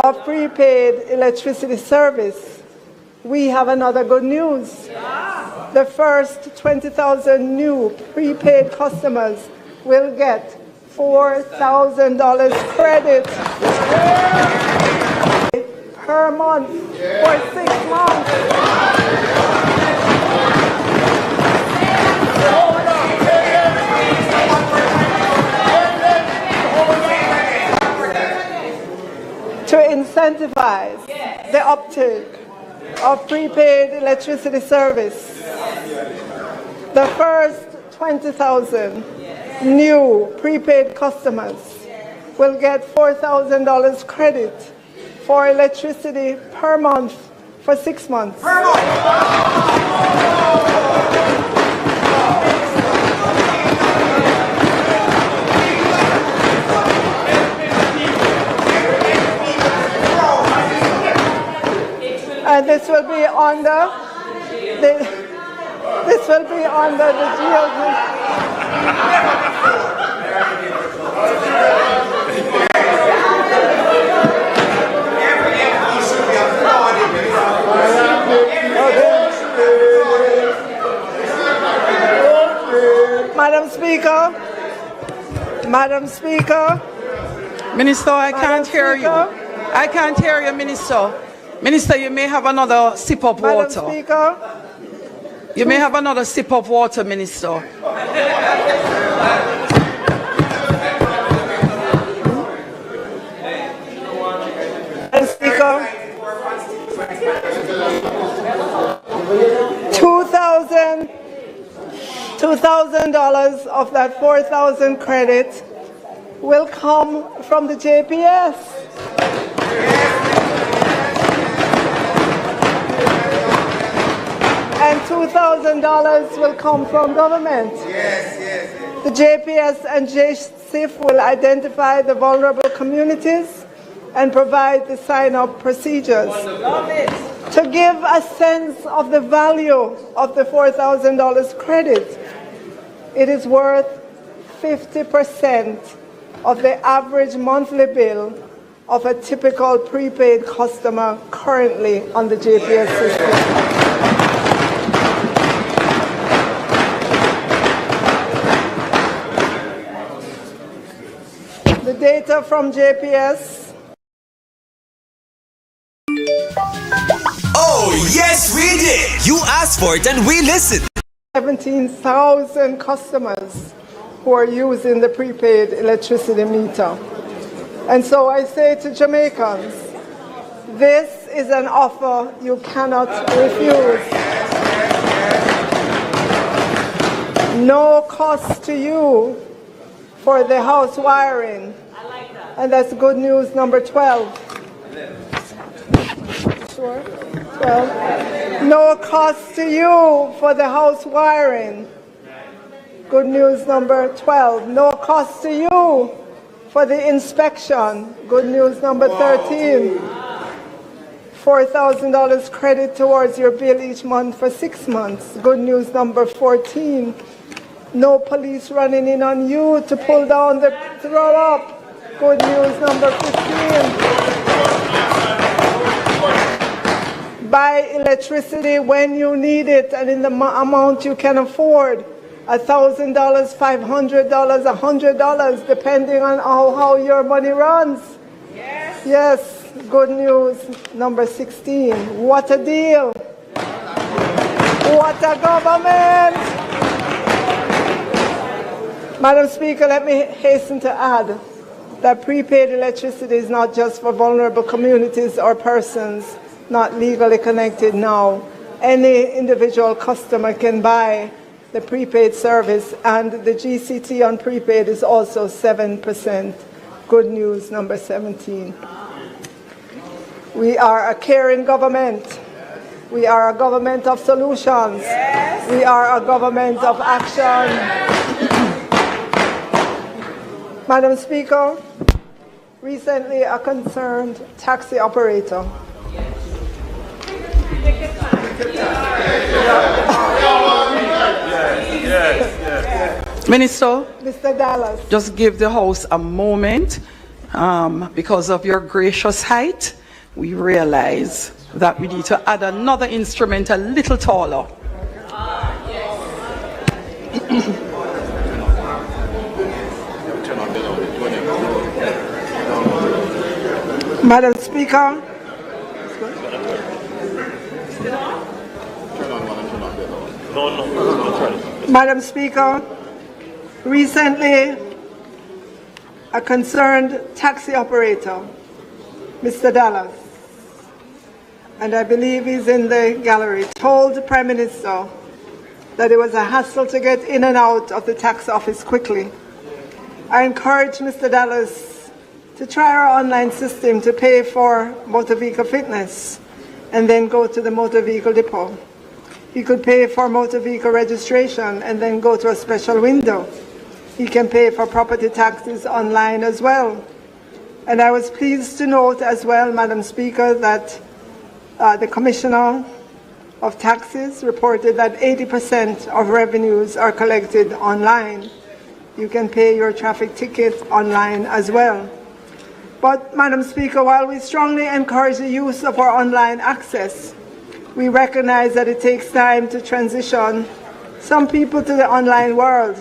of prepaid electricity service. We have another good news. The first 20,000 new prepaid customers will get $4,000 credit per month for 6 months. To incentivize the uptake of prepaid electricity service. The first 20,000 new prepaid customers will get $4,000 credit for electricity per month for 6 months. And this will be under the Madam Speaker. Minister, I can't hear you. I can't hear you, Minister. Minister, you may have another sip of water. Madam Speaker. You may have another sip of water, Minister. Madam Speaker. $2,000 of that $4,000 credit will come from the JPS. And $2,000 will come from government. The JPS and JSIF will identify the vulnerable communities and provide the sign-up procedures. To give a sense of the value of the $4,000 credit, it is worth 50% of the average monthly bill of a typical prepaid customer currently on the JPS system. The data from JPS. Oh, yes, we did! You asked for it and we listened. 17,000 customers who are using the prepaid electricity meter. And so I say to Jamaicans, this is an offer you cannot refuse. No cost to you for the house wiring. And that's good news number 12. Sure? 12. No cost to you for the house wiring. Good news number 12. No cost to you for the inspection. Good news number 13. $4,000 credit towards your bill each month for 6 months. Good news number 14. No police running in on you to pull down the throw up. Good news number 15. Buy electricity when you need it and in the amount you can afford. $1,000, $500, $100, depending on how your money runs. Yes, good news number 16. What a deal. What a government. Madam Speaker, let me hasten to add that prepaid electricity is not just for vulnerable communities or persons not legally connected now. Any individual customer can buy the prepaid service, and the GCT on prepaid is also 7%. Good news number 17. We are a caring government. We are a government of solutions. Yes. We are a government of action. Madam Speaker, recently a concerned taxi operator Minister, Mr. Dallas, just give the House a moment. Because of your gracious height, we realize that we need to add another instrument a little taller. Madam Speaker, Madam Speaker, recently a concerned taxi operator, Mr. Dallas, and I believe he's in the gallery, told the Prime Minister that it was a hassle to get in and out of the tax office quickly. I encourage Mr. Dallas to try our online system to pay for motor vehicle fitness and then go to the motor vehicle depot. He could pay for motor vehicle registration and then go to a special window. He can pay for property taxes online as well. And I was pleased to note as well, Madam Speaker, that the Commissioner of Taxes reported that 80% of revenues are collected online. You can pay your traffic ticket online as well. But, Madam Speaker, while we strongly encourage the use of our online access, we recognize that it takes time to transition some people to the online world.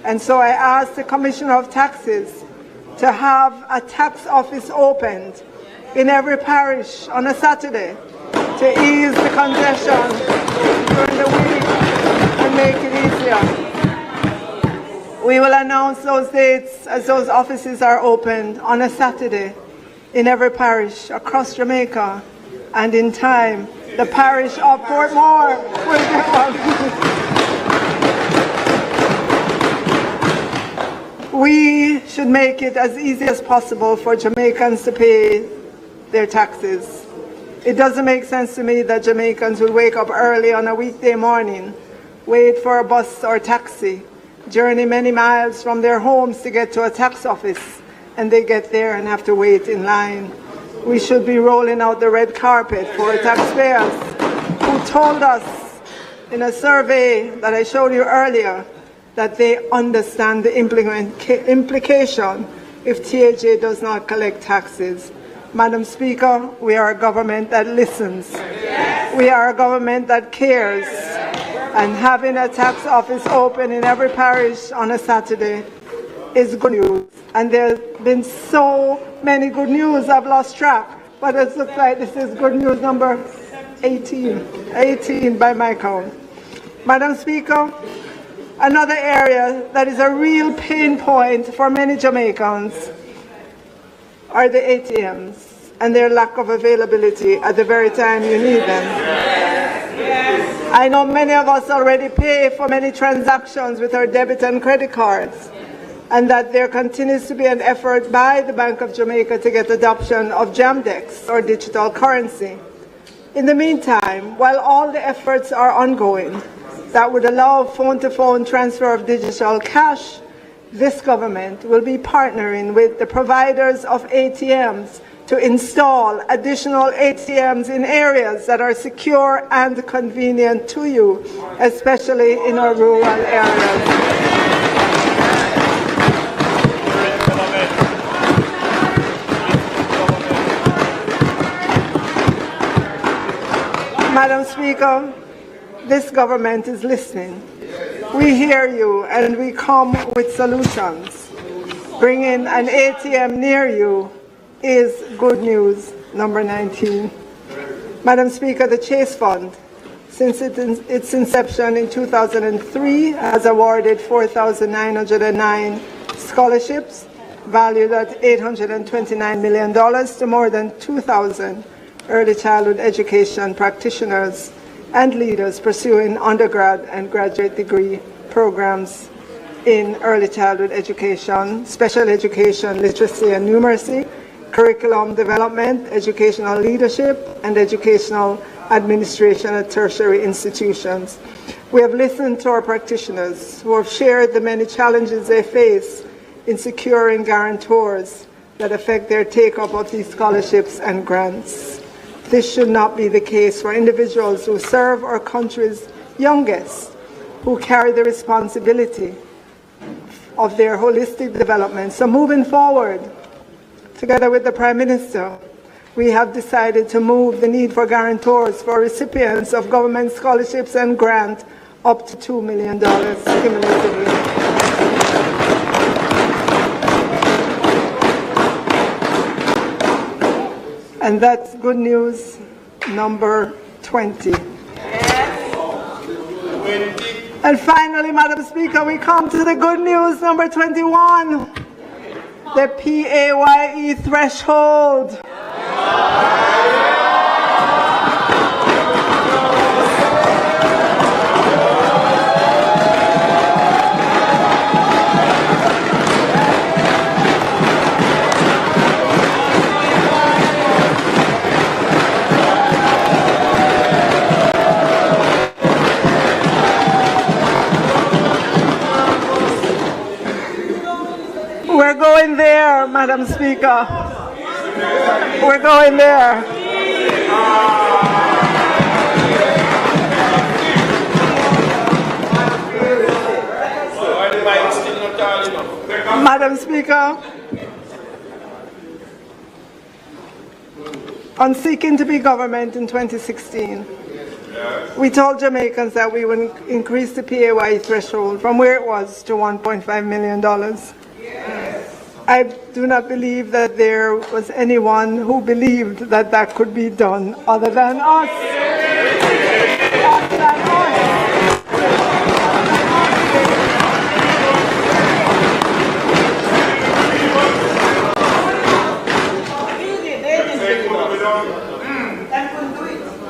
And so I asked the Commissioner of Taxes to have a tax office opened in every parish on a Saturday to ease the congestion during the week and make it easier. We will announce those dates as those offices are opened on a Saturday in every parish across Jamaica, and in time, the parish of Portmore will get one. We should make it as easy as possible for Jamaicans to pay their taxes. It doesn't make sense to me that Jamaicans will wake up early on a weekday morning, wait for a bus or taxi, journey many miles from their homes to get to a tax office, and they get there and have to wait in line. We should be rolling out the red carpet for taxpayers who told us in a survey that I showed you earlier that they understand the implication if TAJ does not collect taxes. Madam Speaker, we are a government that listens. We are a government that cares. And having a tax office open in every parish on a Saturday is good news. And there's been so many good news, I've lost track. But it looks like this is good news number 18 by my count. Madam Speaker, another area that is a real pain point for many Jamaicans are the ATMs and their lack of availability at the very time you need them. I know many of us already pay for many transactions with our debit and credit cards, and that there continues to be an effort by the Bank of Jamaica to get adoption of JAMDEX, or digital currency. In the meantime, while all the efforts are ongoing that would allow phone-to-phone transfer of digital cash, this government will be partnering with the providers of ATMs to install additional ATMs in areas that are secure and convenient to you, especially in our rural areas. Madam Speaker, this government is listening. We hear you and we come with solutions. Bringing an ATM near you is good news, number 19. Madam Speaker, the Chase Fund, since its inception in 2003, has awarded 4,909 scholarships valued at $829 million to more than 2,000 early childhood education practitioners and leaders pursuing undergrad and graduate degree programs in early childhood education, special education, literacy and numeracy, curriculum development, educational leadership, and educational administration at tertiary institutions. We have listened to our practitioners who have shared the many challenges they face in securing guarantors that affect their take-up of these scholarships and grants. This should not be the case for individuals who serve our country's youngest, who carry the responsibility of their holistic development. So moving forward, together with the Prime Minister, we have decided to move the need for guarantors for recipients of government scholarships and grants up to $2 million cumulatively. And that's good news number 20. And finally, Madam Speaker, we come to the good news number 21, the PAYE threshold. We're going there, Madam Speaker. We're going there. Madam Speaker, on seeking to be government in 2016, we told Jamaicans that we would increase the PAYE threshold from where it was to $1.5 million. I do not believe that there was anyone who believed that that could be done other than us.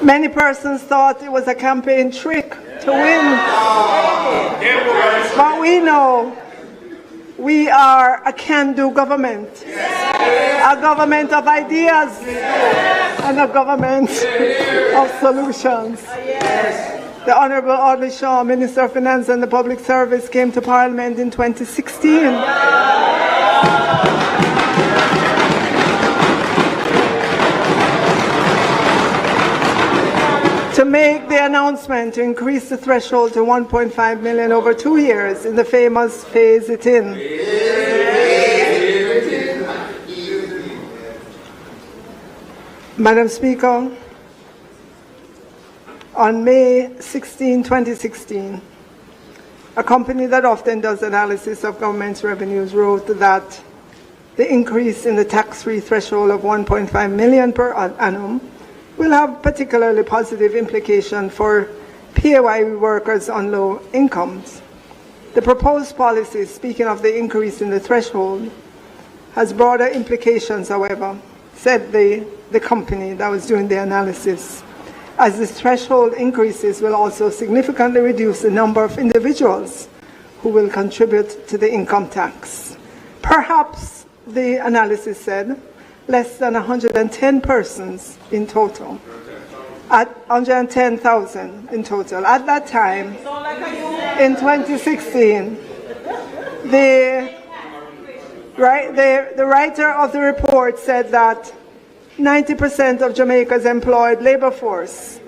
Many persons thought it was a campaign trick to win. But we know we are a can-do government, a government of ideas, and a government of solutions. The Honorable Audley Shaw, Minister of Finance and the Public Service, came to Parliament in 2016. To make the announcement to increase the threshold to 1.5 million over 2 years in the famous phase it in. Madam Speaker, on May 16, 2016, a company that often does analysis of government's revenues wrote that the increase in the tax-free threshold of 1.5 million per annum will have particularly positive implication for PAYE workers on low incomes. The proposed policy, speaking of the increase in the threshold, has broader implications, however, said the company that was doing the analysis, as the threshold increases will also significantly reduce the number of individuals who will contribute to the income tax. Perhaps, the analysis said, less than 110 persons in total, at 110,000 in total. At that time, in 2016, the writer of the report said that 90% of Jamaica's employed labor force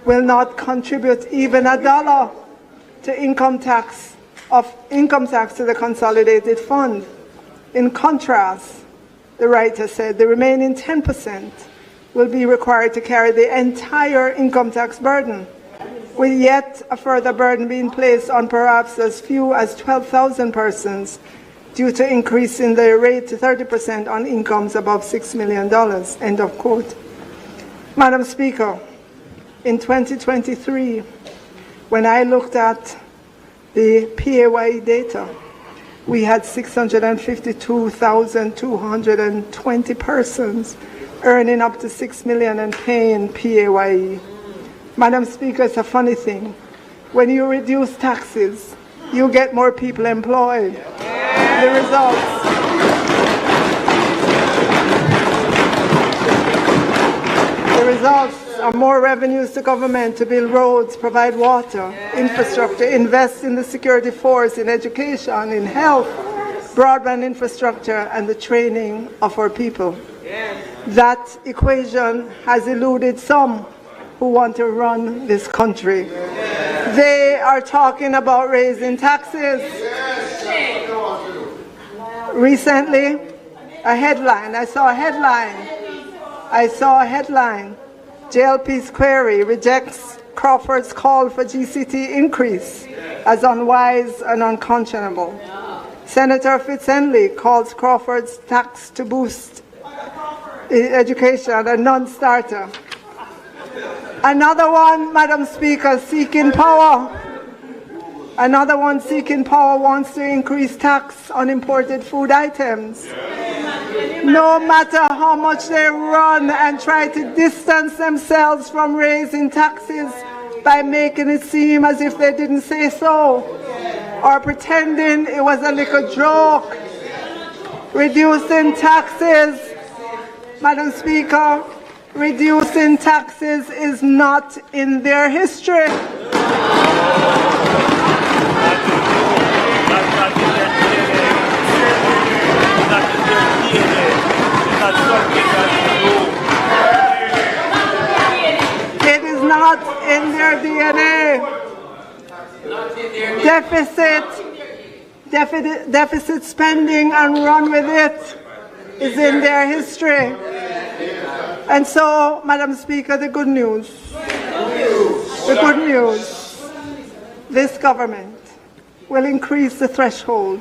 will not contribute even $1 to income tax to the consolidated fund. In contrast, the writer said the remaining 10% will be required to carry the entire income tax burden, with yet a further burden being placed on perhaps as few as 12,000 persons due to increase in the rate to 30% on incomes above $6 million, end of quote. Madam Speaker, in 2023, when I looked at the PAYE data, we had 652,220 persons earning up to $6 million and paying PAYE. Madam Speaker, it's a funny thing. When you reduce taxes, you get more people employed. The results are more revenues to government to build roads, provide water, infrastructure, invest in the security force, in education, in health, broadband infrastructure, and the training of our people. That equation has eluded some who want to run this country. They are talking about raising taxes. Recently, I saw a headline. JLP's query rejects Crawford's call for GCT increase as unwise and unconscionable. Senator Fitzhenley calls Crawford's tax to boost education a non-starter. Another one, Madam Speaker, seeking power. Another one seeking power wants to increase tax on imported food items. No matter how much they run and try to distance themselves from raising taxes by making it seem as if they didn't say so, or pretending it was a little joke, reducing taxes, Madam Speaker, reducing taxes is not in their history. It is not in their DNA. Deficit spending and run with it is in their history. And so, Madam Speaker, the good news, this government will increase the threshold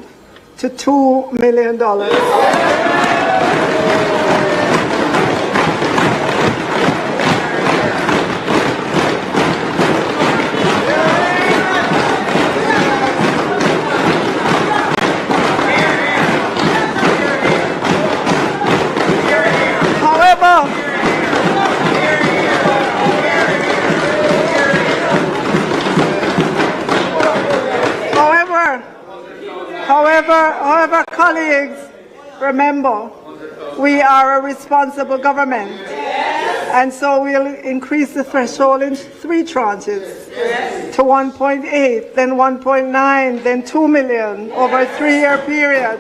to $2 million. However, colleagues, remember, we are a responsible government. And so we'll increase the threshold in 3 tranches to 1.8, then 1.9, then 2 million over a 3-year period,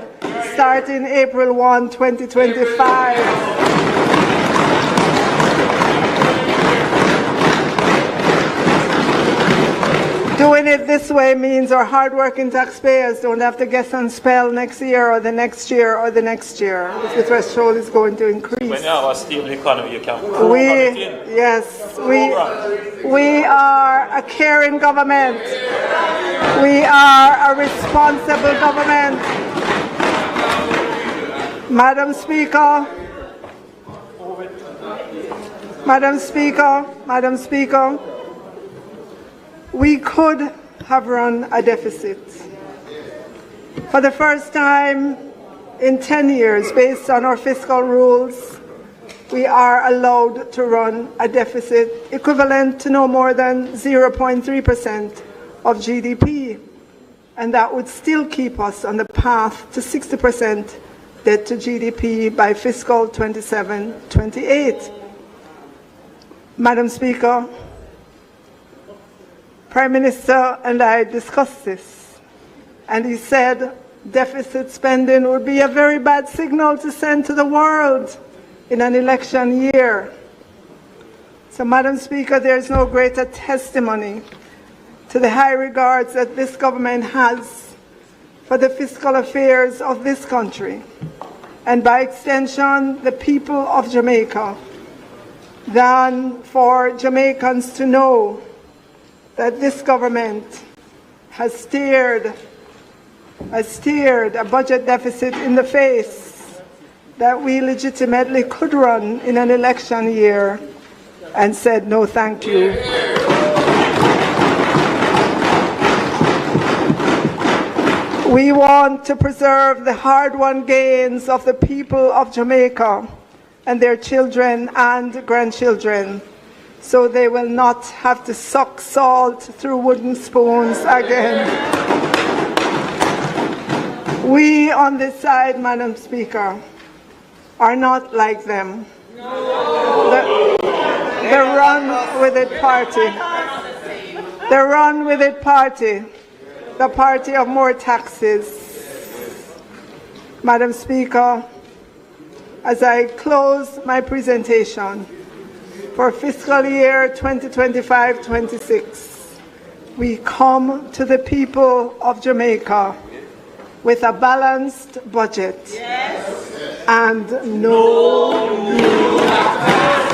starting April 1, 2025. Doing it this way means our hard-working taxpayers don't have to guess and spell next year or the next year or the next year if the threshold is going to increase. When you have a stable economy, you can we are a caring government. We are a responsible government. Madam Speaker, we could have run a deficit. For the first time in 10 years, based on our fiscal rules, we are allowed to run a deficit equivalent to no more than 0.3% of GDP, and that would still keep us on the path to 60% debt to GDP by fiscal 27-28. Madam Speaker, Prime Minister and I discussed this, and he said deficit spending would be a very bad signal to send to the world in an election year. So, Madam Speaker, there is no greater testimony to the high regards that this government has for the fiscal affairs of this country, and by extension, the people of Jamaica, than for Jamaicans to know that this government has steered a budget deficit in the face that we legitimately could run in an election year and said no thank you. We want to preserve the hard-won gains of the people of Jamaica and their children and grandchildren, so they will not have to suck salt through wooden spoons again. We on this side, Madam Speaker, are not like them. The run with it party. The run with it party. The party of more taxes. Madam Speaker, as I close my presentation, for fiscal year 2025-26, we come to the people of Jamaica with a balanced budget and no new taxes.